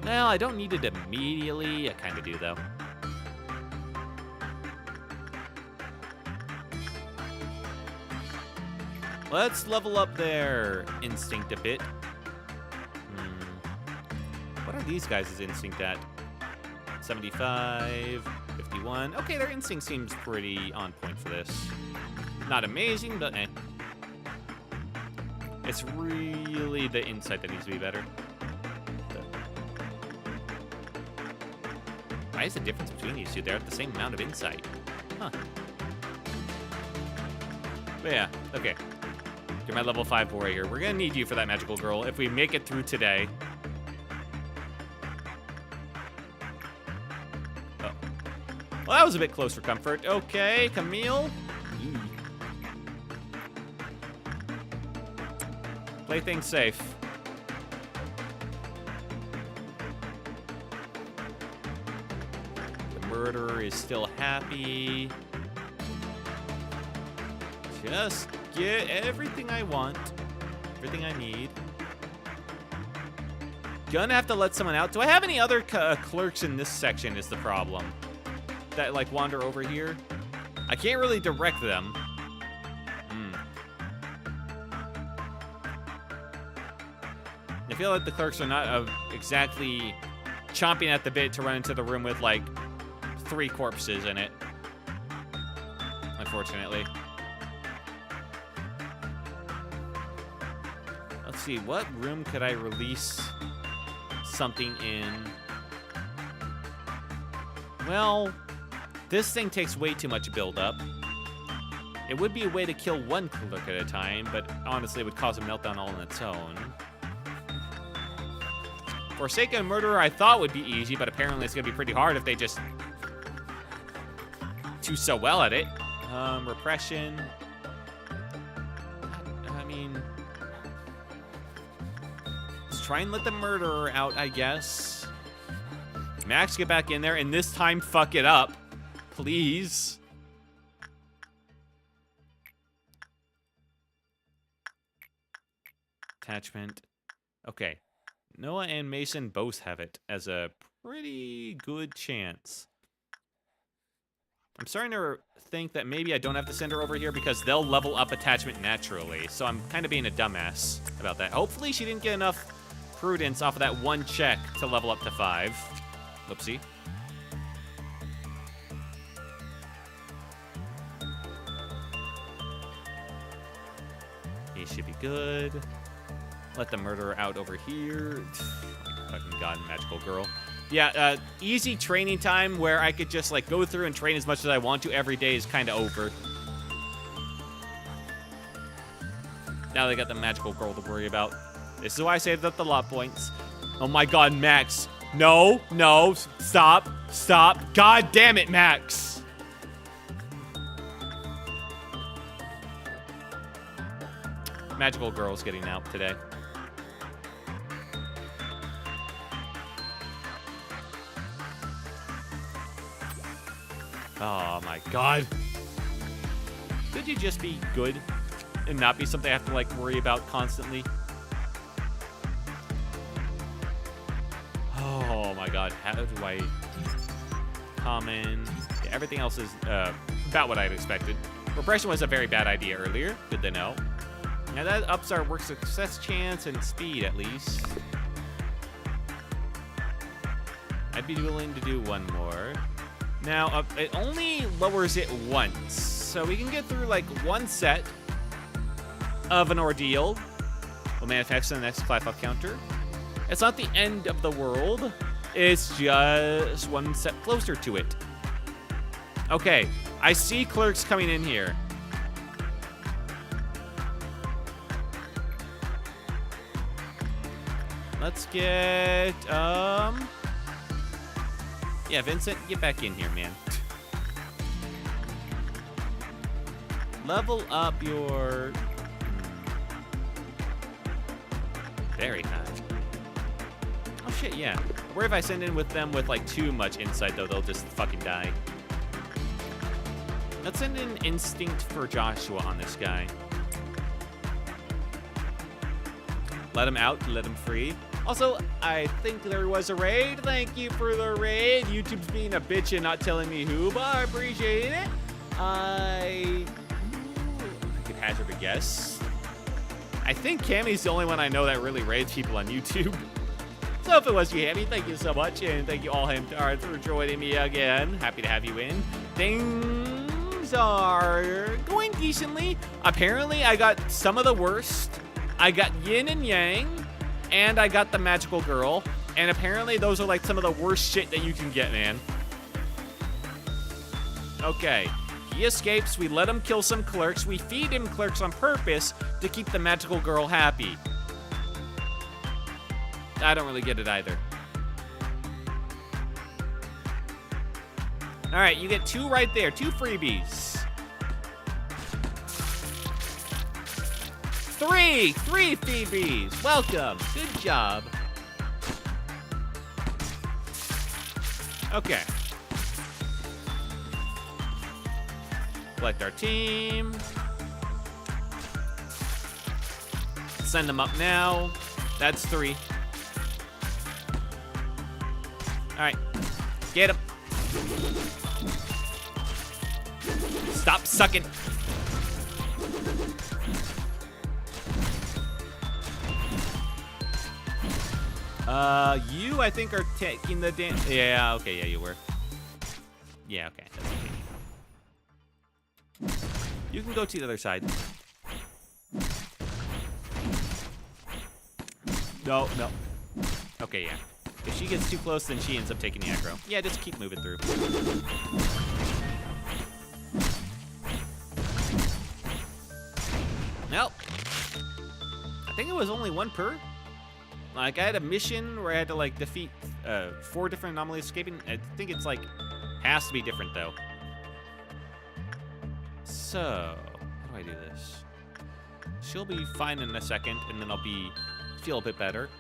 S1: Well, I don't need it immediately. I kind of do, though. Let's level up their instinct a bit. What are these guys' instinct at? 75, 51. Okay, their instinct seems pretty on point for this. Not amazing, but eh. It's really the insight that needs to be better. Why is the difference between these two? They're at the same amount of insight. Huh. But yeah, okay. You're my level 5 warrior. We're gonna need you for that magical girl if we make it through today. Oh. Well, that was a bit close for comfort. Okay, Camille. Play things safe. The murderer is still happy. Just get everything I want. Everything I need. Gonna have to let someone out. Do I have any other clerks in this section is the problem. That, like, wander over here? I can't really direct them. I feel like the clerks are not exactly chomping at the bit to run into the room with, like, 3 corpses in it. Unfortunately. Let's see, what room could I release something in? Well, this thing takes way too much build-up. It would be a way to kill one clerk at a time, but honestly, it would cause a meltdown all on its own. Forsaken Murderer I thought would be easy, but apparently it's going to be pretty hard if they just do so well at it. Repression. I mean... let's try and let the Murderer out, I guess. Max, get back in there, and this time fuck it up. Please. Attachment. Okay. Noah and Mason both have it as a pretty good chance. I'm starting to think that maybe I don't have to send her over here because they'll level up attachment naturally. So I'm kind of being a dumbass about that. Hopefully she didn't get enough prudence off of that one check to level up to 5. Whoopsie. he should be good. Let the murderer out over here. Fucking god, magical girl. Yeah, easy training time where I could just like go through and train as much as I want to every day is kind of over. Now they got the magical girl to worry about. This is why I saved up the lot points. Oh my god, Max. No, no, stop, stop. God damn it, Max. Magical girl's getting out today. Oh my god. Could you just be good and not be something I have to like worry about constantly? Oh my god, how do I... Common... Yeah, everything else is about what I'd expected. Repression was a very bad idea earlier. Good to know. Now that ups our work success chance and speed at least. I'd be willing to do one more. Now, it only lowers it once. So we can get through like one set of an ordeal. Will manifest in the next clap up counter. It's not the end of the world. It's just one step closer to it. Okay, I see clerks coming in here. Let's get, yeah, Vincent, get back in here, man. Level up your... Very high. Oh shit, yeah. Where if I send in with them with like too much insight though, they'll just fucking die. Let's send in instinct for Joshua on this guy. Let him out, let him free. Also, I think there was a raid. Thank you for the raid. YouTube's being a bitch and not telling me who, but I appreciate it. I could hazard a guess. I think Cammy's the only one I know that really raids people on YouTube. So if it was you, Hammy, thank you so much, and thank you all Hamtard for joining me again. Happy to have you in. Things are going decently. Apparently, I got some of the worst. I got Yin and Yang, and I got the magical girl, and apparently those are like some of the worst shit that you can get, man. Okay. He escapes, we let him kill some clerks, we feed him clerks on purpose to keep the magical girl happy. I don't really get it either. Alright, you get 2 right there, 2 freebies. 3 freebies, welcome, good job. Okay. Select our team. Send them up now. That's 3. All right, get him. Stop sucking. You, I think, are taking the damage. Yeah, okay, yeah, you were. Yeah, okay. You can go to the other side. No, no. Okay, yeah. If she gets too close, then she ends up taking the aggro. Yeah, just keep moving through. Nope. I think it was only 1 per. Like, I had a mission where I had to, like, defeat 4 different anomalies escaping. I think it's, like, has to be different, though. So, how do I do this? She'll be fine in a second, and then I'll feel a bit better.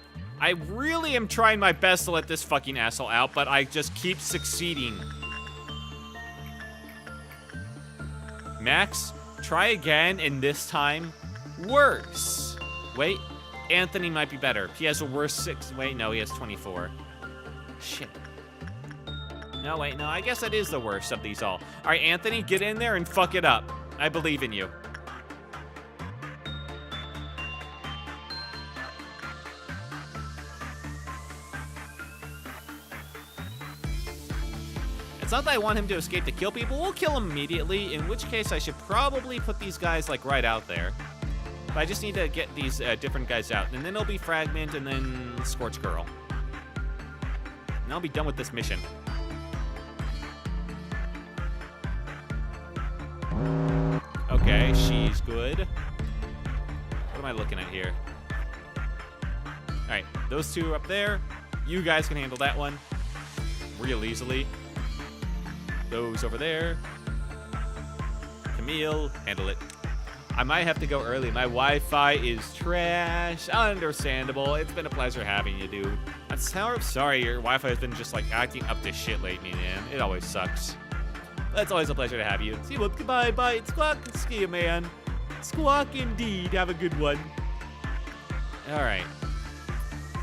S1: I really am trying my best to let this fucking asshole out, but I just keep succeeding. Max, try again, and this time, worse. Wait, Anthony might be better. He has a worse 6. Wait, no, he has 24. Shit. No, wait, no, I guess that is the worst of these all. All right, Anthony, get in there and fuck it up. I believe in you. It's not that I want him to escape to kill people. We'll kill him immediately, in which case I should probably put these guys, like, right out there. But I just need to get these different guys out. And then it'll be Fragment and then Scorch Girl. And I'll be done with this mission. Okay, she's good. What am I looking at here? Alright, those two are up there. You guys can handle that one real easily. Those over there. Camille, handle it. I might have to go early. My Wi-Fi is trash. Understandable. It's been a pleasure having you, dude. I'm sorry your Wi-Fi has been just like acting up to shit lately, man. It always sucks. But it's always a pleasure to have you. See you. Goodbye. Bye. Squawk. Ski you, man. Squawk indeed. Have a good one. All right.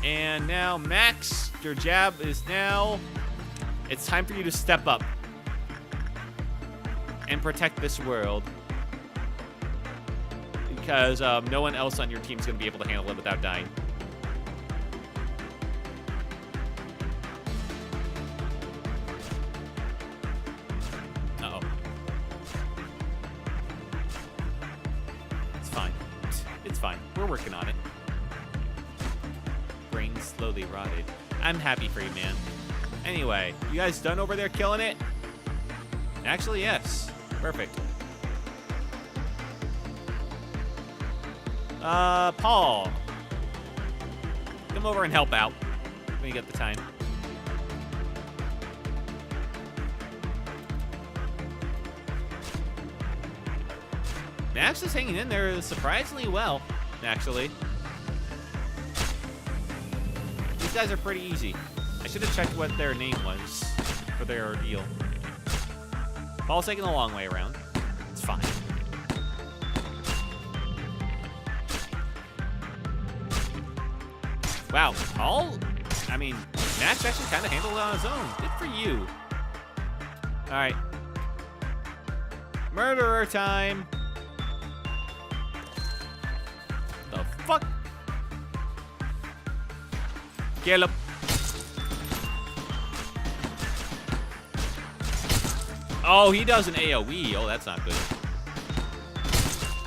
S1: And now, Max, your jab is now. It's time for you to step up and protect this world. Because no one else on your team is going to be able to handle it without dying. Uh-oh. It's fine. It's fine. We're working on it. Brain slowly rotted. I'm happy for you, man. Anyway, you guys done over there killing it? Actually, yes. Perfect. Paul. Come over and help out when you get the time. Max is hanging in there surprisingly well, actually. These guys are pretty easy. I should have checked what their name was for their ordeal. Paul's taking the long way around. It's fine. Wow, I mean, Max actually kind of handled it on his own. Good for you. All right. Murderer time. The fuck? Kill him. Oh, he does an AoE. Oh, that's not good.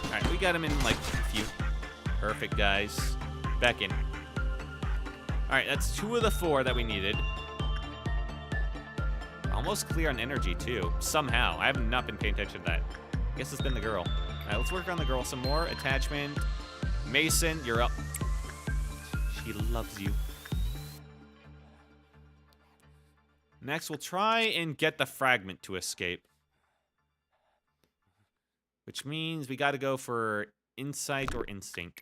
S1: All right, we got him in like a few. Perfect, guys. Back in. All right, that's 2 of the 4 that we needed. Almost clear on energy, too. Somehow. I have not been paying attention to that. I guess it's been the girl. All right, let's work on the girl some more. Attachment. Mason, you're up. She loves you. Next, we'll try and get the fragment to escape. Which means we got to go for insight or instinct.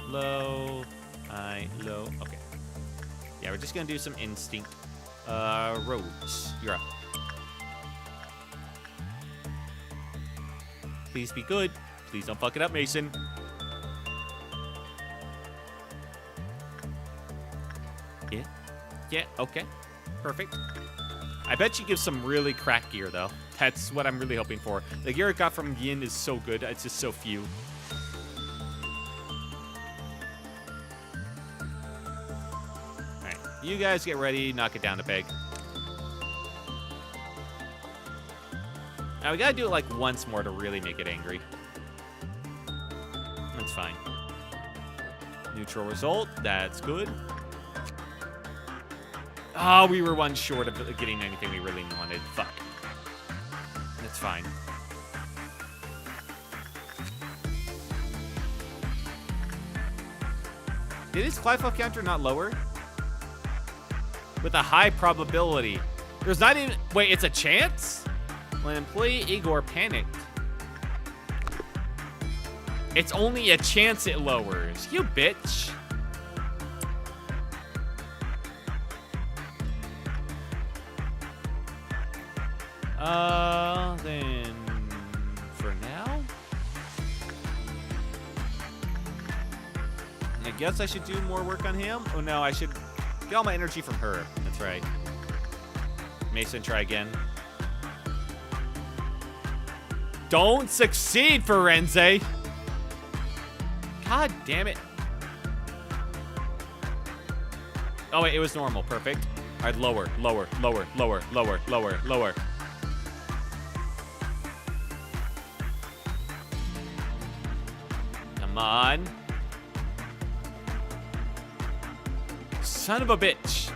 S1: Low, high, low. Okay. Yeah, we're just gonna do some instinct. Rose, you're up. Please be good. Please don't fuck it up, Mason. Yeah. Yeah, okay. Perfect. I bet she gives some really crack gear, though. That's what I'm really hoping for. The gear it got from Yin is so good. It's just so few. Alright. You guys get ready. Knock it down a peg. Now, we gotta do it like once more to really make it angry. That's fine. Neutral result. That's good. Oh, we were one short of getting anything we really wanted. Fuck. That's fine. Did his Clive counter not lower? With a high probability. There's not even... Wait, it's a chance? When employee Igor panicked. It's only a chance it lowers. You bitch. Then for now, I guess I should do more work on him. Oh no, I should get all my energy from her. That's right. Mason, try again. Don't succeed, Firenze. God damn it. Oh wait, it was normal. Perfect. All right, lower, lower, lower, lower, lower, lower, lower. on. Son of a bitch.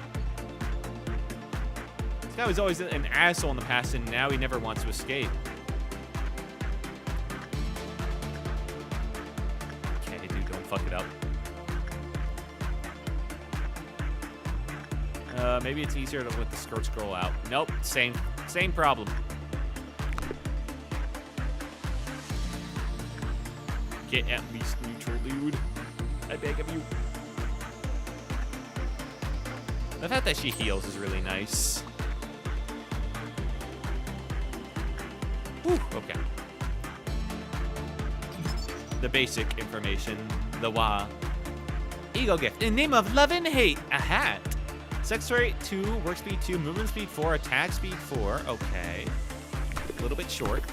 S1: This guy was always an asshole in the past, and now he never wants to escape. Okay, dude, don't fuck it up. Maybe it's easier to let the skirt scroll out. Nope, same problem. Get at least neutral, dude. I beg of you. The fact that she heals is really nice. Whew, okay. The basic information. The wah. Ego gift. In the name of love and hate. A hat. Sex rate 2, work speed 2, movement speed 4, attack speed 4. Okay. A little bit short.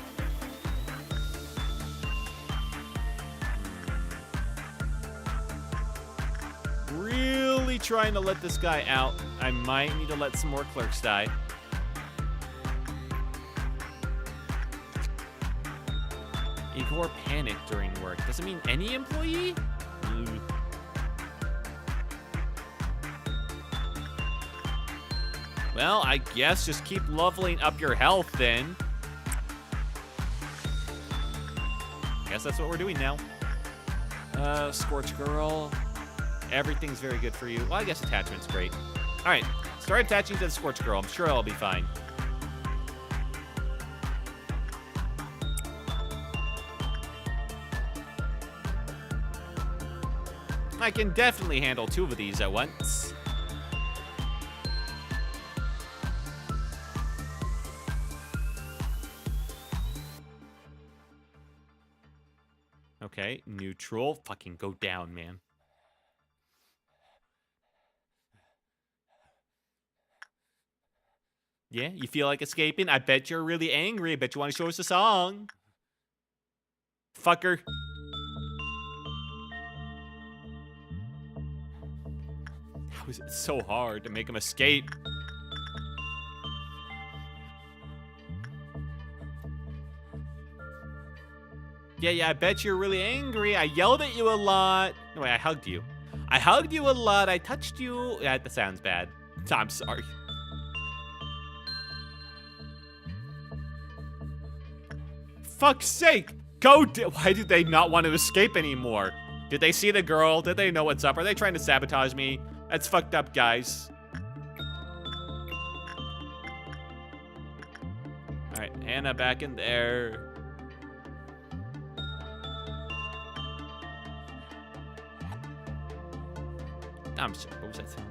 S1: Really trying to let this guy out. I might need to let some more clerks die. Ignore panic during work. Doesn't mean any employee? Well, I guess just keep leveling up your health then. Guess that's what we're doing now. Scorch Girl. Everything's very good for you. Well, I guess attachment's great. All right, start attaching to the Scorch Girl. I'm sure I'll be fine. I can definitely handle 2 of these at once. Okay, neutral. Fucking go down, man. Yeah, you feel like escaping? I bet you're really angry. I bet you want to show us a song. Fucker. How is it so hard to make him escape? Yeah, I bet you're really angry. I yelled at you a lot. No, wait, I hugged you. I hugged you a lot. I touched you. Yeah, that sounds bad. I'm sorry. Fuck's sake. Why did they not want to escape anymore? Did they see the girl? Did they know what's up? Are they trying to sabotage me? That's fucked up, guys. All right, Anna back in there. I'm sorry, what was that sound?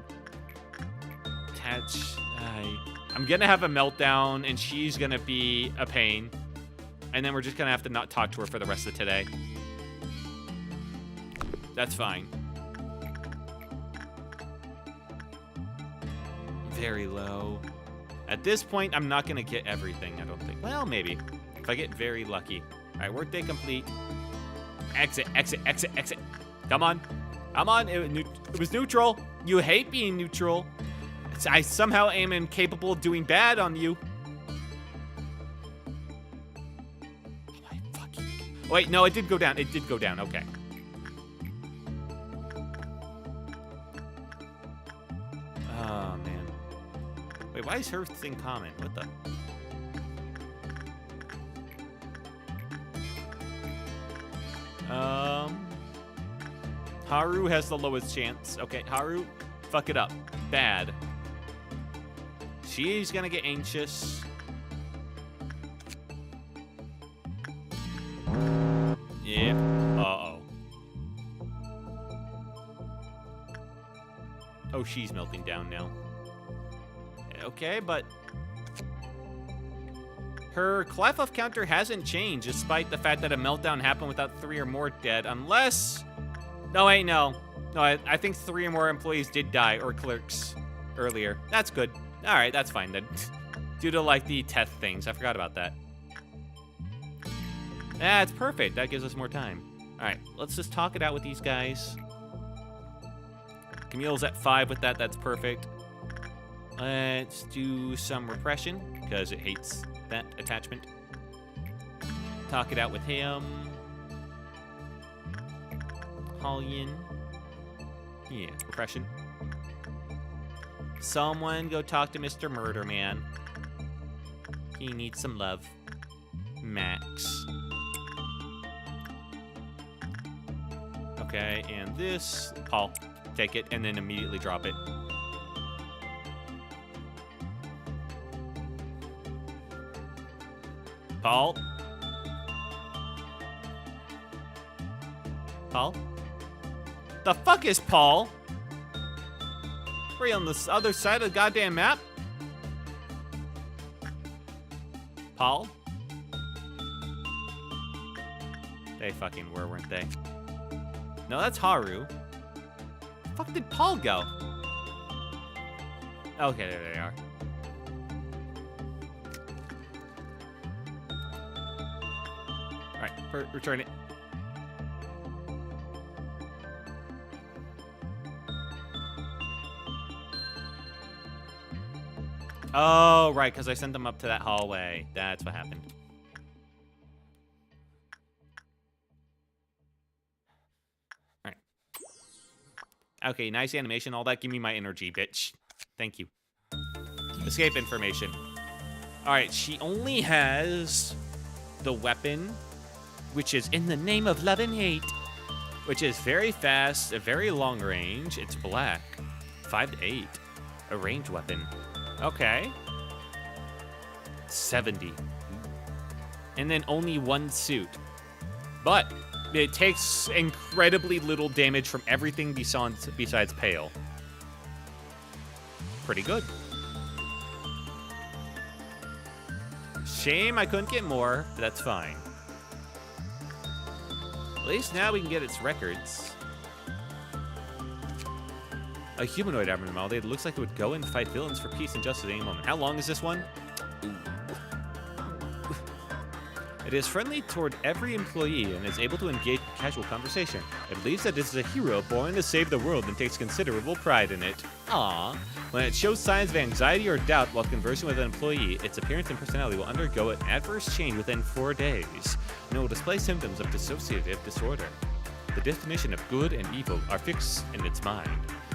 S1: Attach. I'm gonna have a meltdown, and she's gonna be a pain. And then we're just gonna have to not talk to her for the rest of today. That's fine. Very low. At this point, I'm not gonna get everything, I don't think. Well, maybe. If I get very lucky. All right, workday complete. Exit, exit, exit, exit. Come on. Come on, it was neutral. You hate being neutral. I somehow am incapable of doing bad on you. Oh my fucking... Wait, no, it did go down. It did go down, okay. Oh, man. Wait, why is her thing common? What the... Haru has the lowest chance. Okay, Haru, fuck it up. Bad. She's gonna get anxious. Yeah. Uh-oh. Oh, she's melting down now. Okay, but... her Clef counter hasn't changed, despite the fact that a meltdown happened without 3 or more dead, unless... No, wait, no. No, I think 3 or more employees did die, or clerks, earlier. That's good. All right, that's fine then. Due to, like, the Teth things. I forgot about that. That's perfect. That gives us more time. All right, let's just talk it out with these guys. Camille's at 5 with that. That's perfect. Let's do some repression, because it hates that attachment. Talk it out with him. Napoleon. Yeah, repression. Someone go talk to Mr. Murder Man. He needs some love. Max. Okay, and this, Paul, take it and then immediately drop it. Paul? Paul? The fuck is Paul? Are you on the other side of the goddamn map? Paul? They fucking were, weren't they? No, that's Haru. The fuck did Paul go? Okay, there they are. Alright, return it. Oh, right, because I sent them up to that hallway. That's what happened. Alright. Okay, nice animation, all that. Give me my energy, bitch. Thank you. Escape information. Alright, she only has the weapon, which is In the Name of Love and Hate, which is very fast, a very long range. It's black. 5 to 8. A ranged weapon. Okay. 70. And then only one suit. But it takes incredibly little damage from everything besides Pale. Pretty good. Shame I couldn't get more, but that's fine. At least now we can get its records. A humanoid abnormality. It looks like it would go and fight villains for peace and justice at any moment. How long is this one? Ooh. It is friendly toward every employee and is able to engage in casual conversation. It believes that it is a hero born to save the world and takes considerable pride in it. Aww. When it shows signs of anxiety or doubt while conversing with an employee, its appearance and personality will undergo an adverse change within 4 days, and it will display symptoms of dissociative disorder. The definition of good and evil are fixed in its mind.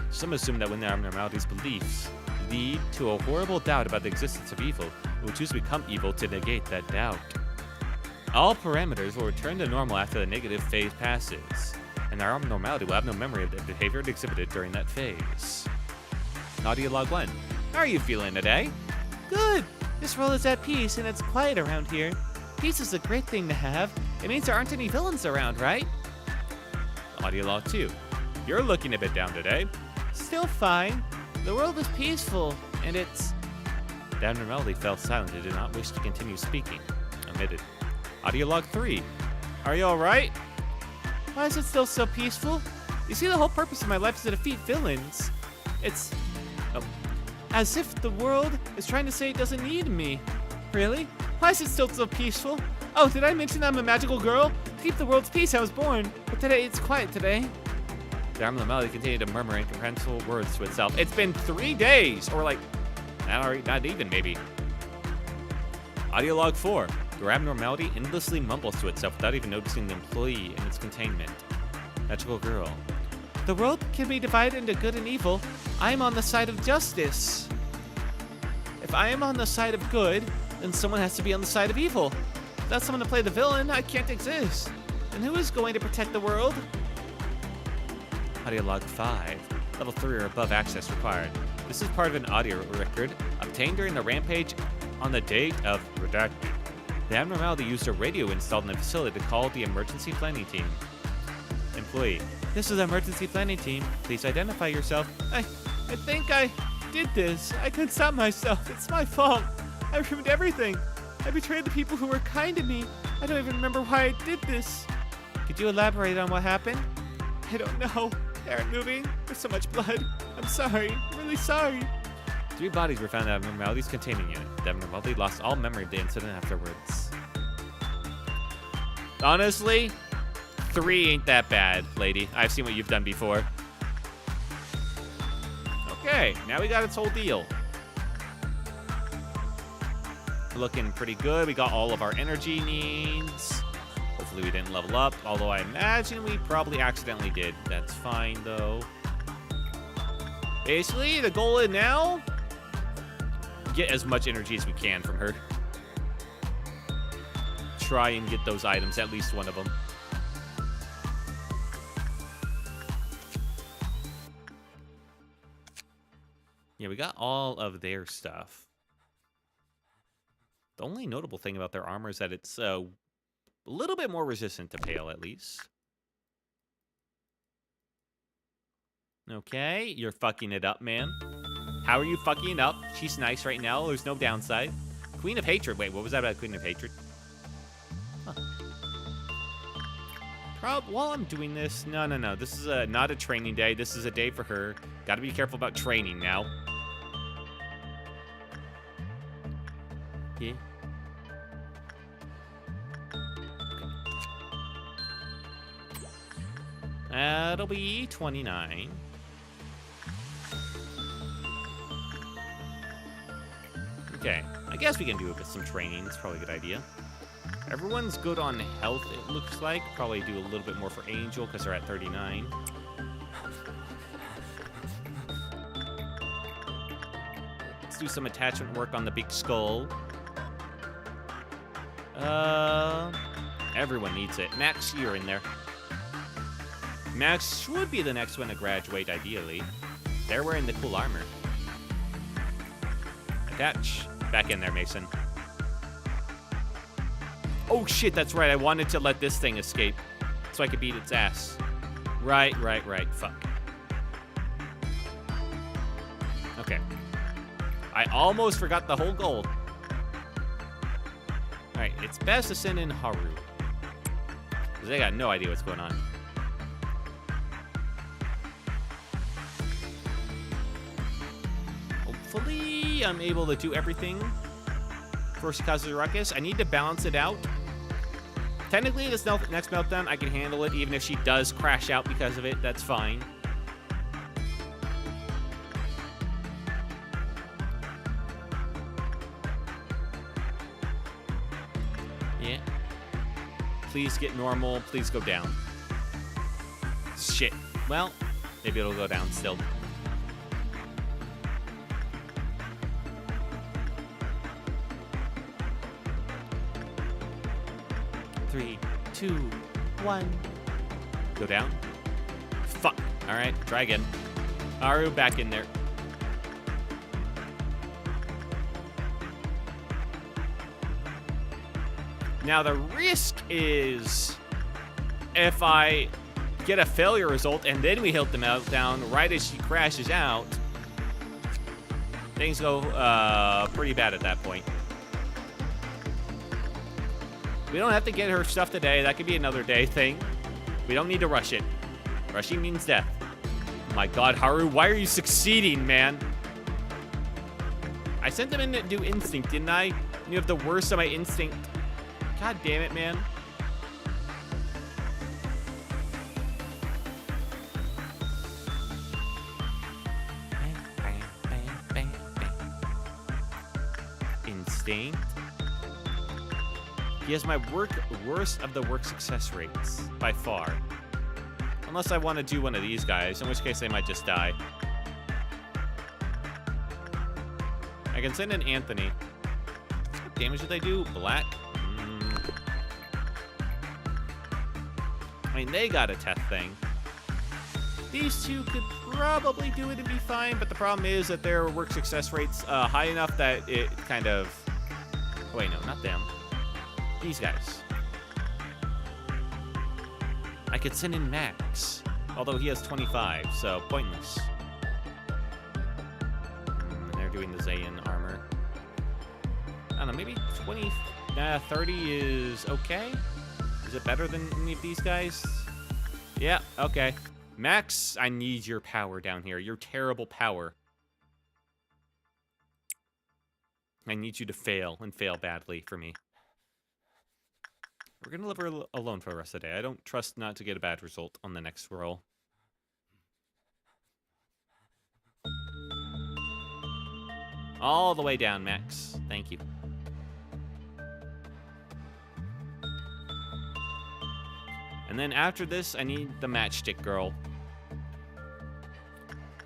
S1: Some assume that when the abnormality's beliefs lead to a horrible doubt about the existence of evil, it will choose to become evil to negate that doubt. All parameters will return to normal after the negative phase passes, and our abnormality will have no memory of the behavior it exhibited during that phase. Audio log 1. How are you feeling today?
S2: Good. This world is at peace and it's quiet around here. Peace is a great thing to have. It means there aren't any villains around, right?
S1: Audio log 2. You're looking a bit down today.
S2: Still fine. The world is peaceful, and it's...
S1: The abnormality fell silent and did not wish to continue speaking. Omitted. Audio log 3. Are you alright?
S2: Why is it still so peaceful? You see, the whole purpose of my life is to defeat villains. It's... Oh. As if the world is trying to say it doesn't need me. Really? Why is it still so peaceful? Oh, did I mention I'm a magical girl? To keep the world's peace, I was born. But today, it's quiet today.
S1: The abnormality continued to murmur incomprehensible words to itself. It's been 3 days! Or like, not even maybe. Audio log 4. The abnormality endlessly mumbles to itself without even noticing the employee in its containment. Magical girl.
S2: The world can be divided into good and evil. I am on the side of justice. If I am on the side of good, then someone has to be on the side of evil. Without someone to play the villain, I can't exist. And who is going to protect the world?
S1: Audio log 5. Level 3 or above access required. This is part of an audio record obtained during the rampage on the date of redacted. The abnormality used a radio installed in the facility to call the emergency planning team. Employee.
S2: This is the emergency planning team. Please identify yourself. I think I did this. I couldn't stop myself. It's my fault. I ruined everything. I betrayed the people who were kind to me. I don't even remember why I did this. Could you elaborate on what happened? I don't know. They aren't moving. There's so much blood. I'm sorry. I'm really sorry.
S1: 3 bodies were found in the abnormalities containing unit. The abnormality lost all memory of the incident afterwards. Honestly, 3 ain't that bad, lady. I've seen what you've done before. Okay, now we got its whole deal. Looking pretty good. We got all of our energy needs. Hopefully we didn't level up, although I imagine we probably accidentally did. That's fine, though. Basically, the goal is now, get as much energy as we can from her. Try and get those items, at least one of them. Yeah, we got all of their stuff. The only notable thing about their armor is that it's a little bit more resistant to pale, at least. Okay, you're fucking it up, man. How are you fucking it up? She's nice right now. There's no downside. Queen of Hatred. Wait, what was that about Queen of Hatred? Huh. While I'm doing this, no. This is not a training day. This is a day for her. Gotta be careful about training now. Yeah. That'll be 29. Okay, I guess we can do it with some training. It's probably a good idea. Everyone's good on health, it looks like. Probably do a little bit more for Angel because they're at 39. Let's do some attachment work on the big skull. Everyone needs it. Max, you're in there. Max should be the next one to graduate, ideally. They're wearing the cool armor. Attach. Back in there, Mason. Oh, shit, that's right. I wanted to let this thing escape so I could beat its ass. Right. Fuck. Okay. I almost forgot the whole goal. Alright, it's best to send in Haru. Because they got no idea what's going on. Hopefully, I'm able to do everything for Shikazu's Ruckus. I need to balance it out. Technically, this next meltdown, I can handle it, even if she does crash out because of it. That's fine. Yeah. Please get normal. Please go down. Shit. Well, maybe it'll go down still. Three, 2, 1. Go down. Fuck. All right, try again. Aru back in there. Now the risk is if I get a failure result and then we hit the meltdown right as she crashes out, things go pretty bad at that point. We don't have to get her stuff today. That could be another day thing. We don't need to rush it. Rushing means death. Oh my god, Haru, why are you succeeding, man? I sent them in to do instinct, didn't I? You have the worst of my instinct. God damn it, man. Instinct. He has my worst of the work success rates, by far. Unless I want to do one of these guys, in which case they might just die. I can send in Anthony. What damage do they do? Black? I mean, they got a Teth thing. These two could probably do it and be fine, but the problem is that their work success rate's high enough that it kind of... Oh, wait, no, not them. These guys. I could send in Max, although he has 25, so pointless. They're doing the Zayn armor. I don't know, maybe 30 is okay? Is it better than any of these guys? Yeah, okay. Max, I need your power down here. Your terrible power. I need you to fail, and fail badly for me. We're going to live her alone for the rest of the day. I don't trust not to get a bad result on the next roll. All the way down, Max. Thank you. And then after this, I need the matchstick girl.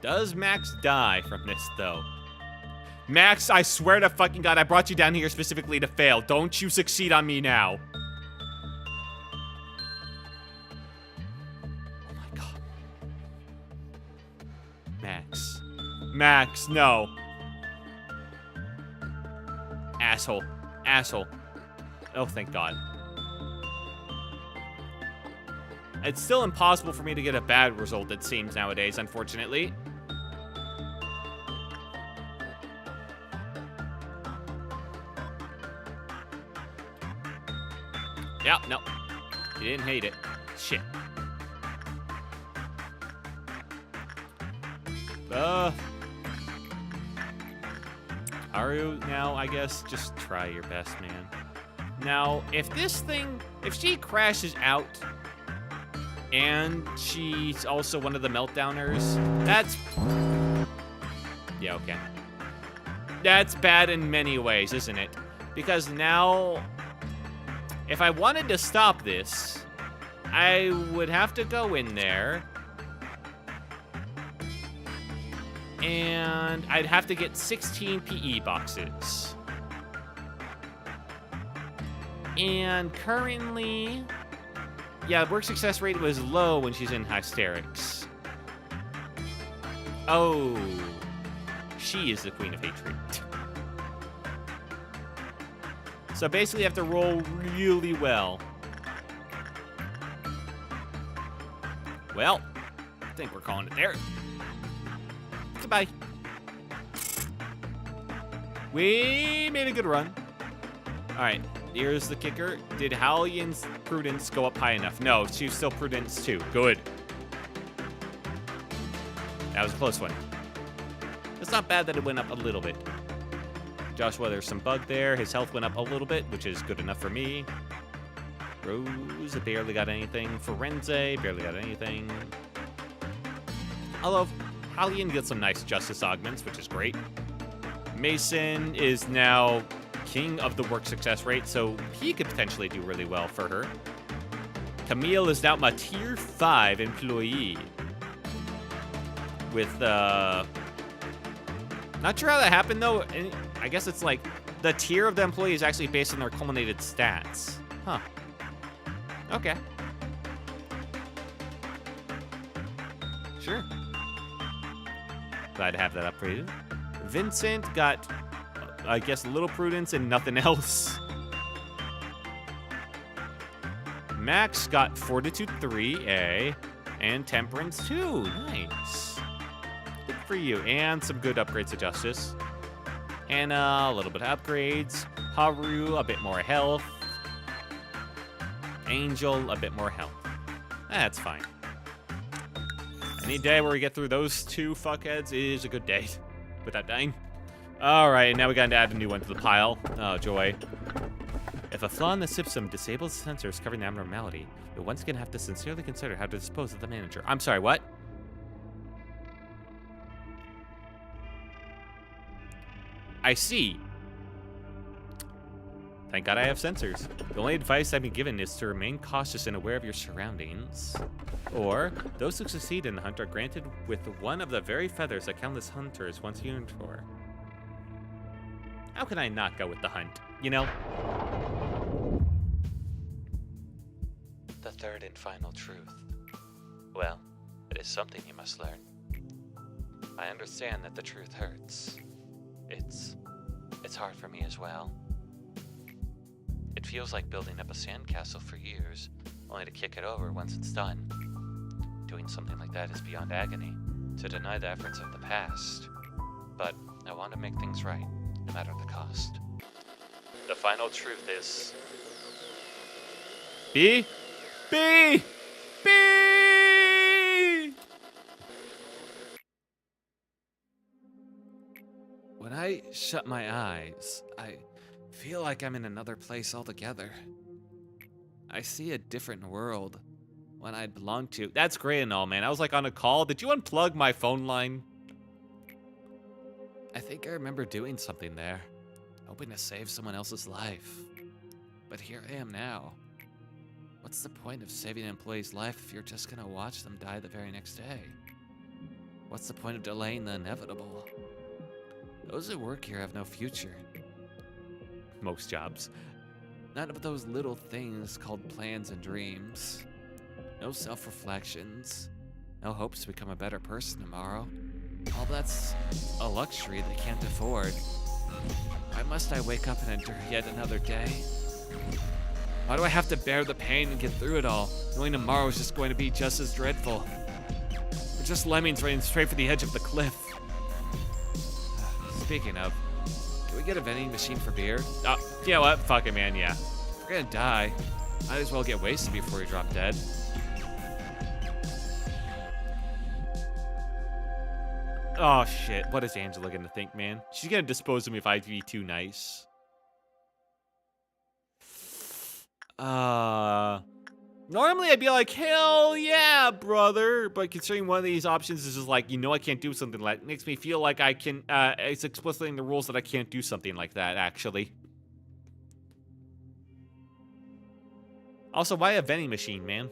S1: Does Max die from this, though? Max, I swear to fucking God, I brought you down here specifically to fail. Don't you succeed on me now. Oh my God. Max. Max, no. Asshole. Asshole. Oh, thank God. It's still impossible for me to get a bad result, it seems, nowadays, unfortunately. Yeah, no. He didn't hate it. Shit. Haru, now, I guess, just try your best, man. Now, if she crashes out, and she's also one of the meltdowners, that's... Yeah, okay. That's bad in many ways, isn't it? Because now, if I wanted to stop this, I would have to go in there, and I'd have to get 16 PE boxes. And currently... Yeah, work success rate was low when she's in hysterics. Oh. She is the queen of hatred. So basically, you have to roll really well. Well, I think we're calling it there. Goodbye. We made a good run. All right. Here's the kicker. Did Hallian's prudence go up high enough? No, she's still prudence too. Good. That was a close one. It's not bad that it went up a little bit. Joshua, there's some bug there. His health went up a little bit, which is good enough for me. Rose barely got anything. Forense barely got anything. Although Hallian gets some nice justice augments, which is great. Mason is now king of the work success rate, so he could potentially do really well for her. Camille is now my tier 5 employee. With, not sure how that happened, though. I guess it's like the tier of the employee is actually based on their culminated stats. Huh. Okay. Sure. Glad to have that upgraded. Vincent got... I guess a little prudence and nothing else. Max got Fortitude 3A and Temperance 2. Nice. Good for you. And some good upgrades to Justice. Anna, a little bit of upgrades. Haru, a bit more health. Angel, a bit more health. That's fine. Any day where we get through those two fuckheads is a good day. Without dying. Alright, now we gotta add a new one to the pile. Oh, joy. If a flaw in the system disables sensors covering the abnormality, you'll once again have to sincerely consider how to dispose of the manager. I'm sorry, what? I see. Thank God I have sensors. The only advice I've been given is to remain cautious and aware of your surroundings. Or, those who succeed in the hunt are granted with one of the very feathers that countless hunters once yearned for. How can I not go with the hunt, you know?
S2: The third and final truth. Well, it is something you must learn. I understand that the truth hurts. It's hard for me as well. It feels like building up a sandcastle for years, only to kick it over once it's done. Doing something like that is beyond agony, to deny the efforts of the past. But I want to make things right, no matter the cost. The final truth is...
S1: B? B! B! When I shut my eyes, I feel like I'm in another place altogether. I see a different world, one I'd belong to. That's great and all, man. I was like on a call. Did you unplug my phone line? I think I remember doing something there, hoping to save someone else's life. But here I am now.
S2: What's the point of saving an employee's life if you're just gonna watch them die the very next day? What's the point of delaying the inevitable? Those who work here have no future.
S1: Most jobs.
S2: None of those little things called plans and dreams. No self-reflections. No hopes to become a better person tomorrow. All that's a luxury they can't afford. Why must I wake up and endure yet another day? Why do I have to bear the pain and get through it all, knowing tomorrow is just going to be just as dreadful? We're just lemmings running straight for the edge of the cliff. Speaking of, can we get a vending machine for beer?
S1: You know what? Fuck it, man, yeah.
S2: If we're gonna die, might as well get wasted before we drop dead.
S1: Oh, shit. What is Angela gonna think, man? She's gonna dispose of me if I be too nice. Normally I'd be like, hell yeah, brother. But considering one of these options is just like, I can't do something like, makes me feel like I can, it's explicitly in the rules that I can't do something like that, actually. Also, why a vending machine, man?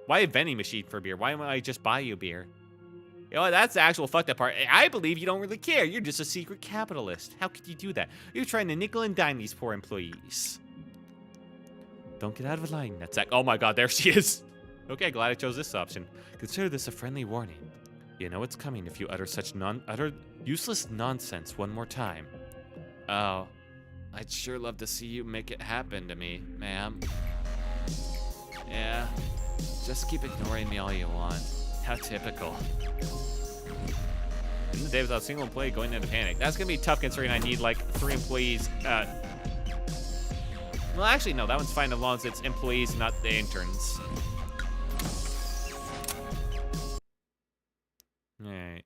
S1: Why a vending machine for beer? Why don't I just buy you beer? You know, that's the actual fucked up part. I believe you don't really care. You're just a secret capitalist. How could you do that? You're trying to nickel and dime these poor employees. Don't get out of line, nutsack. Oh my god, there she is. Okay, glad I chose this option. Consider this a friendly warning. You know what's coming if you utter such utter useless nonsense one more time.
S2: Oh, I'd sure love to see you make it happen to me, ma'am. Yeah, just keep ignoring me all you want. How typical.
S1: In the day without a single employee going into panic. That's gonna be tough considering I need like 3 employees. Well, actually, no, that one's fine as long as it's employees, not the interns. Alright.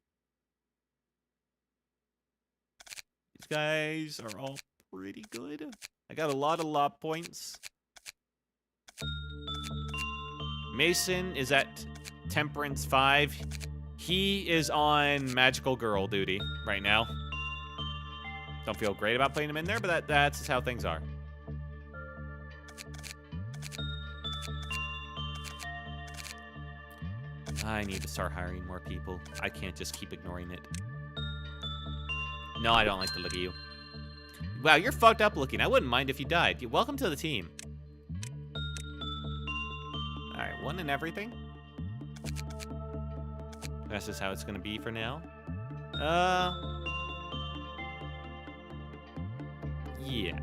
S1: These guys are all pretty good. I got a lot of law points. Mason is at Temperance 5. He is on Magical Girl duty right now. Don't feel great about putting him in there, but that's just how things are. I need to start hiring more people. I can't just keep ignoring it. No, I don't like the look of you. Wow, you're fucked up looking. I wouldn't mind if you died. Welcome to the team. Alright, one and everything. That's just how it's gonna be for now. Yeah.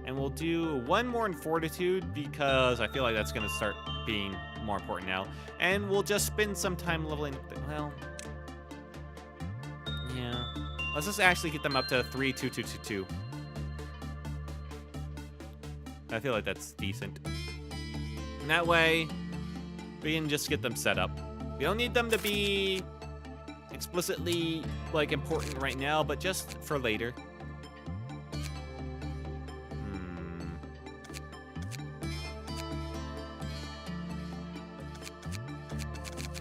S1: And we'll do one more in Fortitude because I feel like that's gonna start being more important now. And we'll just spend some time leveling, well, yeah. Let's just actually get them up to 3, 2, 2, 2, 2. I feel like that's decent. And that way, we can just get them set up. We don't need them to be explicitly, like, important right now, but just for later.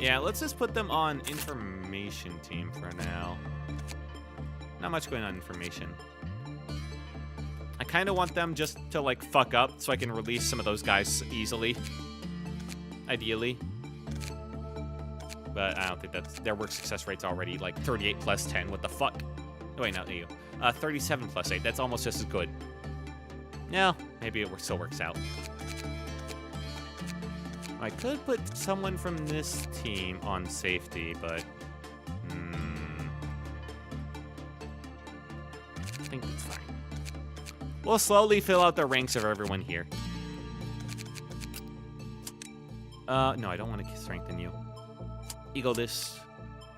S1: Yeah, let's just put them on information team for now. Not much going on information. I kind of want them just to, like, fuck up so I can release some of those guys easily. Ideally. But I don't think that's... Their work success rate's already, like, 38 plus 10. What the fuck? Oh, wait, not you. 37 plus 8. That's almost just as good. No, maybe it still works out. I could put someone from this team on safety, but... I think it's fine. We'll slowly fill out the ranks of everyone here. No, I don't want to strengthen you. Eagle this.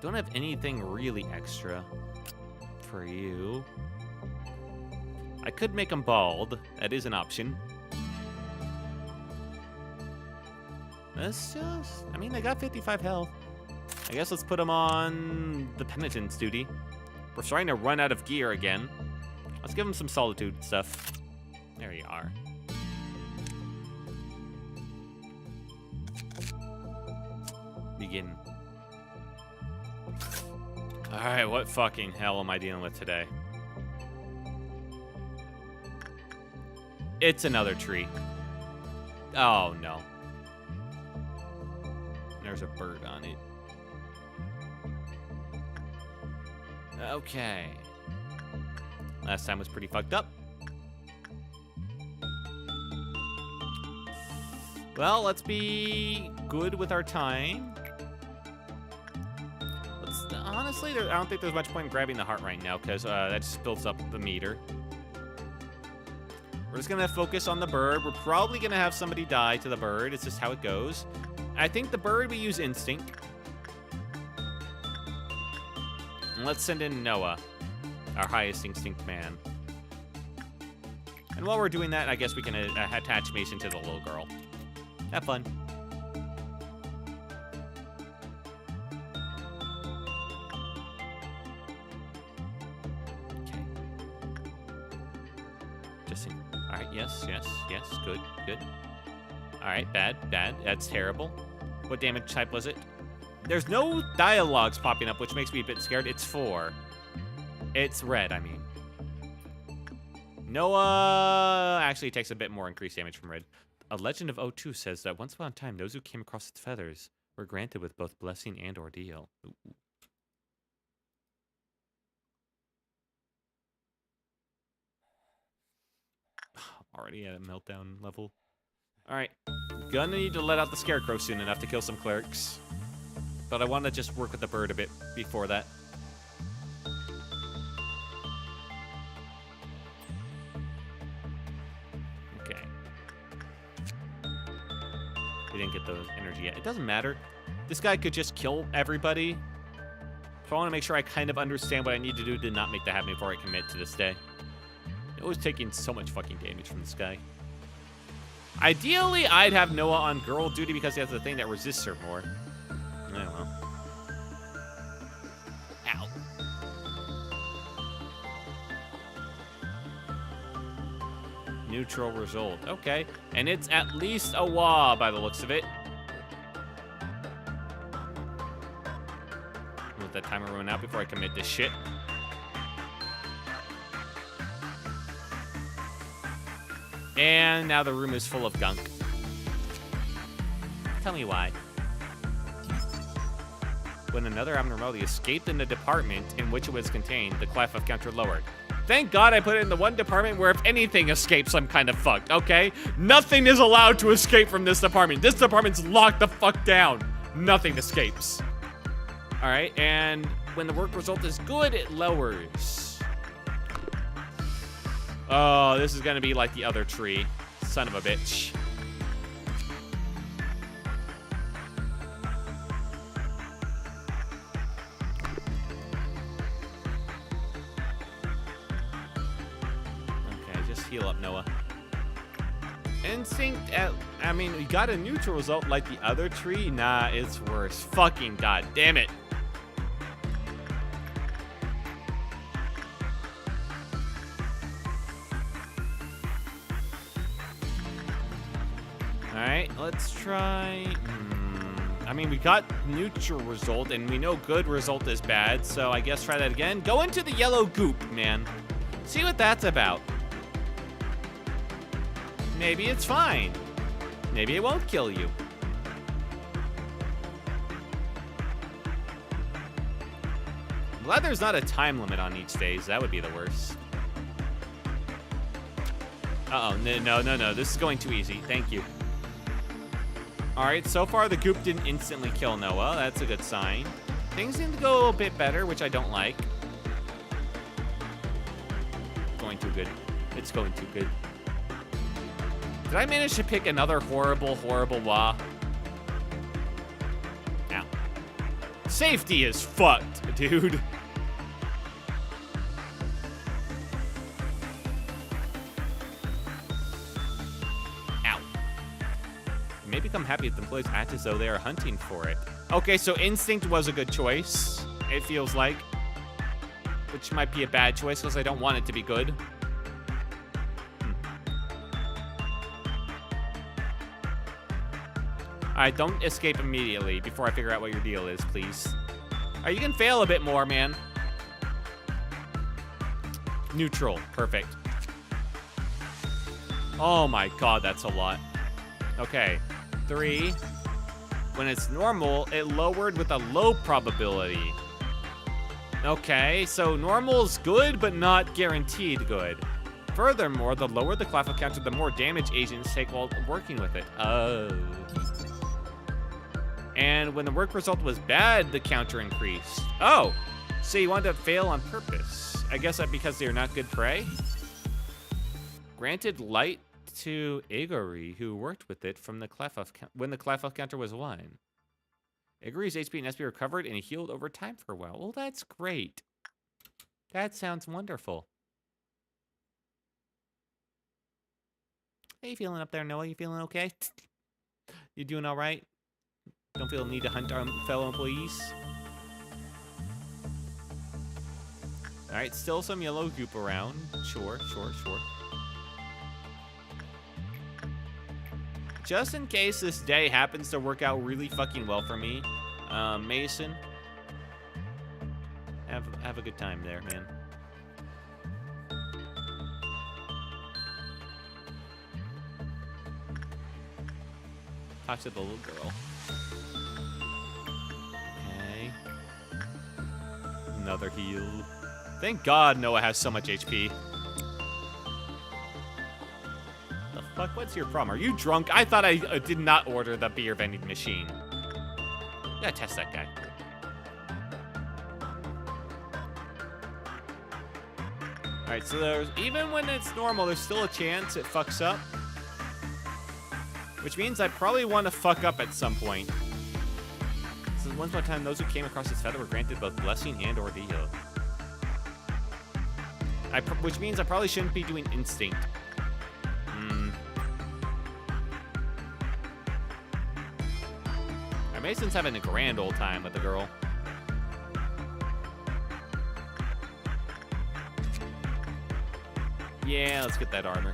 S1: Don't have anything really extra for you. I could make them bald. That is an option. Let's just... I mean, they got 55 health. I guess let's put them on the penitence duty. We're starting to run out of gear again. Let's give them some solitude stuff. There you are. Begin. Alright, what fucking hell am I dealing with today? It's another tree. Oh, no. there's a bird on it. Okay. Last time was pretty fucked up. Well, let's be good with our time. Honestly, I don't think there's much point in grabbing the heart right now, because that just builds up the meter. We're just going to focus on the bird. We're probably going to have somebody die to the bird. It's just how it goes. I think the bird, we use instinct. And let's send in Noah, our highest instinct man. And while we're doing that, I guess we can attach Mason to the little girl. Have fun. Okay. Just in. All right. Yes. Good. All right. Bad. That's terrible. What damage type was it? There's no dialogues popping up, which makes me a bit scared. It's 4. It's red, I mean. Noah actually takes a bit more increased damage from red. A legend of O2 says that once upon a time, those who came across its feathers were granted with both blessing and ordeal. Ooh. Already at a meltdown level. All right, gonna need to let out the scarecrow soon enough to kill some clerics. But I want to just work with the bird a bit before that. Okay. We didn't get the energy yet. It doesn't matter. This guy could just kill everybody. So I want to make sure I kind of understand what I need to do to not make that happen before I commit to this day. It was taking so much fucking damage from this guy. Ideally, I'd have Noah on girl duty because he has the thing that resists her more. Oh, well. Ow. Neutral result. Okay. And it's at least a wah by the looks of it. Let that timer run out before I commit this shit. And now the room is full of gunk. Tell me why. When another abnormality escaped in the department in which it was contained, the clef of counter lowered. Thank God I put it in the one department where if anything escapes, I'm kind of fucked, okay? Nothing is allowed to escape from this department. This department's locked the fuck down. Nothing escapes. All right, and when the work result is good, it lowers. Oh, this is gonna be like the other tree. Son of a bitch. Okay, just heal up, Noah. Instinct, I mean, we got a neutral result like the other tree. Nah, it's worse. Fucking god damn it. Alright, let's try... I mean, we got neutral result, and we know good result is bad, so I guess try that again. Go into the yellow goop, man. See what that's about. Maybe it's fine. Maybe it won't kill you. I'm glad there's not a time limit on each stage. That would be the worst. Uh-oh, no. This is going too easy. Thank you. All right, so far the goop didn't instantly kill Noah. That's a good sign. Things seem to go a bit better, which I don't like. Going too good. It's going too good. Did I manage to pick another horrible wah? Ow. Safety is fucked, dude. Become happy if the employees act as though they are hunting for it. Okay, so instinct was a good choice, it feels like. Which might be a bad choice because I don't want it to be good. Alright, don't escape immediately before I figure out what your deal is, please. Alright, you can fail a bit more, man. Neutral, perfect. Oh my god, that's a lot. Okay. 3, When it's normal, it lowered with a low probability. Okay, so normal's good, but not guaranteed good. Furthermore, the lower the clef counter, the more damage agents take while working with it. Oh. And when the work result was bad, the counter increased. Oh, so you wanted to fail on purpose. I guess that because they're not good prey? Granted light to Igori, who worked with it from the clef when the clef counter was 1. Igori's HP and SP recovered and he healed over time for a while. Well, that's great. That sounds wonderful. How you feeling up there, Noah? You feeling okay? You doing all right? Don't feel the need to hunt our fellow employees? All right, still some yellow goop around. Sure. Just in case this day happens to work out really fucking well for me, Mason, have a good time there, man. Talk to the little girl. Okay. Another heal. Thank God Noah has so much HP. The fuck? What's your problem? Are you drunk? I thought I did not order the beer vending machine. Gotta test that guy. Alright, so there's, even when it's normal, there's still a chance it fucks up. Which means I probably want to fuck up at some point. So once upon a time, those who came across this feather were granted both blessing and ordeal. Which means I probably shouldn't be doing instinct. Mason's having a grand old time with the girl. Yeah, let's get that armor.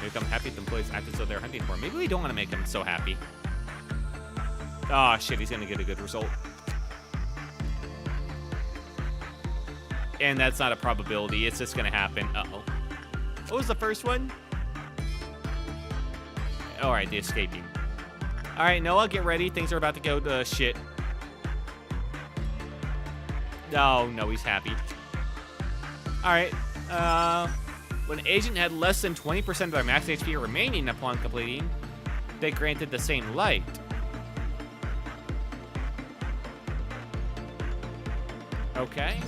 S1: Make them happy if the employees act as though they're hunting for him. Maybe we don't want to make him so happy. Oh shit, he's gonna get a good result. And that's not a probability, it's just gonna happen. Uh-oh. What was the first one? Alright, the escaping. Alright, Noah, get ready. Things are about to go to shit. Oh, no, he's happy. Alright, when an agent had less than 20% of their max HP remaining upon completing, they granted the same light. Okay.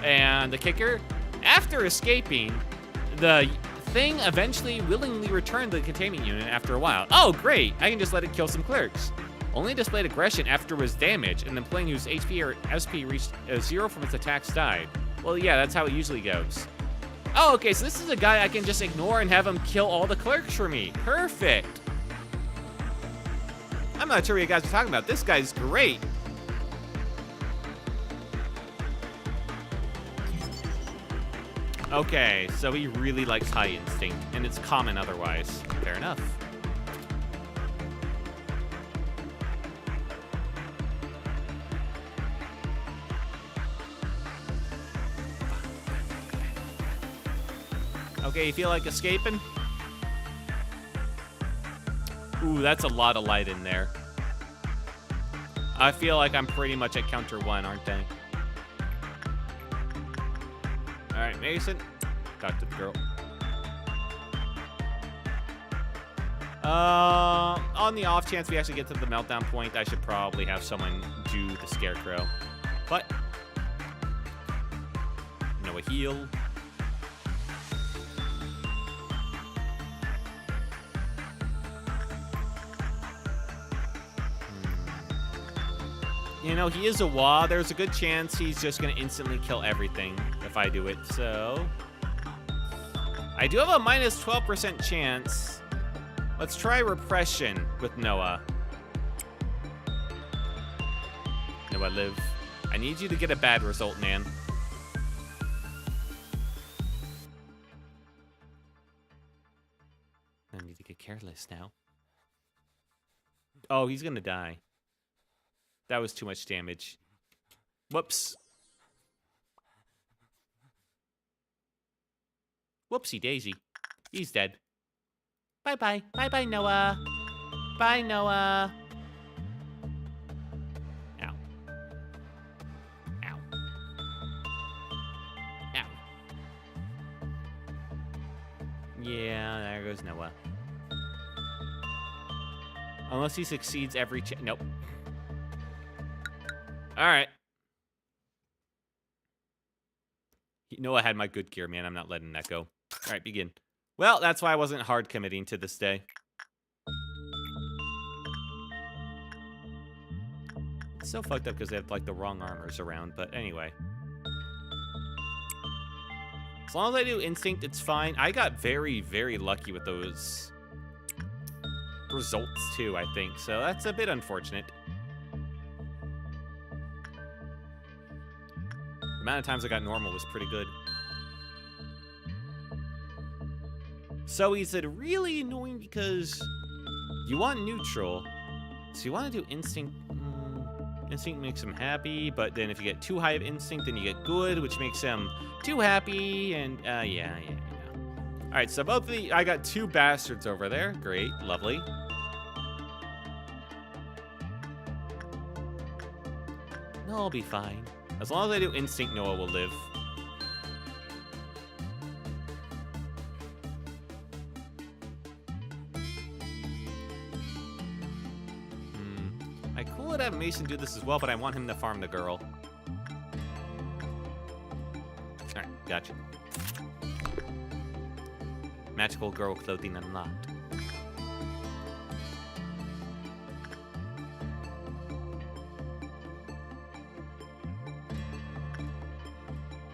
S1: And the kicker, after escaping, the thing eventually willingly returned to the containment unit after a while. Oh, great! I can just let it kill some clerks. Only displayed aggression after it was damaged, and the employee whose HP or SP reached 0 from its attacks died. Well, yeah, that's how it usually goes. Oh, okay, so this is a guy I can just ignore and have him kill all the clerks for me. Perfect! I'm not sure what you guys are talking about. This guy's great. Okay, so he really likes high instinct, and it's common otherwise. Fair enough. Okay, you feel like escaping? Ooh, that's a lot of light in there. I feel like I'm pretty much at counter 1, aren't I? Alright, Mason. Talk to the girl. On the off chance we actually get to the meltdown point, I should probably have someone do the scarecrow. But no, a heal. You know, he is a Wa. There's a good chance he's just going to instantly kill everything if I do it. So I do have a minus 12% chance. Let's try repression with Noah. Noah, live. I need you to get a bad result, man. I need to get careless now. Oh, he's going to die. That was too much damage. Whoops. Whoopsie daisy. He's dead.
S2: Bye-bye. Bye-bye, Noah. Bye, Noah.
S1: Ow. Ow. Ow. Yeah, there goes Noah. Unless he succeeds every nope. Alright. Noah had my good gear, man. I'm not letting that go. Alright, begin. Well, that's why I wasn't hard committing to this day. It's so fucked up because they have, like, the wrong armors around, but anyway. As long as I do instinct, it's fine. I got very, very lucky with those results, too, I think. So that's a bit unfortunate. The amount of times I got normal was pretty good. So he said, really annoying because you want neutral. So you want to do instinct. Instinct makes him happy, but then if you get too high of instinct, then you get good, which makes him too happy, and yeah. All right, so I got 2 bastards over there. Great, lovely. No, I'll be fine. As long as I do instinct, Noah will live. I could have Mason do this as well, but I want him to farm the girl. Alright, gotcha. Magical girl clothing unlocked.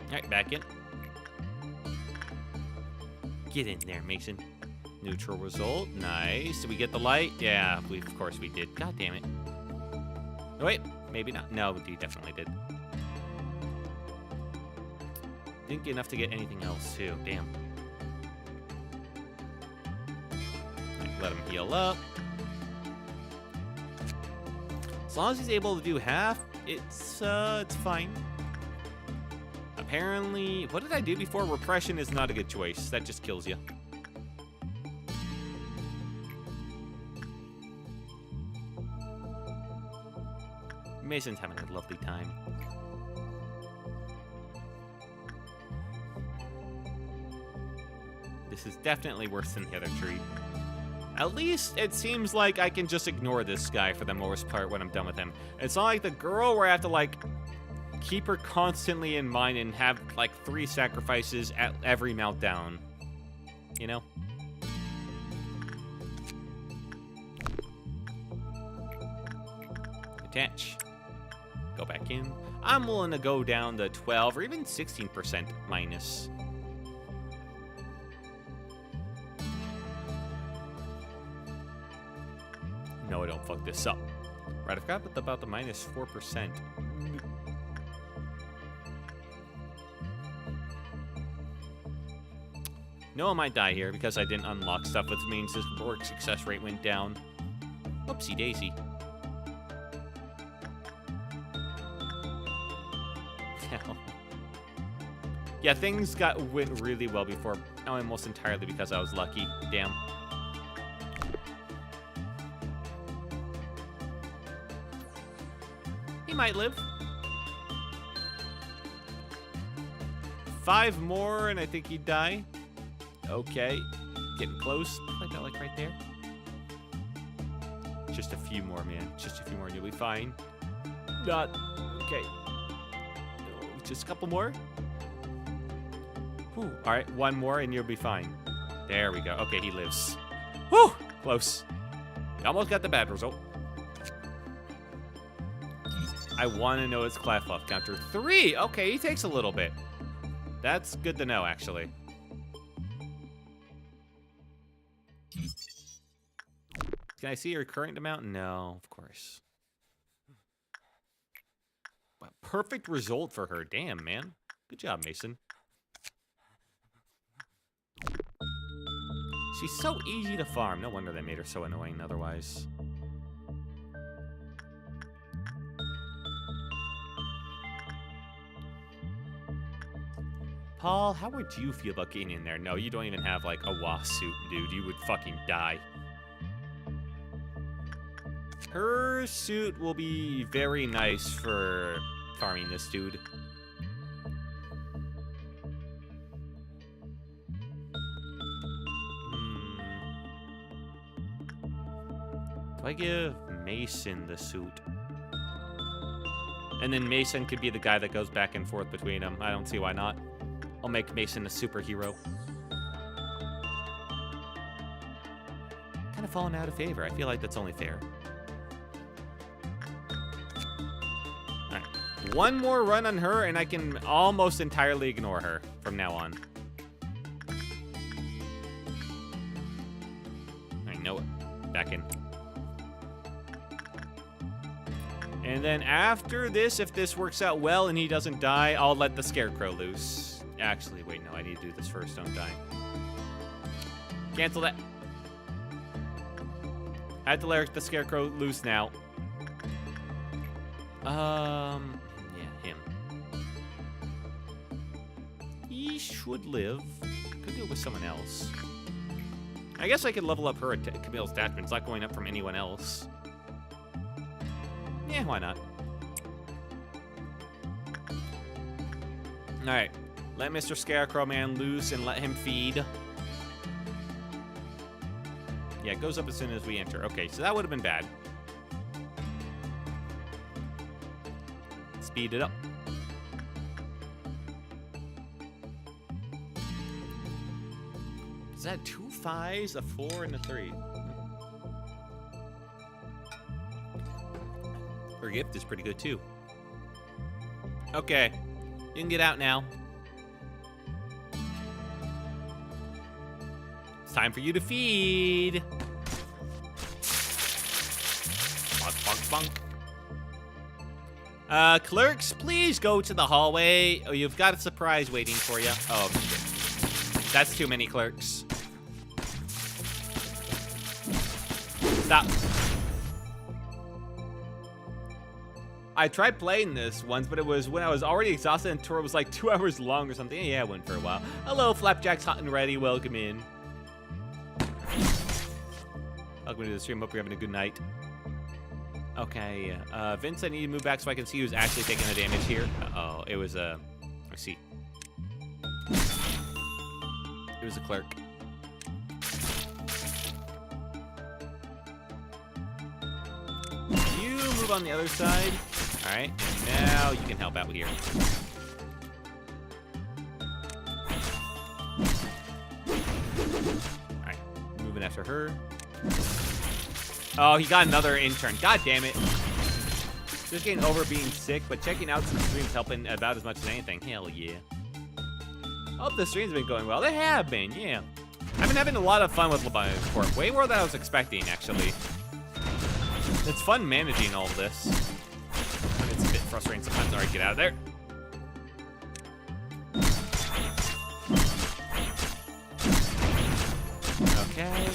S1: Alright, back in. Get in there, Mason. Neutral result. Nice. Did we get the light? Yeah, of course we did. God damn it. Oh, wait, maybe not. No, we definitely did. Didn't get enough to get anything else, too. Damn. Let him heal up. As long as he's able to do half, it's fine. Apparently, what did I do before? Repression is not a good choice. That just kills you. Mason's having a lovely time. This is definitely worse than the other tree. At least it seems like I can just ignore this guy for the most part when I'm done with him. It's not like the girl where I have to, like, keep her constantly in mind and have, like, 3 sacrifices at every meltdown. You know? Attach. Go back in. I'm willing to go down to 12 or even 16% minus. No, I don't fuck this up. Right, I forgot about the minus 4%. Noah might die here because I didn't unlock stuff, which means his work success rate went down. Oopsie daisy. Yeah, things went really well before, almost entirely because I was lucky. Damn. He might live. 5 more, and I think he'd die. Okay, getting close. Like right there. Just a few more, man. Just a few more, and you'll be fine. Not okay. Just a couple more. Whew. All right, 1 more, and you'll be fine. There we go. Okay, he lives. Whew, close. Almost got the bad result. I want to know his class buff counter. 3. Okay, he takes a little bit. That's good to know, actually. Can I see your current amount? No, of course. Perfect result for her. Damn, man. Good job, Mason. She's so easy to farm. No wonder they made her so annoying otherwise. Paul, how would you feel about getting in there? No, you don't even have, like, a wasp suit, dude. You would fucking die. Her suit will be very nice for farming this dude. Do I give Mason the suit? And then Mason could be the guy that goes back and forth between them. I don't see why not. I'll make Mason a superhero. Kind of falling out of favor. I feel like that's only fair. Alright. One more run on her, and I can almost entirely ignore her from now on. I know it. Back in. And then after this, if this works out well and he doesn't die, I'll let the Scarecrow loose. Actually, wait, no, I need to do this first. Don't die. Cancel that. I had to let the Scarecrow loose now. Yeah, him. He should live. Could do it with someone else. I guess I could level up her Camille's attachment. It's not going up from anyone else. Yeah, why not? Alright. Let Mr. Scarecrow Man loose and let him feed. Yeah, it goes up as soon as we enter. Okay, so that would have been bad. Speed it up. Is that 2 5s, a 4, and a 3? Her gift is pretty good, too. Okay. You can get out now. It's time for you to feed. Bonk, bonk, bonk. Clerks, please go to the hallway. Oh, you've got a surprise waiting for you. Oh, shit. That's too many clerks. Stop. I tried playing this once, but it was when I was already exhausted and the tour was like 2 hours long or something. Yeah, it went for a while. Hello, Flapjack's hot and ready. Welcome in. Welcome to the stream. Hope you're having a good night. Okay, Vince, I need to move back so I can see who's actually taking the damage here. Uh-oh, it was a... I see. It was a clerk. You move on the other side. All right, now you can help out here. All right, moving after her. Oh, he got another intern. God damn it. Just getting over being sick, but checking out some streams helping about as much as anything. Hell yeah. Hope the streams have been going well. They have been, yeah. I've been having a lot of fun with Lobotomy Corp. Way more than I was expecting, actually. It's fun managing all of this. It's a bit frustrating sometimes. All right, get out of there. Okay.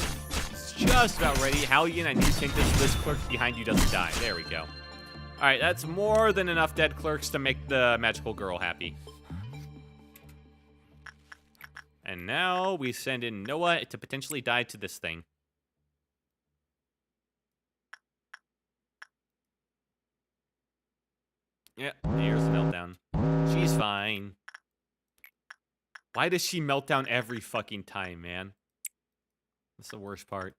S1: It's just about ready. Halligan, I need to think this clerk behind you doesn't die. There we go. All right, that's more than enough dead clerks to make the magical girl happy. And now we send in Noah to potentially die to this thing. Yeah, here's the meltdown. She's fine. Why does she melt down every fucking time, man? That's the worst part.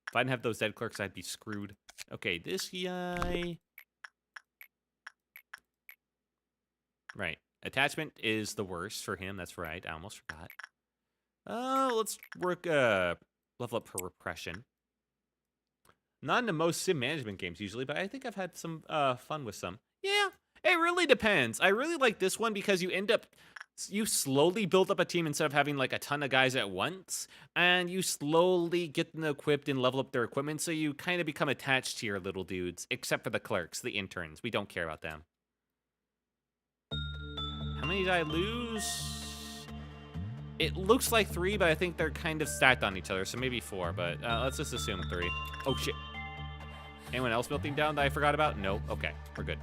S1: If I didn't have those dead clerks, I'd be screwed. Okay, this guy... Right. Attachment is the worst for him. That's right. I almost forgot. Let's work, level up her repression. Not in the most sim management games usually, but I think I've had some, fun with some. Yeah, it really depends. I really like this one because you slowly build up a team instead of having like a ton of guys at once, and you slowly get them equipped and level up their equipment, so you kind of become attached to your little dudes, except for the clerks, the interns. We don't care about them. How many did I lose? It looks like 3, but I think they're kind of stacked on each other, so maybe 4, but let's just assume 3. Oh, shit. Anyone else melting down that I forgot about? No? Okay, we're good.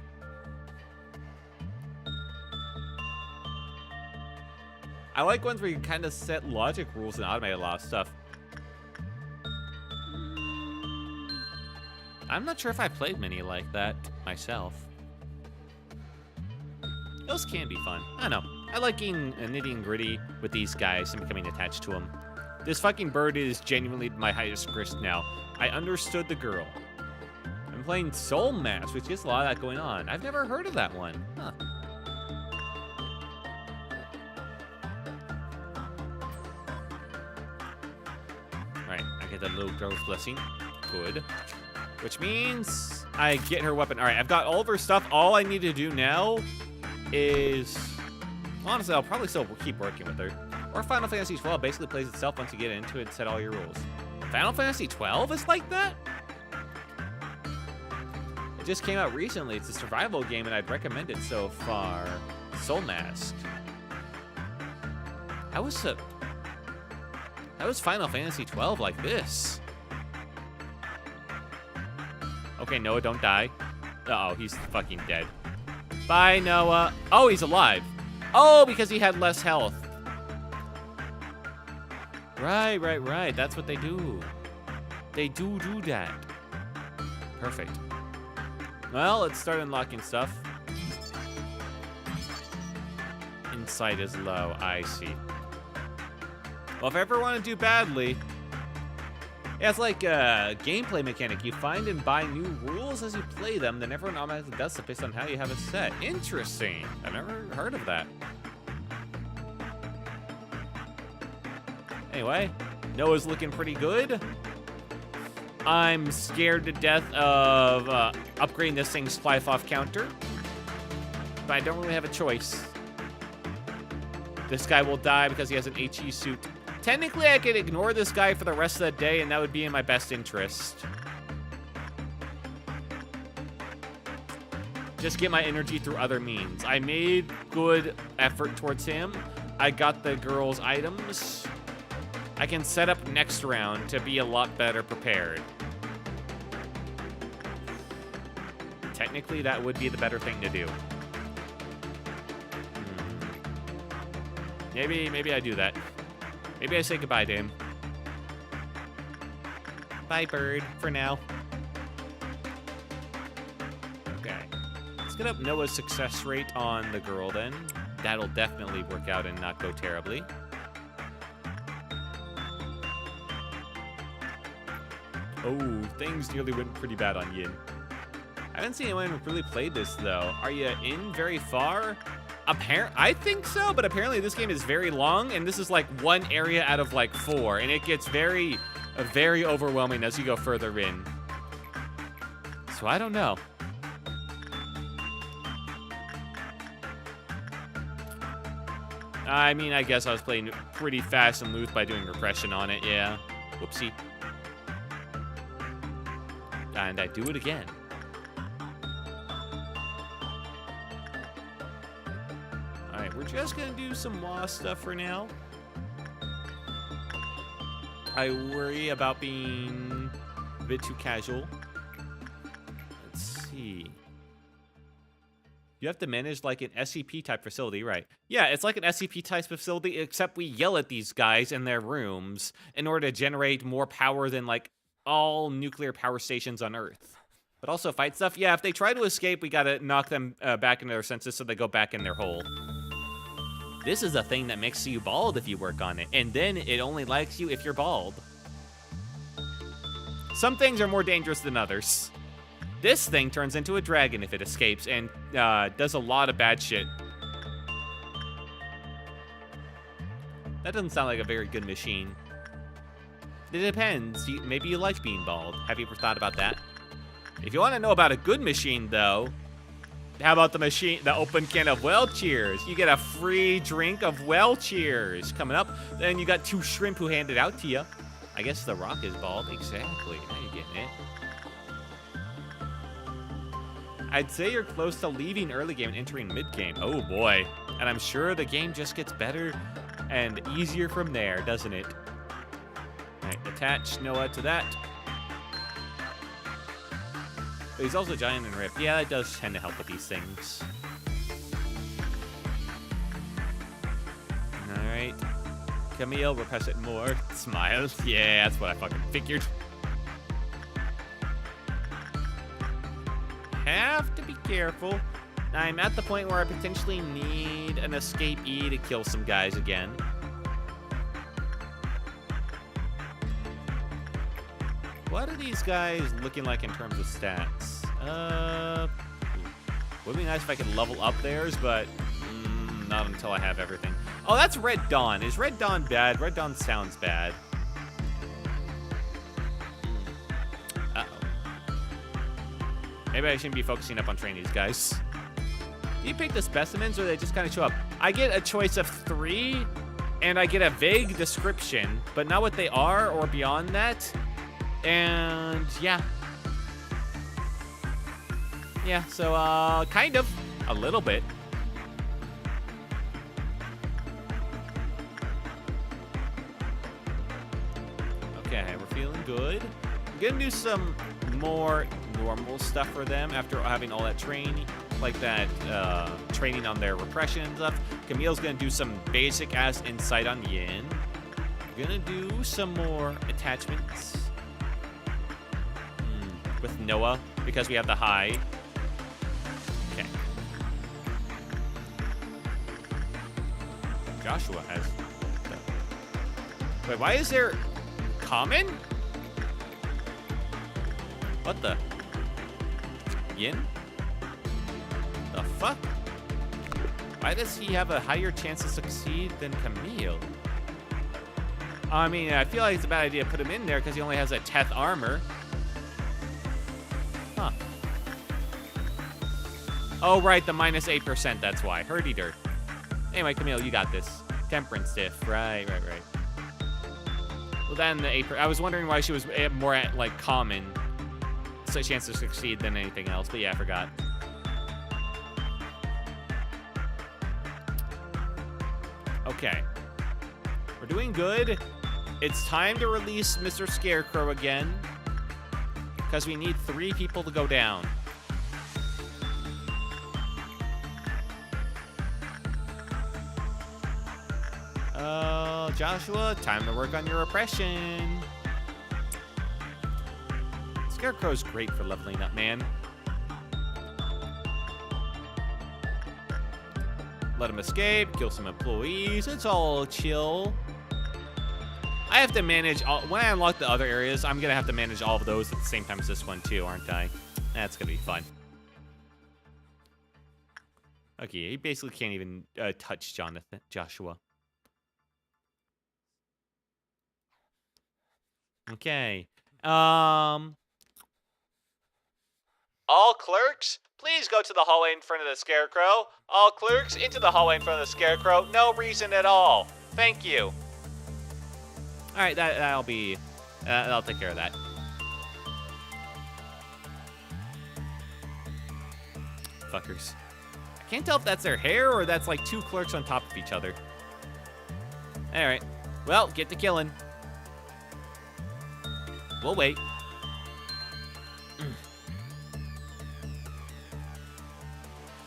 S1: I like ones where you kind of set logic rules and automate a lot of stuff. I'm not sure if I played many like that myself. Those can be fun. I don't know. I like getting nitty and gritty with these guys and becoming attached to them. This fucking bird is genuinely my highest risk now. I understood the girl. I'm playing Soul Mass, which gets a lot of that going on. I've never heard of that one. Huh. Alright, I get the little girl's blessing. Good. Which means I get her weapon. Alright, I've got all of her stuff. All I need to do now is... honestly, I'll probably still keep working with her. Or Final Fantasy 12 basically plays itself once you get into it and set all your rules. Final Fantasy 12 is like that? It just came out recently. It's a survival game, and I'd recommend it so far. Soul Mask. How was Final Fantasy 12 like this? Okay, Noah, don't die. Uh-oh, he's fucking dead. Bye, Noah. Oh, he's alive. Oh, because he had less health. Right. That's what they do. They do that. Perfect. Well, let's start unlocking stuff. Insight is low. I see. Well, if I ever want to do badly... yeah, it's like a gameplay mechanic. You find and buy new rules as you play them, then everyone automatically does it based on how you have it set. Interesting. I've never heard of that. Anyway, Noah's looking pretty good. I'm scared to death of upgrading this thing's fly-off counter, but I don't really have a choice. This guy will die because he has an HE suit. Technically, I could ignore this guy for the rest of the day, and that would be in my best interest. Just get my energy through other means. I made good effort towards him. I got the girl's items. I can set up next round to be a lot better prepared. Technically, that would be the better thing to do. Maybe I do that. Maybe I say goodbye to him. Bye, bird, for now. Okay. Let's get up Noah's success rate on the girl, then. That'll definitely work out and not go terribly. Oh, things nearly went pretty bad on Yin. I haven't seen anyone who really played this, though. Are you in very far? I think so, but apparently this game is very long, and this is like one area out of like 4, and it gets very, very overwhelming as you go further in. So I don't know. I mean, I guess I was playing pretty fast and loose by doing repression on it, yeah. Whoopsie. And I do it again. Alright, we're just gonna do some WASP stuff for now. I worry about being a bit too casual. Let's see. You have to manage like an SCP type facility, right? Yeah, it's like an SCP type facility, except we yell at these guys in their rooms in order to generate more power than like all nuclear power stations on Earth. But also fight stuff. Yeah, if they try to escape, we gotta knock them back into their senses so they go back in their hole. This is a thing that makes you bald if you work on it, and then it only likes you if you're bald. Some things are more dangerous than others. This thing turns into a dragon if it escapes and does a lot of bad shit. That doesn't sound like a very good machine. It depends. Maybe you like being bald. Have you ever thought about that? If you want to know about a good machine, though, how about the open can of well cheers? You get a free drink of well cheers coming up. Then you got 2 shrimp who hand it out to you. I guess the Rock is bald. Exactly. Now you're getting it. I'd say you're close to leaving early game and entering mid game. Oh boy. And I'm sure the game just gets better and easier from there, doesn't it? Alright, attach Noah to that. But he's also giant and ripped. Yeah, that does tend to help with these things. Alright, right. Camille, repress it more. Smile. Yeah, that's what I fucking figured. Have to be careful. I'm at the point where I potentially need an escapee to kill some guys again. What are these guys looking like in terms of stats? Would be nice if I could level up theirs, but not until I have everything. Oh, that's Red Dawn. Is Red Dawn bad? Red Dawn sounds bad. Uh-oh. Maybe I shouldn't be focusing up on training these guys. Do you pick the specimens, or they just kind of show up? I get a choice of 3, and I get a vague description, but not what they are or beyond that. And yeah. Yeah, so kind of. A little bit. Okay, we're feeling good. I'm gonna do some more normal stuff for them after having all that training, like that training on their repression and stuff. Camille's gonna do some basic ass insight on Yin. Gonna do some more attachments with Noah because we have the high. Okay. Joshua has. Wait, why is there common? What the? Yin? The fuck? Why does he have a higher chance to succeed than Camille? I mean, I feel like it's a bad idea to put him in there because he only has a Teth armor. Huh. Oh, right, the minus 8%, that's why. Herdy dirt. Anyway, Camille, you got this. Temperance diff. Right. Well, then the 8%. I was wondering why she was more at, like, common. So chance to succeed than anything else, but yeah, I forgot. Okay. We're doing good. It's time to release Mr. Scarecrow again. Because we need 3 people to go down. Joshua, time to work on your oppression. Scarecrow's great for leveling up, man. Let him escape, kill some employees. It's all chill. I have to manage all, when I unlock the other areas, I'm gonna have to manage all of those at the same time as this one too, aren't I? That's gonna be fun. Okay, he basically can't even touch Joshua. Okay. All clerks, please go to the hallway in front of the Scarecrow. All clerks, into the hallway in front of the Scarecrow. No reason at all. Thank you. All right, that'll be... I'll take care of that. Fuckers. I can't tell if that's their hair or that's like 2 clerks on top of each other. All right. Well, get to killing. We'll wait.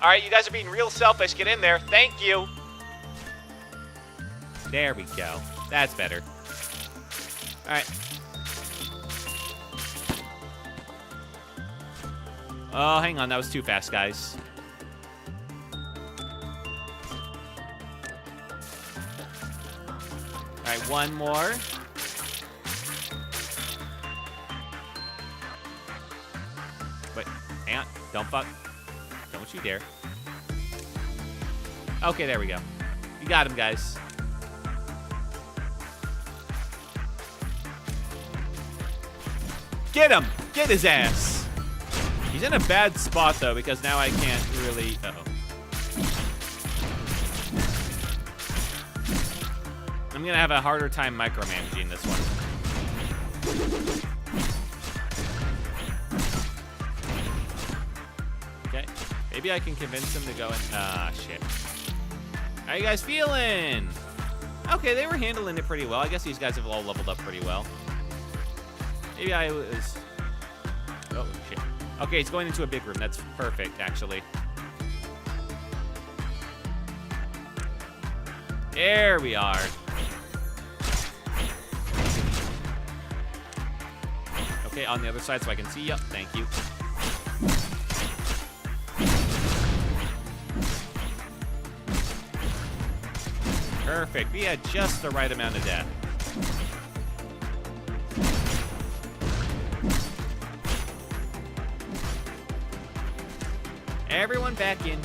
S1: All right, you guys are being real selfish. Get in there. Thank you. There we go. That's better. All right. Oh, hang on. That was too fast, guys. All right, one more. Wait, hang on. Don't fuck. Don't you dare. Okay, there we go. You got him, guys. Get him! Get his ass! He's in a bad spot, though, because now I can't really... Uh-oh. I'm gonna have a harder time micromanaging this one. Okay. Maybe I can convince him to go in... Ah, shit. How you guys feeling? Okay, they were handling it pretty well. I guess these guys have all leveled up pretty well. Maybe I was... Oh, shit. Okay, it's going into a big room. That's perfect, actually. There we are. Okay, on the other side so I can see you. Thank you. Perfect. We had just the right amount of death. Everyone back in.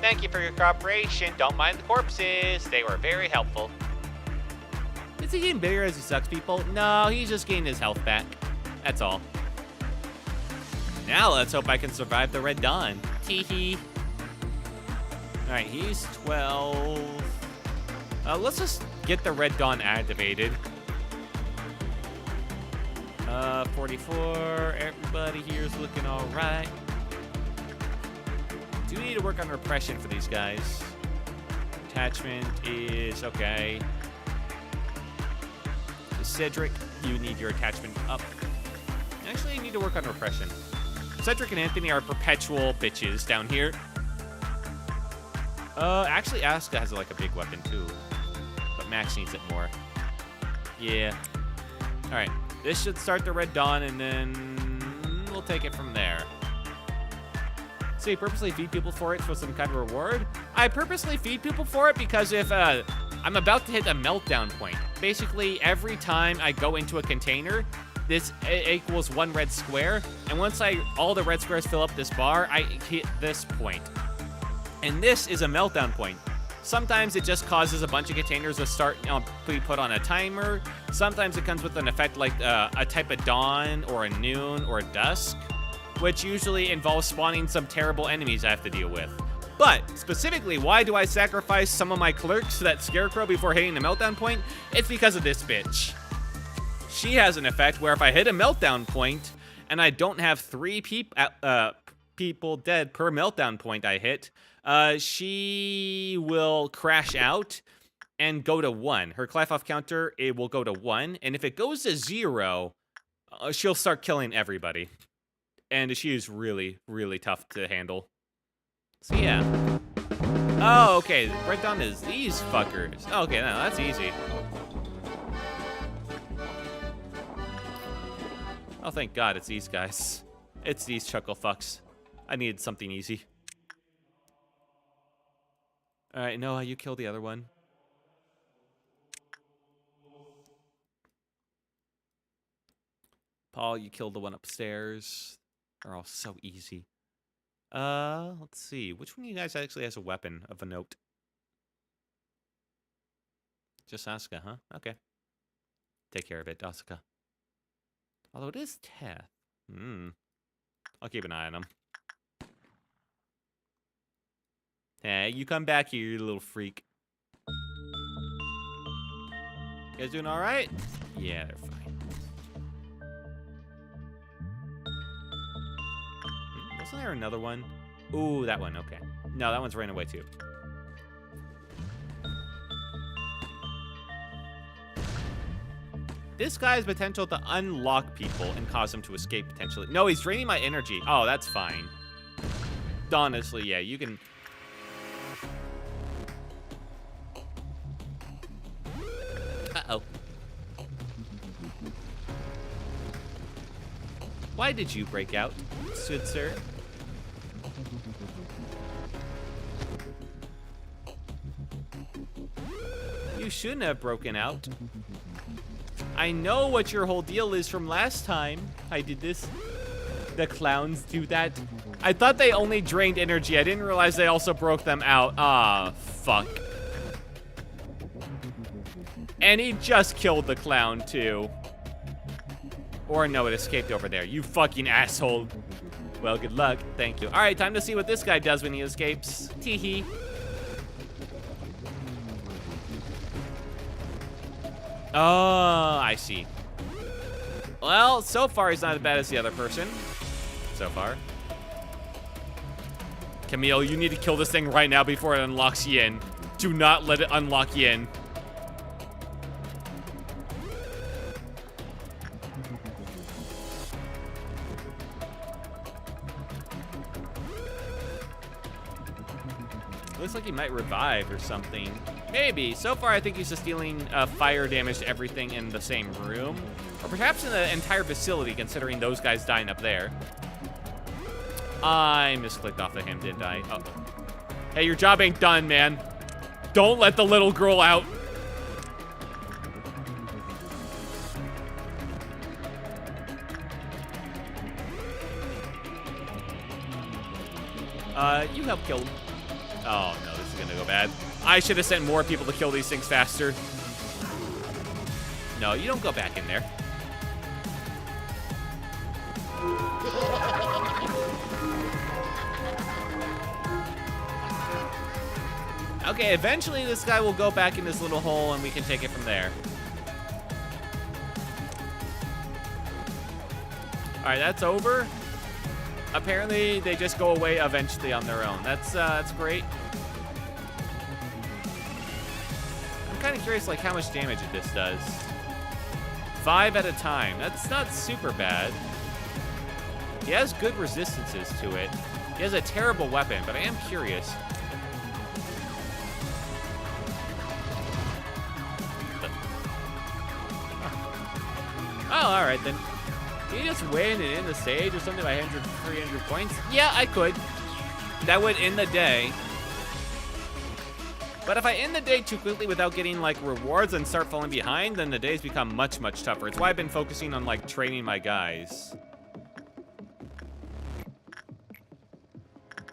S1: Thank you for your cooperation. Don't mind the corpses. They were very helpful. Is he getting bigger as he sucks people? No, he's just getting his health back. That's all. Now let's hope I can survive the Red Dawn. Tee-hee. All right, he's 12. Let's just get the Red Dawn activated. 44. Everybody here's looking all right. Do need to work on repression for these guys. Attachment is okay. Cedric, you need your attachment up. Actually, you need to work on repression. Cedric and Anthony are perpetual bitches down here. Actually, Asuka has like a big weapon too, but Max needs it more. Yeah. All right, this should start the Red Dawn, and then we'll take it from there. So you purposely feed people for it for some kind of reward? I purposely feed people for it because if I'm about to hit a meltdown point. Basically, every time I go into a container, this equals 1 red square, and once all the red squares fill up this bar, I hit this point. And this is a meltdown point. Sometimes it just causes a bunch of containers to start be put on a timer. Sometimes it comes with an effect like a type of dawn or a noon or a dusk, which usually involves spawning some terrible enemies I have to deal with. But specifically, why do I sacrifice some of my clerks to that scarecrow before hitting the meltdown point? It's because of this bitch. She has an effect where if I hit a meltdown point and I don't have 3 people dead per meltdown point I hit, she will crash out and go to 1. Her Clive-off counter, it will go to 1. And if it goes to 0, she'll start killing everybody. And she is really, really tough to handle. So yeah. Oh, okay. Red Dawn is these fuckers. Okay, no, that's easy. Oh, thank God it's these guys. It's these chuckle fucks. I needed something easy. All right, Noah, you kill the other one. Paul, you killed the one upstairs. They're all so easy. Let's see. Which one of you guys actually has a weapon of a note? Just Asuka, huh? Okay. Take care of it, Asuka. Although it is Teth. I'll keep an eye on him. Hey, you come back here, you little freak. You guys doing all right? Yeah, they're fine. Wasn't there another one? Ooh, that one, okay. No, that one's ran away too. This guy has potential to unlock people and cause them to escape potentially. No, he's draining my energy. Oh, that's fine. Honestly, yeah, you can... Uh-oh. Why did you break out, good sir? You shouldn't have broken out. I know what your whole deal is from last time I did this. The clowns do that. I thought they only drained energy. I didn't realize they also broke them out. Ah, fuck. And he just killed the clown, too. Or no, it escaped over there. You fucking asshole. Well, good luck. Thank you. All right, time to see what this guy does when he escapes. Tee-hee. Oh, I see. Well, so far he's not as bad as the other person. So far. Camille, you need to kill this thing right now before it unlocks Yin. Do not let it unlock Yin. Looks like he might revive or something. Maybe. So far, I think he's just dealing fire damage to everything in the same room. Or perhaps in the entire facility, considering those guys dying up there. I misclicked off of him, didn't I? Uh-oh. Hey, your job ain't done, man. Don't let the little girl out. You help kill him. Oh, no, this is gonna go bad. I should have sent more people to kill these things faster. No, you don't go back in there. Okay, eventually this guy will go back in this little hole and we can take it from there. All right, that's over. Apparently, they just go away eventually on their own. That's great. I'm kind of curious, like, how much damage this does. 5 at a time. That's not super bad. He has good resistances to it. He has a terrible weapon, but I am curious. Oh, all right then. Can you just win and end the stage or something by 100, 300 points? Yeah, I could. That would end the day. But if I end the day too quickly without getting, like, rewards and start falling behind, then the days become much, much tougher. It's why I've been focusing on, like, training my guys.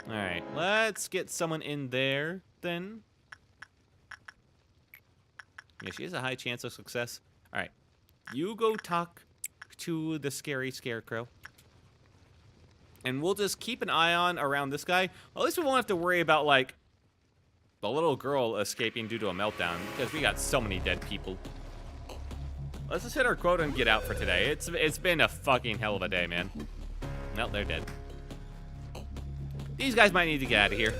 S1: All right, let's get someone in there, then. Yeah, she has a high chance of success. All right, you go talk to the scary scarecrow. And we'll just keep an eye on around this guy. Well, at least we won't have to worry about, like, the little girl escaping due to a meltdown, because we got so many dead people. Let's just hit our quota and get out for today. It's been a fucking hell of a day, man. No, they're dead. These guys might need to get out of here.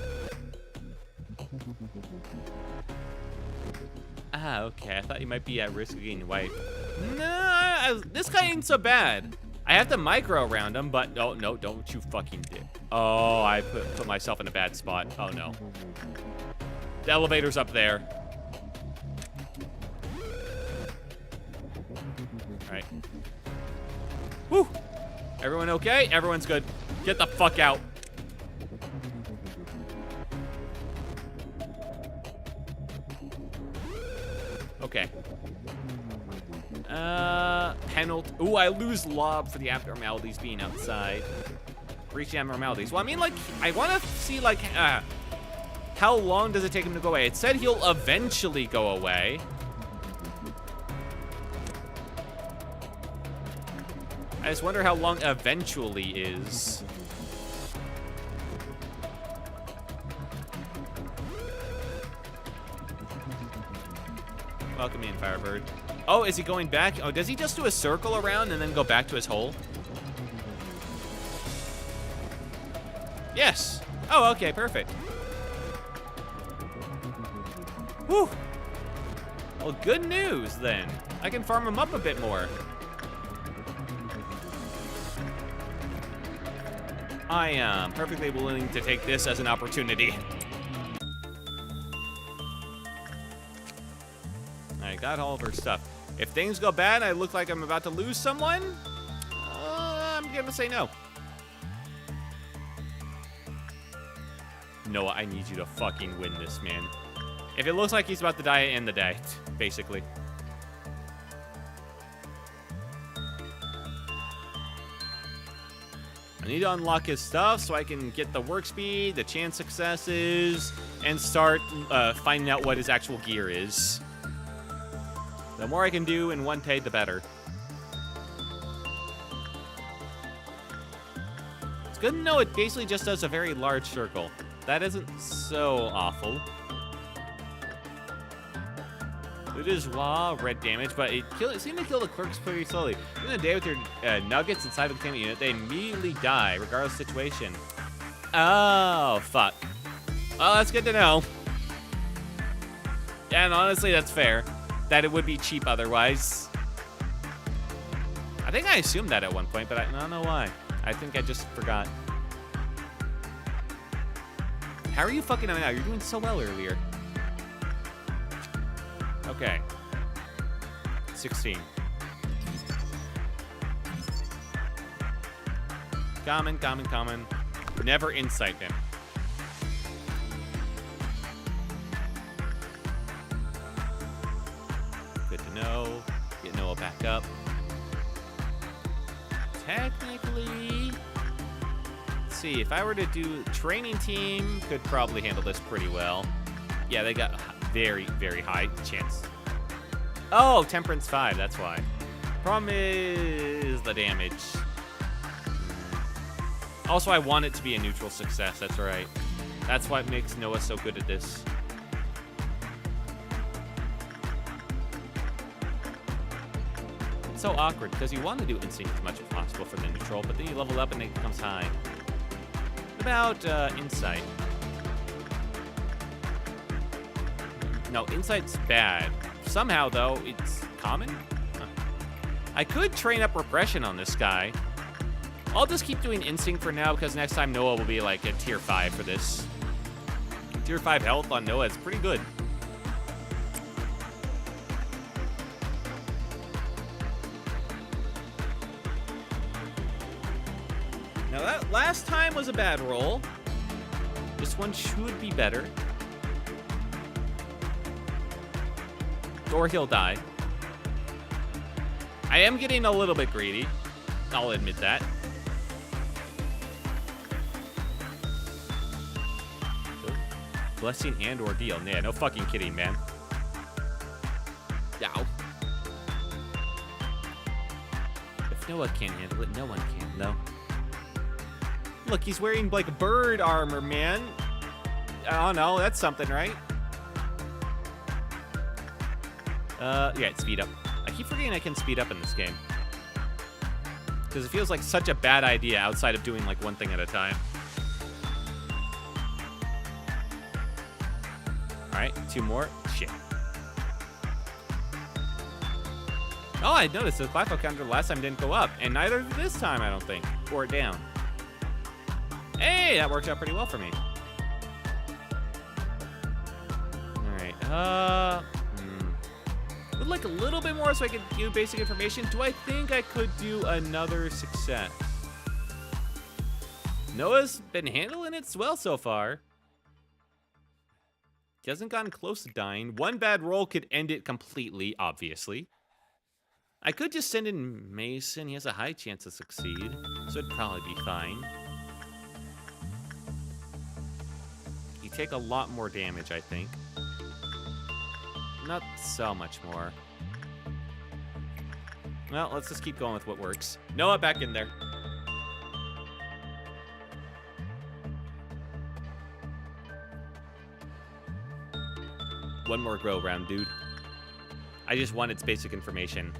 S1: Ah, okay. I thought you might be at risk of getting wiped. No, this guy ain't so bad. I have to micro around him, but oh no, don't you fucking dip. Oh, I put myself in a bad spot. Oh no. The elevator's up there. All right. Whew. Everyone okay? Everyone's good. Get the fuck out. Okay. Penalty. Ooh, I lose lob for the abnormalities being outside. Breach the abnormalities. Well, I mean, like, I want to see, like, how long does it take him to go away? It said he'll eventually go away. I just wonder how long eventually is. Welcome in, Firebird. Oh, is he going back? Oh, does he just do a circle around and then go back to his hole? Yes. Oh, okay, perfect. Whew. Well, good news, then. I can farm him up a bit more. I am perfectly willing to take this as an opportunity. I got all of her stuff. If things go bad, I look like I'm about to lose someone, I'm gonna say no. Noah, I need you to fucking win this, man. If it looks like he's about to die, end the day, basically. I need to unlock his stuff so I can get the work speed, the chance successes, and start finding out what his actual gear is. The more I can do in one day, the better. It's good to know it basically just does a very large circle. That isn't so awful. It is raw red damage, but it seemed to kill the clerks pretty slowly. In the day with your nuggets inside the containment unit, they immediately die, regardless of the situation. Oh, fuck. Well, that's good to know. And honestly, that's fair. That it would be cheap otherwise. I think I assumed that at one point, but I don't know why. I think I just forgot. How are you fucking on now? You're doing so well earlier. Okay. 16. Common. Never insight him. Good to know. Get Noah back up. Technically, let's see, if I were to do training team, could probably handle this pretty well. Yeah, they got very, very high chance. Oh, Temperance 5, that's why. Problem is the damage. Also, I want it to be a neutral success, that's right. That's what makes Noah so good at this. It's so awkward, because you want to do instinct as much as possible for the neutral, but then you level up and it becomes high. What about insight? No, insight's bad. Somehow, though, it's common? Huh. I could train up repression on this guy. I'll just keep doing instinct for now, because next time Noah will be like a tier 5 for this. Tier 5 health on Noah is pretty good. Now that last time was a bad roll. This one should be better. Or he'll die. I am getting a little bit greedy. I'll admit that. Blessing and ordeal. Yeah, no fucking kidding, man. Ow. If Noah can't handle it, no one can, though. Look, he's wearing, like, bird armor, man. I don't know. That's something, right? Yeah, speed up. I keep forgetting I can speed up in this game. Because it feels like such a bad idea outside of doing, like, one thing at a time. Alright, 2 more. Shit. Oh, I noticed the clapper counter last time didn't go up. And neither did this time, I don't think. Or down. Hey, that worked out pretty well for me. Alright, would like a little bit more so I could do basic information. Do I think I could do another success? Noah's been handling it well so far. He hasn't gotten close to dying. One bad roll could end it completely, obviously. I could just send in Mason. He has a high chance to succeed, so it'd probably be fine. You take a lot more damage, I think. Not so much more. Well, let's just keep going with what works. Noah, back in there. One more grow round, dude. I just want its basic information.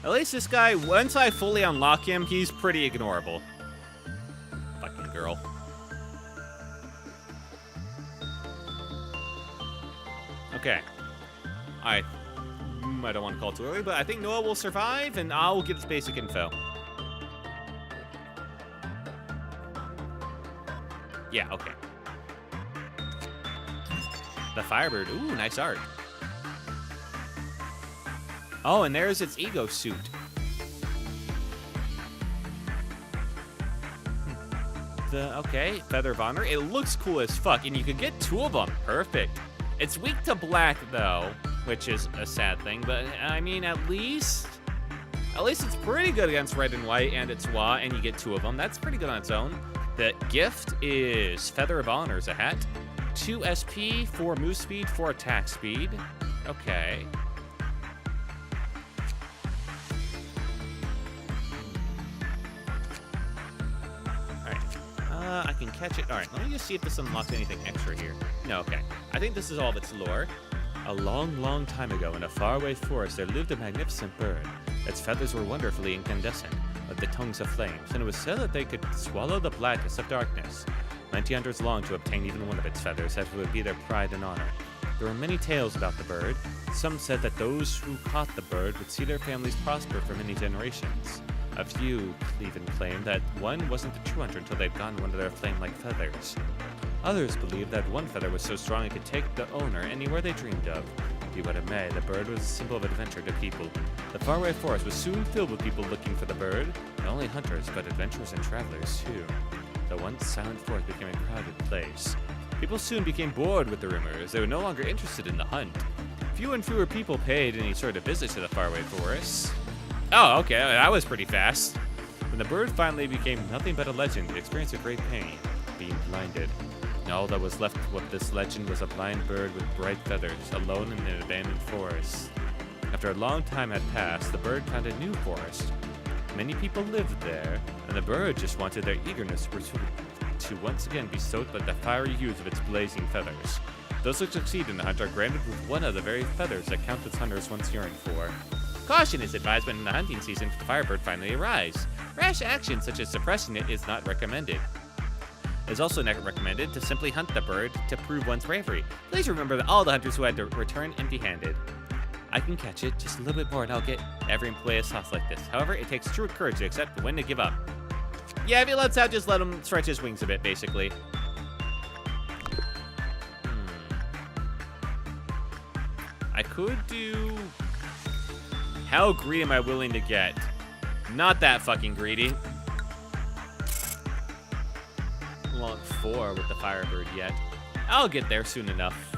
S1: At least this guy, once I fully unlock him, he's pretty ignorable. Fucking girl. Okay. I don't want to call it too early, but I think Noah will survive, and I'll get his basic info. Yeah, okay. The Firebird. Ooh, nice art. Oh, and there's its ego suit. Okay, Feather of Honor. It looks cool as fuck, and you could get 2 of them. Perfect. It's weak to black, though, which is a sad thing, but, I mean, at least it's pretty good against red and white, and it's WA, and you get 2 of them. That's pretty good on its own. The gift is Feather of Honor as a hat. 2 SP, 4 move speed, 4 attack speed. Okay. I can catch it. All right, let me just see if this unlocks anything extra here. No, okay. I think this is all of its lore. A long, long time ago in a faraway forest there lived a magnificent bird. Its feathers were wonderfully incandescent, like the tongues of flames, and it was said that they could swallow the blackness of darkness. 90 hunters longed to obtain even one of its feathers, as it would be their pride and honor. There were many tales about the bird. Some said that those who caught the bird would see their families prosper for many generations.
S2: A few even claimed that one wasn't the true hunter until they'd gotten one of their flame-like feathers. Others believed that one feather was so strong it could take the owner anywhere they dreamed of. Be what it may, the bird was a symbol of adventure to people. The faraway forest was soon filled with people looking for the bird, not only hunters, but adventurers and travelers too. The once silent forest became a crowded place. People soon became bored with the rumors. They were no longer interested in the hunt. Fewer and fewer people paid any sort of visit to the faraway forest. Oh, okay, that was pretty fast. When the bird finally became nothing but a legend, it experienced a great pain, being blinded. And all that was left of this legend was a blind bird with bright feathers, alone in an abandoned forest. After a long time had passed, the bird found a new forest. Many people lived there, and the bird just wanted their eagerness to once again be soaked by the fiery hues of its blazing feathers. Those who succeed in the hunt are granted with one of the very feathers that countless hunters once yearned for. Caution is advised when the hunting season for the firebird finally arrives. Rash action such as suppressing it is not recommended. It is also not recommended to simply hunt the bird to prove one's bravery. Please remember that all the hunters who had to return empty-handed. I can catch it just a little bit more and I'll get every employee a sauce like this. However, it takes true courage to accept when to give up. Yeah, if he lets out, just let him stretch his wings a bit, basically. I could do... How greedy am I willing to get? Not that fucking greedy. Want 4 with the firebird yet. I'll get there soon enough.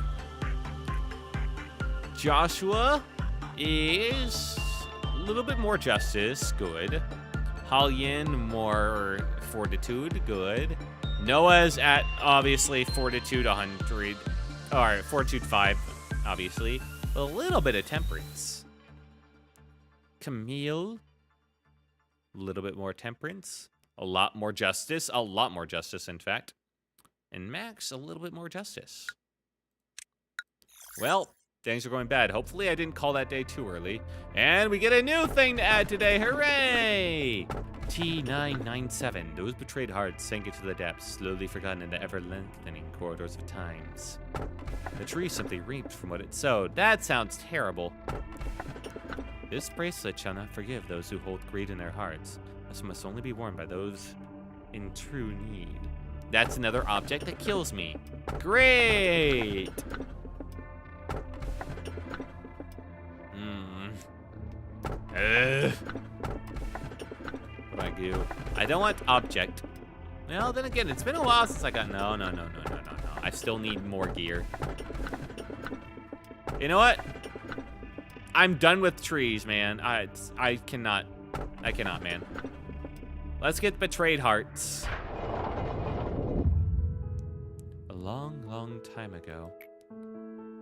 S2: Joshua is a little bit more justice, good. Halian, more fortitude, good. Noah's at, obviously, fortitude 100. Or, fortitude 5, obviously. A little bit of temperance. Camille, a little bit more temperance. A lot more justice, in fact. And Max, a little bit more justice. Well, things are going bad. Hopefully I didn't call that day too early. And we get a new thing to add today, hooray! T997, those betrayed hearts sank into the depths, slowly forgotten in the ever-lengthening corridors of times. The tree simply reaped from what it sowed. That sounds terrible. This bracelet shall not forgive those who hold greed in their hearts. This must only be worn by those in true need. That's another object that kills me. Great! What do I do? I don't want object. Well, then again, it's been a while since I got... No. I still need more gear. You know what? I'm done with trees, man. I cannot, man. Let's get betrayed hearts. A long, long time ago,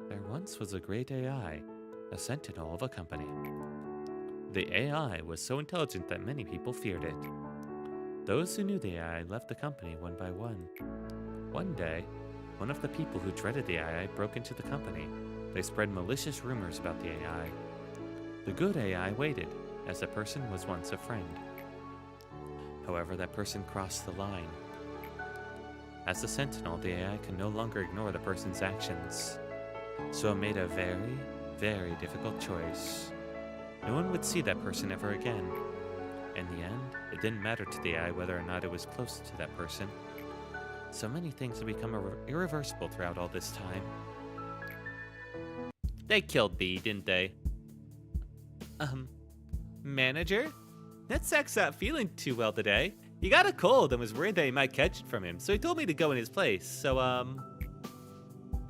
S2: there once was a great AI, a sentinel of a company. The AI was so intelligent that many people feared it. Those who knew the AI left the company one by one. One day, one of the people who dreaded the AI broke into the company. They spread malicious rumors about the AI. The good AI waited, as the person was once a friend. However, that person crossed the line. As the sentinel, the AI could no longer ignore the person's actions. So it made a very, very difficult choice. No one would see that person ever again. In the end, it didn't matter to the AI whether or not it was close to that person. So many things have become irreversible throughout all this time. They killed B, didn't they? Manager? Netzak's not feeling too well today. He got a cold and was worried that he might catch it from him, so he told me to go in his place. So,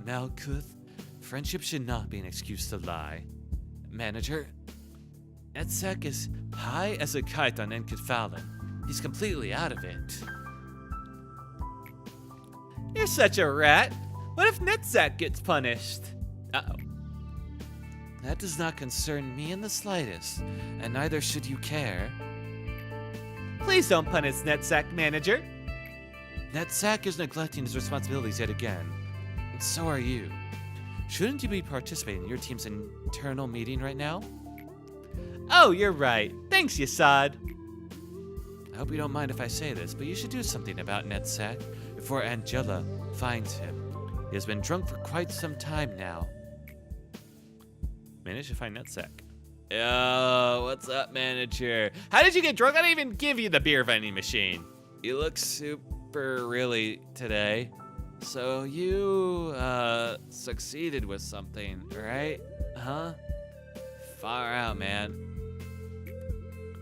S2: Malkuth, friendship should not be an excuse to lie. Manager, Netzak is high as a kite on Enkithfallen. He's completely out of it. You're such a rat. What if Netzak gets punished? Uh-oh. That does not concern me in the slightest, and neither should you care. Please don't punish Netzak, Manager. Netzak is neglecting his responsibilities yet again, and so are you. Shouldn't you be participating in your team's internal meeting right now? Oh, you're right. Thanks, Yasad. I hope you don't mind if I say this, but you should do something about Netzak before Angela finds him. He has been drunk for quite some time now. Manage to find Netzak.
S1: Yo, what's up, manager? How did you get drunk? I didn't even give you the beer vending machine. You look super really today. So you, succeeded with something, right? Huh? Far out, man.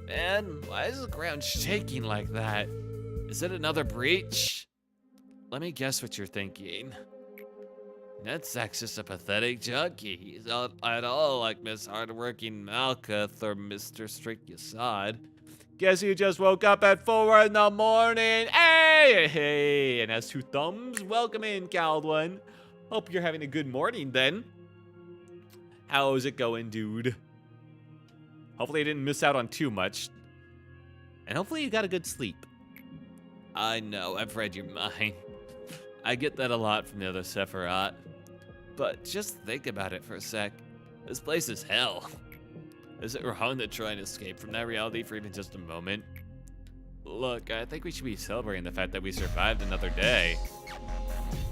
S1: Man, why is the ground shaking like that? Is it another breach? Let me guess what you're thinking. Netzak's just a pathetic junkie. He's not at all like Miss Hardworking Malkuth or Mr. Strict Yasad. Guess you just woke up at 4 in the morning. Hey, and has 2 thumbs. Welcome in, cowled one. Hope you're having a good morning then. How's it going, dude? Hopefully I didn't miss out on too much. And hopefully you got a good sleep. I know, I've read your mind. I get that a lot from the other Sephiroth. But just think about it for a sec. This place is hell. Is it wrong to try and escape from that reality for even just a moment? Look, I think we should be celebrating the fact that we survived another day.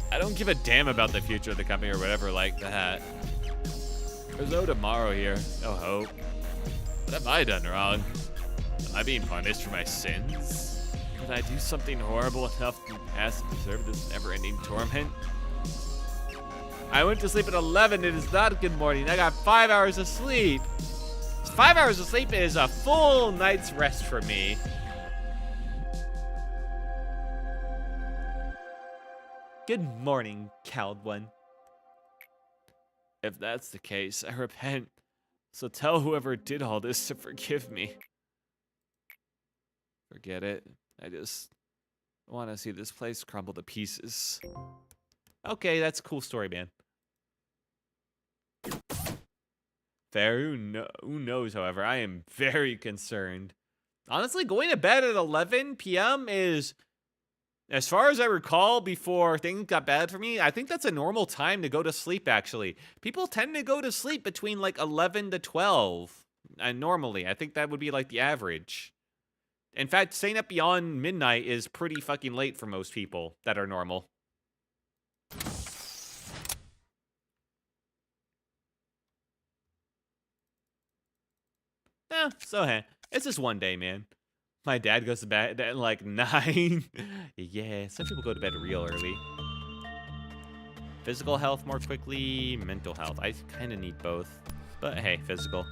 S1: I don't give a damn about the future of the company or whatever like that. There's no tomorrow here, no hope. What have I done wrong? Am I being punished for my sins? Did I do something horrible enough in the past to deserve this never-ending torment? I went to sleep at 11. It is not a good morning. I got 5 hours of sleep. 5 hours of sleep is a full night's rest for me. Good morning, cowled one. If that's the case, I repent. So tell whoever did all this to forgive me. Forget it. I just want to see this place crumble to pieces. Okay, that's a cool story, man. Fair. Who knows, however. I am very concerned. Honestly, going to bed at 11 p.m. is, as far as I recall, before things got bad for me, I think that's a normal time to go to sleep, actually. People tend to go to sleep between, like, 11 to 12. And normally, I think that would be, like, the average. In fact, staying up beyond midnight is pretty fucking late for most people that are normal. So hey, it's just one day, man. My dad goes to bed at like 9. Yeah, some people go to bed real early. Physical health more quickly, mental health. I kind of need both, but hey, physical.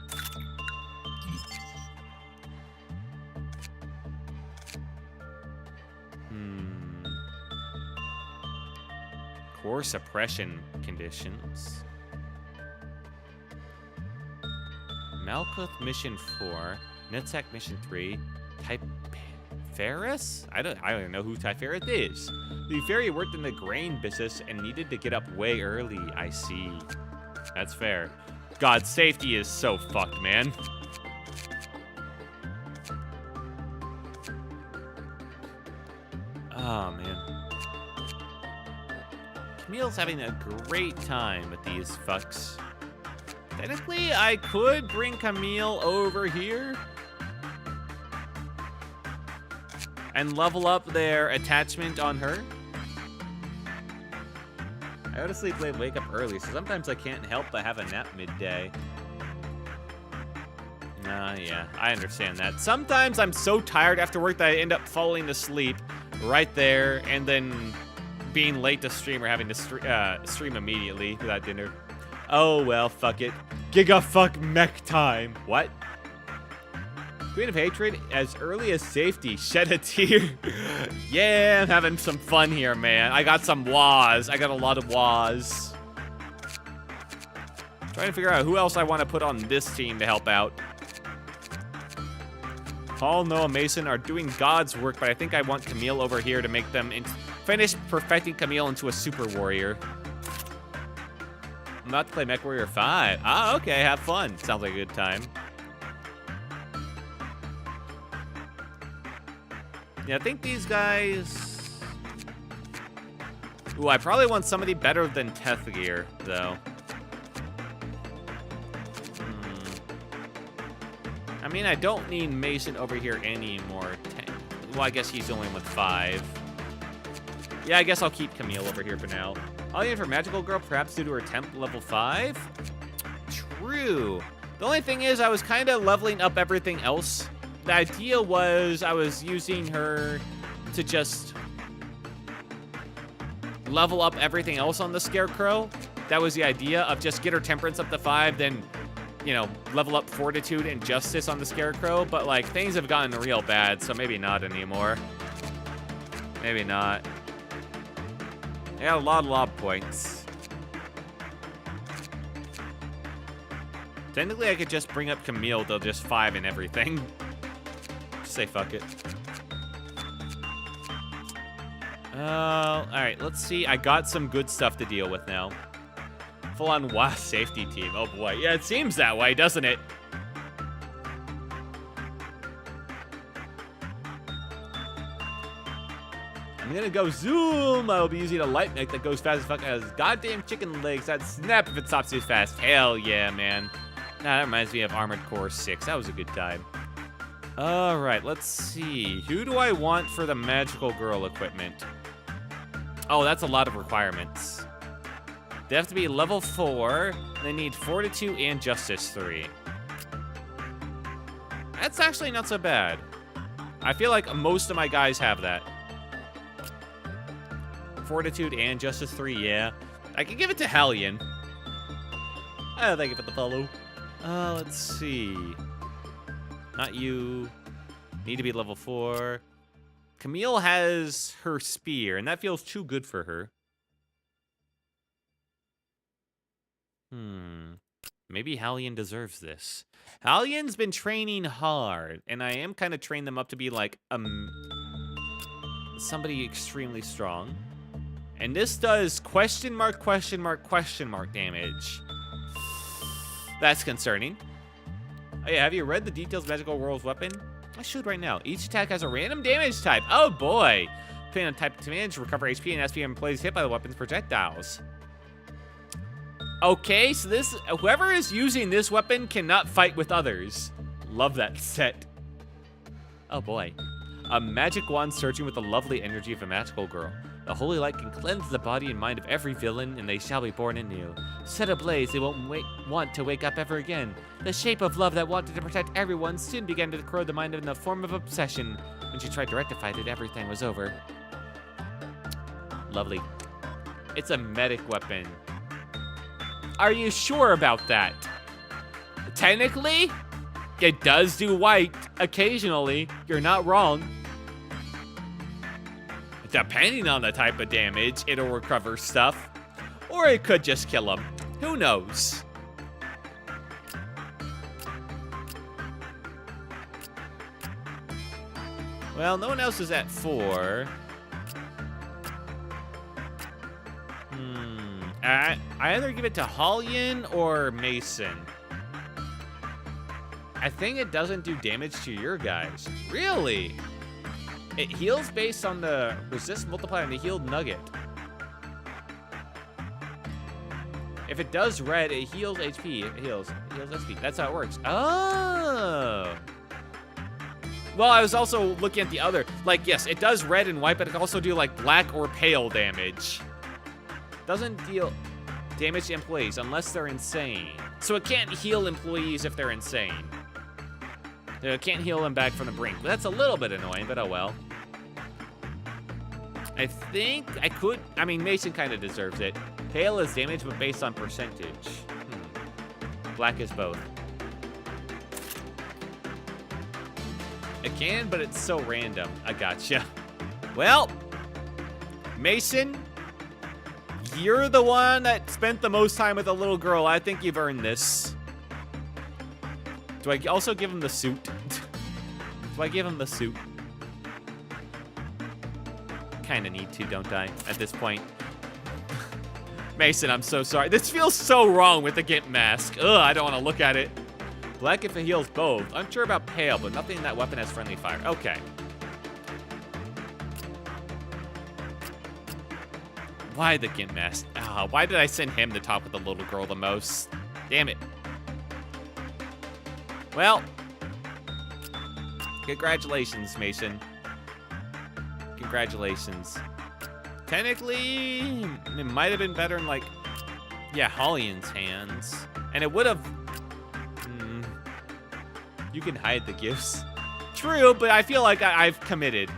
S1: Core suppression conditions. Malkuth Mission 4, Netzak Mission 3, Typharis? I don't even know who Typharis is. The fairy worked in the grain business and needed to get up way early. I see. That's fair. God, safety is so fucked, man. Oh, man. Camille's having a great time with these fucks. Technically, I could bring Camille over here and level up their attachment on her. I go to sleep late, wake up early, so sometimes I can't help but have a nap midday. Yeah, I understand that. Sometimes I'm so tired after work that I end up falling asleep right there and then being late to stream or having to stream immediately without dinner. Oh, well, fuck it. Gigafuck mech time. What? Queen of Hatred, as early as safety. Shed a tear. Yeah, I'm having some fun here, man. I got some wahs. I got a lot of wahs. Trying to figure out who else I want to put on this team to help out. Paul, Noah, Mason are doing God's work, but I think I want Camille over here to make them finish perfecting Camille into a super warrior. I'm about to play MechWarrior 5. Ah, okay, have fun. Sounds like a good time. Yeah, I think these guys... Ooh, I probably want somebody better than Tethgear, though. I mean, I don't need Mason over here anymore. Well, I guess he's only with 5. Yeah, I guess I'll keep Camille over here for now. All you need for Magical Girl, perhaps due to her temp level 5? True. The only thing is I was kind of leveling up everything else. The idea was I was using her to just level up everything else on the Scarecrow. That was the idea of just get her temperance up to 5, then, you know, level up fortitude and justice on the Scarecrow. But, like, things have gotten real bad, so maybe not anymore. Maybe not. I got a lot of lob points. Technically, I could just bring up Camille to just 5 and everything. Just say fuck it. Alright, let's see. I got some good stuff to deal with now. Full-on WASP safety team. Oh boy. Yeah, it seems that way, doesn't it? I'm gonna go zoom. I'll be using a light mech that goes fast as fuck. Has goddamn chicken legs that snap if it stops too fast. Hell yeah, man. Nah, that reminds me of Armored Core 6. That was a good time. Alright, let's see. Who do I want for the magical girl equipment? Oh, that's a lot of requirements. They have to be level 4. And they need Fortitude and Justice 3. That's actually not so bad. I feel like most of my guys have that. Fortitude and Justice 3, yeah. I can give it to Hellion. Oh, thank you for the follow. Let's see. Not you. Need to be level 4. Camille has her spear, and that feels too good for her. Maybe Hellion deserves this. Hallion's been training hard, and I am kind of training them up to be like somebody extremely strong. And this does question mark damage. That's concerning. Oh yeah, have you read the details of Magical World's weapon? I should right now. Each attack has a random damage type. Oh boy. Depending on type of damage, recover HP and SP employees hit by the weapon's projectiles. Okay, so whoever is using this weapon cannot fight with others. Love that set. Oh boy. A magic wand surging with the lovely energy of a magical girl. The holy light can cleanse the body and mind of every villain, and they shall be born anew. Set ablaze, they won't want to wake up ever again. The shape of love that wanted to protect everyone soon began to corrode the mind in the form of obsession. When she tried to rectify it, everything was over. Lovely. It's a medic weapon. Are you sure about that? Technically, it does do white occasionally. You're not wrong. Depending on the type of damage, it'll recover stuff. Or it could just kill him. Who knows? Well, no one else is at 4. I either give it to Hallion or Mason. I think it doesn't do damage to your guys. Really? It heals based on the resist multiplier and the healed nugget. If it does red, it heals HP. It heals SP. That's how it works. Oh. Well, I was also looking at the other. Like, yes, it does red and white, but it can also do, like, black or pale damage. Doesn't deal damage to employees unless they're insane. So it can't heal employees if they're insane. It can't heal them back from the brink. But that's a little bit annoying, but oh well. I think I could. I mean, Mason kind of deserves it. Pale is damage, but based on percentage. Black is both. It can, but it's so random. I gotcha. Well, Mason, you're the one that spent the most time with a little girl. I think you've earned this. Do I also give him the suit? Do I give him the suit? Kind of need to, don't I, at this point? Mason, I'm so sorry. This feels so wrong with the Gimp mask. Ugh, I don't want to look at it. Black if it heals both. Unsure about pale, but nothing in that weapon has friendly fire. Okay. Why the Gimp mask? Why did I send him to talk with the little girl the most? Damn it. Well, congratulations, Mason. Congratulations. Technically, it might have been better in, like, yeah, Hallion's hands. And it would have You can hide the gifts. True, but I feel like I've committed.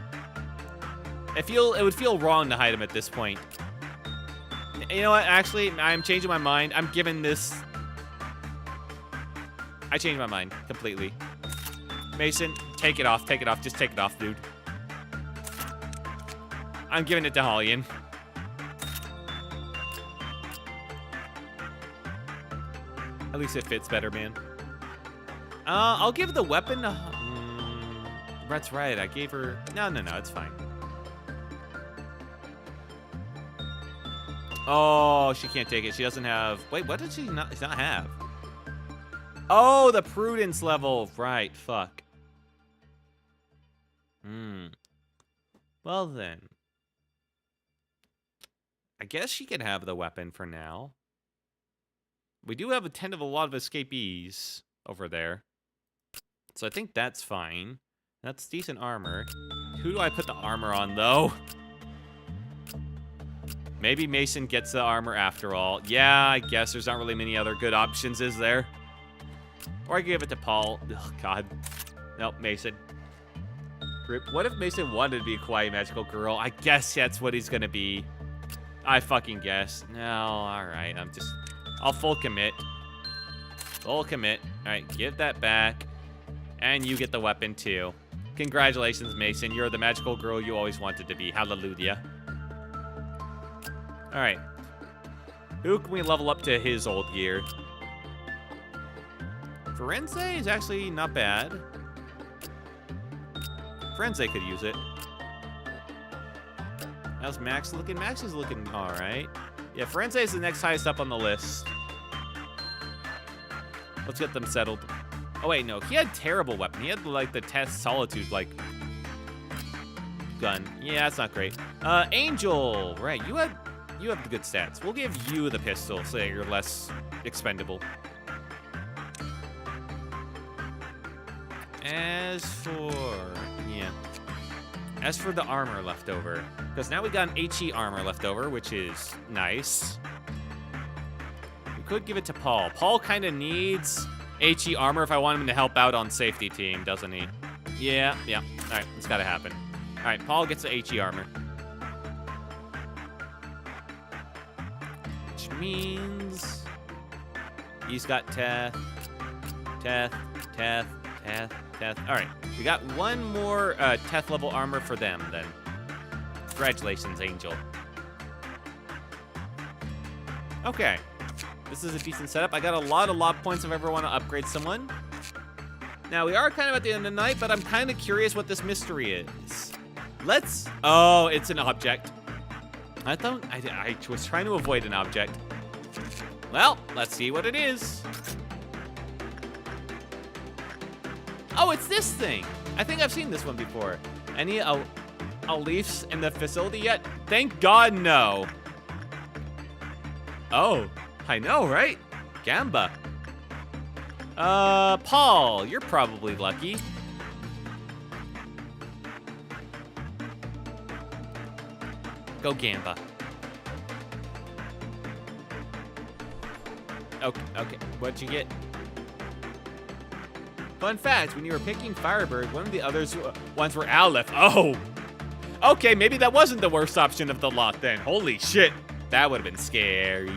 S1: It would feel wrong to hide them at this point. You know what? Actually, I'm changing my mind. I'm giving this... I changed my mind completely. Mason, take it off. Take it off. Just take it off, dude. I'm giving it to Hollian. At least it fits better, man. I'll give the weapon... that's right. I gave her... No, it's fine. Oh, she can't take it. She doesn't have... Wait, what did she not have? Oh, the prudence level. Right, fuck. Well, then. I guess she can have the weapon for now. We do have a lot of escapees over there. So I think that's fine. That's decent armor. Who do I put the armor on, though? Maybe Mason gets the armor after all. Yeah, I guess there's not really many other good options, is there? Or I give it to Paul. Oh, God. Nope, Mason. What if Mason wanted to be a quiet magical girl? I guess that's what he's gonna be. I fucking guess. No, alright. I'll full commit. Full commit. Alright, give that back. And you get the weapon, too. Congratulations, Mason. You're the magical girl you always wanted to be. Hallelujah. Alright. Who can we level up to his old gear? Firenze is actually not bad. Firenze could use it. How's Max looking? Max is looking alright. Yeah, Firenze is the next highest up on the list. Let's get them settled. Oh, wait, no. He had terrible weapon. He had, like, the Test Solitude, like, gun. Yeah, that's not great. Angel. Right, you have the good stats. We'll give you the pistol so that you're less expendable. As for the armor left over, because now we got an HE armor left over, which is nice. We could give it to Paul. Paul kind of needs HE armor if I want him to help out on safety team, doesn't he? Yeah. All right, it's got to happen. All right, Paul gets the HE armor. Which means he's got Teth. All right, we got one more Teth level armor for them then. Congratulations, Angel. Okay, this is a decent setup. I got a lot of lot points if I ever want to upgrade someone. Now, we are kind of at the end of the night, but I'm kind of curious what this mystery is. Oh, it's an object. I was trying to avoid an object. Well, let's see what it is. Oh, it's this thing. I think I've seen this one before. Any Alifs in the facility yet? Thank God, no. Oh, I know, right? Gamba. Paul, you're probably lucky. Go Gamba. Okay. What'd you get? Fun fact, when you were picking Firebird, one of the ones were Aleph. Oh! Okay, maybe that wasn't the worst option of the lot then. Holy shit. That would have been scary.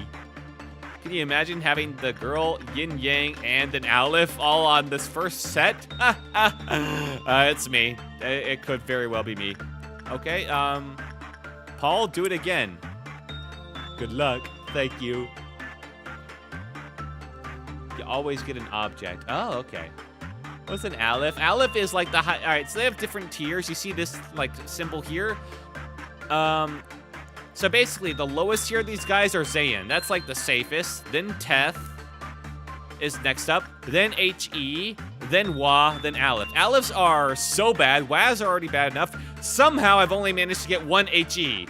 S1: Can you imagine having the girl, Yin Yang, and an Aleph all on this first set? It's me. It could very well be me. Okay, Paul, do it again. Good luck. Thank you. You always get an object. Oh, okay. What's an Aleph? Aleph is like the high... All right, so they have different tiers. You see this, like, symbol here? So basically, the lowest tier of these guys are Zayn. That's, like, the safest. Then Teth is next up. Then HE. Then Wa. Then Aleph. Alephs are so bad. Wa's are already bad enough. Somehow, I've only managed to get one HE.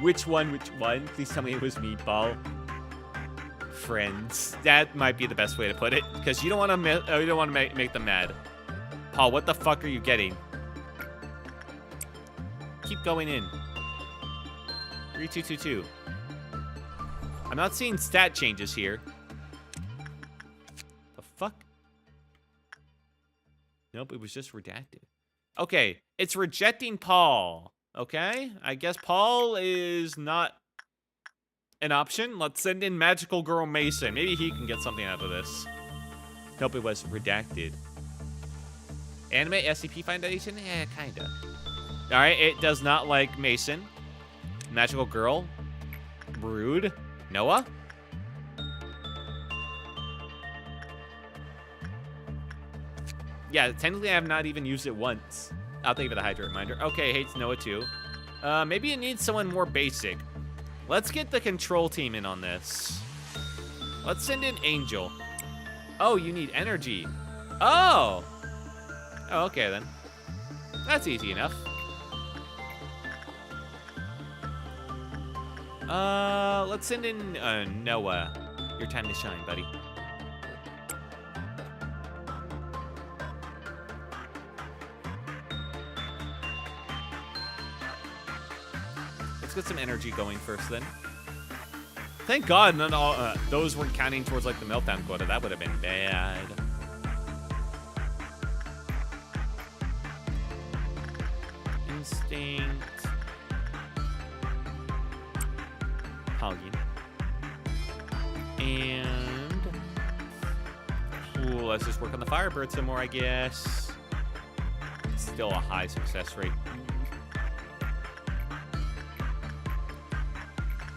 S1: Which one? Please tell me it was me, Paul. Friends. That might be the best way to put it, because you don't want to make them mad. Paul, what the fuck are you getting? Keep going in. 3222. I'm not seeing stat changes here. The Nope, it was just redacted. Okay, it's rejecting Paul. Okay, I guess Paul is not an option. Let's send in Magical Girl Mason. Maybe he can get something out of this. Nope, it was redacted. Anime SCP Foundation? Eh, kinda. Alright, it does not like Mason. Magical Girl. Rude. Noah? Yeah, technically I have not even used it once. I'll think of the Hydra reminder. Okay, hates Noah too. Maybe it needs someone more basic. Let's get the control team in on this. Let's send in Angel. Oh, you need energy. Oh! Oh, okay then. That's easy enough. Let's send in Noah. Your time to shine, buddy. Let's get some energy going first then. Thank God none of those weren't counting towards like the meltdown quota. That would have been bad. Instinct. Polygon. And ooh, let's just work on the Firebird some more, I guess. Still a high success rate.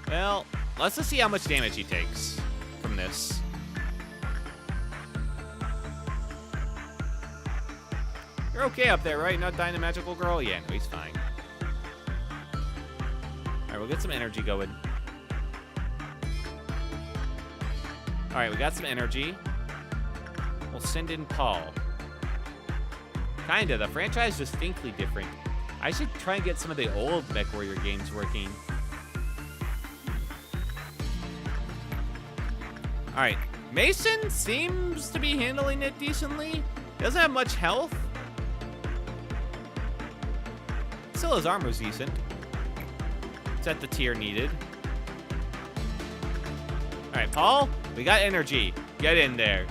S1: Well, let's just see how much damage he takes from this. You're okay up there, right? Not dying to Magical Girl? Yeah, no, he's fine. Alright, we'll get some energy going. Alright, we got some energy. We'll send in Paul. Kinda, the franchise is distinctly different. I should try and get some of the old MechWarrior games working. Alright, Mason seems to be handling it decently. Doesn't have much health. Still, his armor's decent. It's at the tier needed. Alright, Paul, we got energy. Get in there.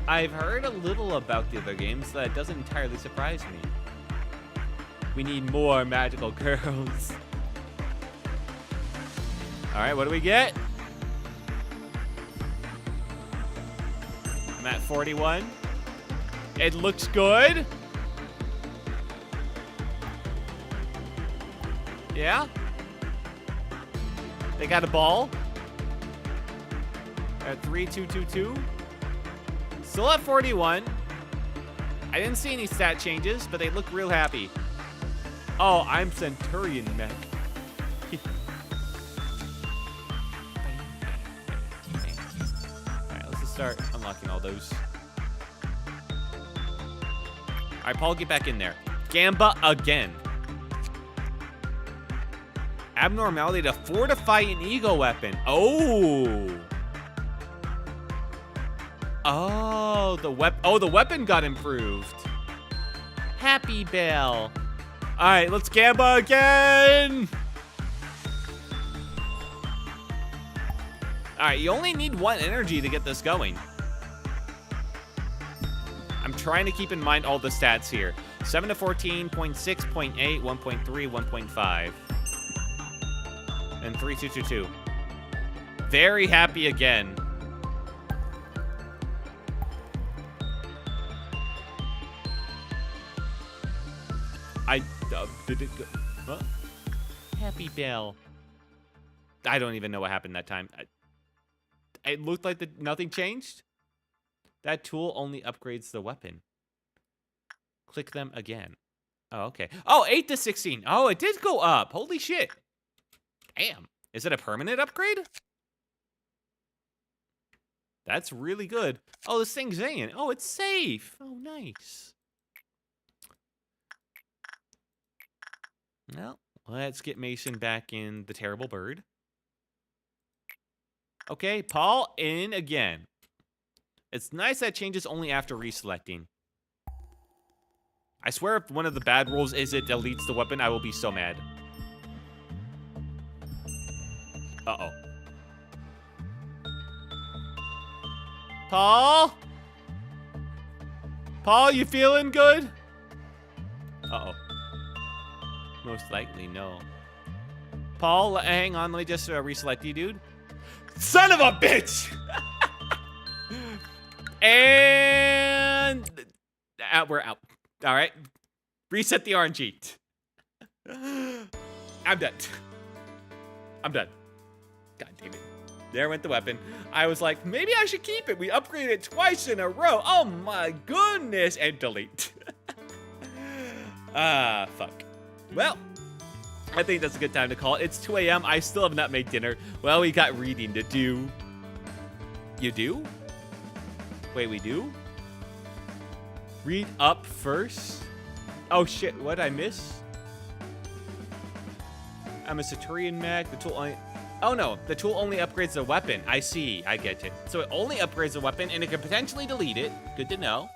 S1: I've heard a little about the other games, that doesn't entirely surprise me. We need more magical girls. Alright, what do we get? I'm at 41. It looks good. Yeah. They got a ball. At 3-2-2-2. Still at 41. I didn't see any stat changes, but they look real happy. Oh, I'm Centurion Mech. Alright, let's just start unlocking all those. Alright, Paul, get back in there. Gamba again. Abnormality to fortify an ego weapon. Oh. Oh, the weapon got improved. Happy Bell. All right, let's Gamba again. All right, you only need 1 energy to get this going. I'm trying to keep in mind all the stats here. 7 to 14, 0.6, 0.8, 1.3, 1.5. And 3-2-2-2. Very happy again. Did it go? Huh? Happy Bell. I don't even know what happened that time. It looked like nothing changed. That tool only upgrades the weapon. Click them again. Oh, okay. Oh, 8 to 16. Oh, it did go up. Holy shit. Damn. Is it a permanent upgrade? That's really good. Oh, this thing's zinging. Oh, it's safe. Oh, nice. Well, let's get Mason back in the terrible bird. Okay, Paul in again. It's nice that changes only after reselecting. I swear if one of the bad rules is it deletes the weapon, I will be so mad. Uh-oh. Paul?
S2: Paul, you feeling good? Uh-oh. Most likely, no. Paul, hang on. Let me just reselect you, dude.
S1: Son of a bitch! And we're out. All right. Reset the RNG. I'm done. I'm done. God damn it. There went the weapon. I was like, maybe I should keep it. We upgraded it twice in a row. Oh my goodness. And delete. Fuck. Well, I think that's a good time to call it. It's 2 a.m. I still have not made dinner. Well, we got reading to do. You do? Wait, we do? Read up first? Oh shit, what did I miss? I'm a Saturnian mag. The tool only... Oh no, the tool only upgrades the weapon. I see, I get it. So it only upgrades the weapon and it can potentially delete it. Good to know.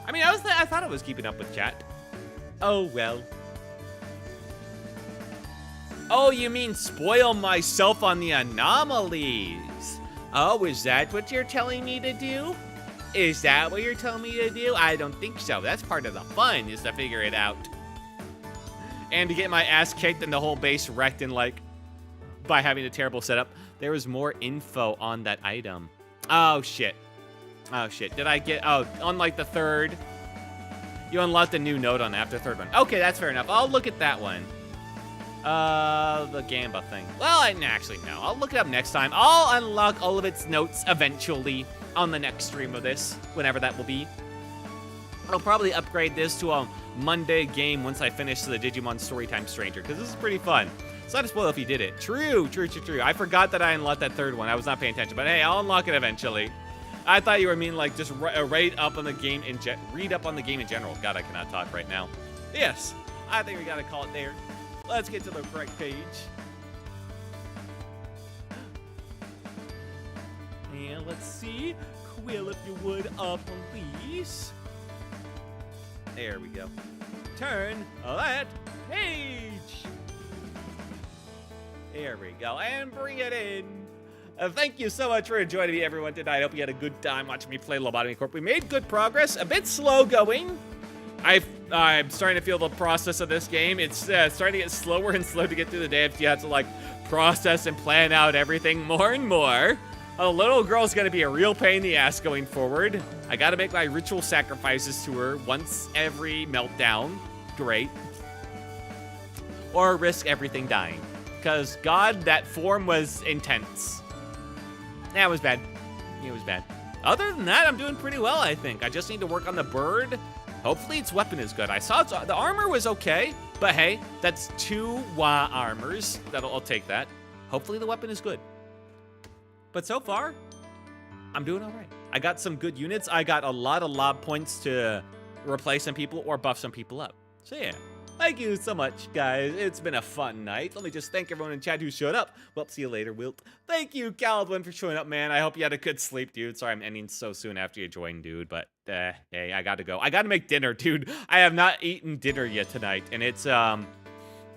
S1: I mean, I thought I was keeping up with chat. Oh well. Oh, you mean spoil myself on the anomalies? Oh, is that what you're telling me to do? Is that what you're telling me to do? I don't think so. That's part of the fun, is to figure it out. And to get my ass kicked and the whole base wrecked and like, by having a terrible setup. There was more info on that item. Oh, shit. Oh, shit. Did I get... Oh, on like the third... You unlocked a new node on after the third one. Okay, that's fair enough. I'll look at that one. The Gamba thing. Well, actually, no. I'll look it up next time. I'll unlock all of its notes eventually on the next stream of this, whenever that will be. I'll probably upgrade this to a Monday game once I finish the Digimon Storytime Stranger, because this is pretty fun. It's not a spoil if you did it. True. I forgot that I unlocked that third one. I was not paying attention, but hey, I'll unlock it eventually. I thought you were mean like just read up on the game in general. God, I cannot talk right now. Yes, I think we gotta call it there. Let's get to the correct page. And let's see. Quill, if you would, please. There we go. Turn that page. There we go. And bring it in. Thank you so much for joining me, everyone, tonight. I hope you had a good time watching me play Lobotomy Corp. We made good progress. A bit slow going. I'm starting to feel the process of this game. It's starting to get slower and slow to get through the day if you have to, like, process and plan out everything more and more. A little girl's gonna be a real pain in the ass going forward. I gotta make my ritual sacrifices to her once every meltdown. Great. Or risk everything dying. Because, God, that form was intense. Yeah, it was bad. It was bad. Other than that, I'm doing pretty well, I think. I just need to work on the bird. Hopefully its weapon is good. I saw the armor was okay, but hey, that's 2 armors. I'll take that. Hopefully the weapon is good. But so far, I'm doing all right. I got some good units. I got a lot of lob points to replace some people or buff some people up. So yeah. Thank you so much, guys. It's been a fun night. Let me just thank everyone in chat who showed up. Well, see you later, Wilt. Thank you, Caldwin, for showing up, man. I hope you had a good sleep, dude. Sorry I'm ending so soon after you joined, dude. But, hey, I gotta go. I gotta make dinner, dude. I have not eaten dinner yet tonight. And it's, yeah,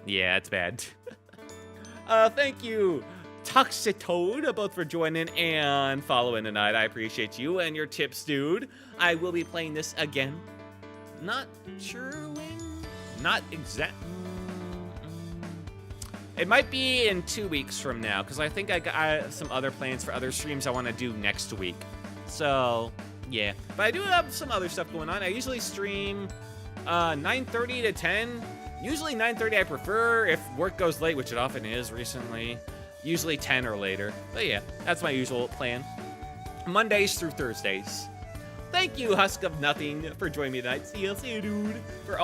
S1: it's bad. Thank you, Toxitoad, both for joining and following tonight. I appreciate you and your tips, dude. I will be playing this again. Not sure when. Not exact. It might be in 2 weeks from now, because I think I got some other plans for other streams I want to do next week. So, yeah. But I do have some other stuff going on. I usually stream 9:30 to 10. Usually 9:30 I prefer. If work goes late, which it often is recently. Usually 10 or later. But yeah, that's my usual plan. Mondays through Thursdays. Thank you, Husk of Nothing, for joining me tonight. See you, dude. For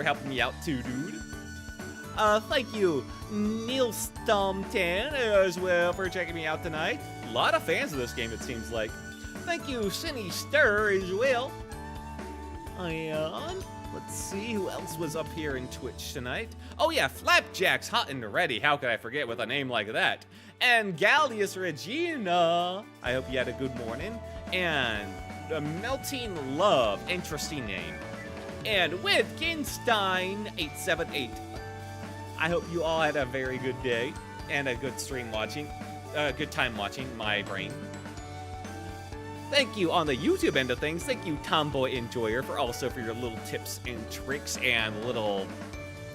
S1: helping me out too, dude. Thank you, Neil Stomtan, as well, for checking me out tonight. A lot of fans of this game, it seems like. Thank you, Cinny Stir, as well. And let's see who else was up here in Twitch tonight. Oh yeah, Flapjack's hot and ready. How could I forget with a name like that? And Gallius Regina. I hope you had a good morning. And Melting Love, interesting name. And Wittgenstein 878. I hope you all had a very good day and a good stream watching, good time watching my brain. Thank you on the YouTube end of things. Thank you, Tomboy Enjoyer, for your little tips and tricks and little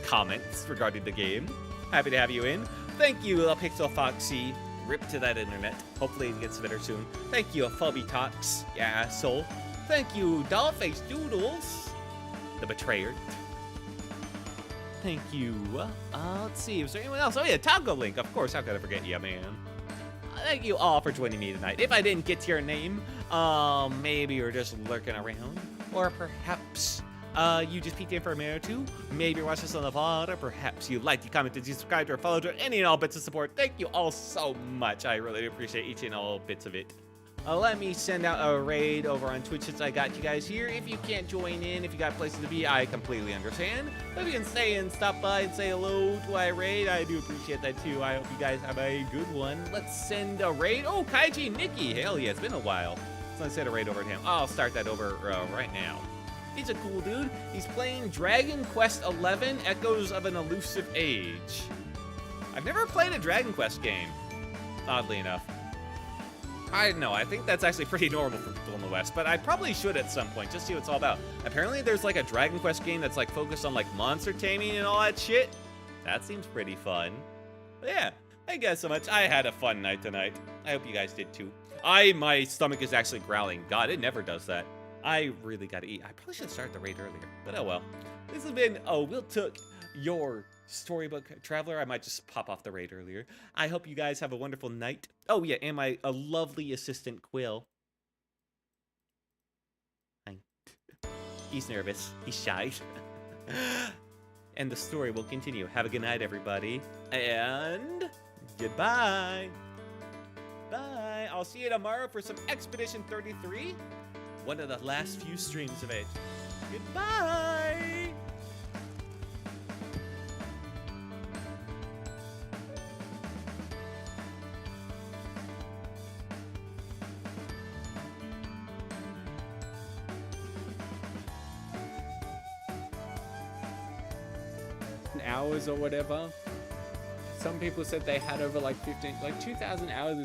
S1: comments regarding the game. Happy to have you in. Thank you, Pixel Foxy. Rip to that internet. Hopefully it gets better soon. Thank you, Fubby Talks. Yeah, soul. Thank you, Dollface Doodles. The Betrayer. Thank you. Let's see. Is there anyone else? Oh yeah, Taco Link. Of course. How could I forget you, man? Thank you all for joining me tonight. If I didn't get to your name, maybe you're just lurking around, or perhaps you just peeked in for a minute or two. Maybe you're watching this on the VOD, or perhaps you liked, you commented, you subscribed, or followed, or any and all bits of support. Thank you all so much. I really appreciate each and all bits of it. Let me send out a raid over on Twitch since I got you guys here. If you can't join in, if you got places to be, I completely understand. But if you can stay and stop by and say hello to my raid, I do appreciate that too. I hope you guys have a good one. Let's send a raid. Oh, Kaiji Nikki. Hell yeah, it's been a while. So let's send a raid over to him. I'll start that over right now. He's a cool dude. He's playing Dragon Quest XI, Echoes of an Elusive Age. I've never played a Dragon Quest game, oddly enough. I don't know, I think that's actually pretty normal for people in the West, but I probably should at some point, just see what it's all about. Apparently there's like a Dragon Quest game that's like focused on like monster taming and all that shit. That seems pretty fun. But yeah, thank you guys so much. I had a fun night tonight. I hope you guys did too. My stomach is actually growling. God, it never does that. I really gotta eat. I probably should have started the raid earlier, but oh well. This has been, Will Took Your Storybook Traveler. I might just pop off the raid earlier. I hope you guys have a wonderful night. Oh yeah, and a lovely assistant Quill. He's nervous. He's shy. And the story will continue. Have a good night, everybody. And goodbye. Bye. I'll see you tomorrow for some Expedition 33. One of the last few streams of it. Goodbye.
S3: Hours or whatever. Some people said they had over like 2,000 hours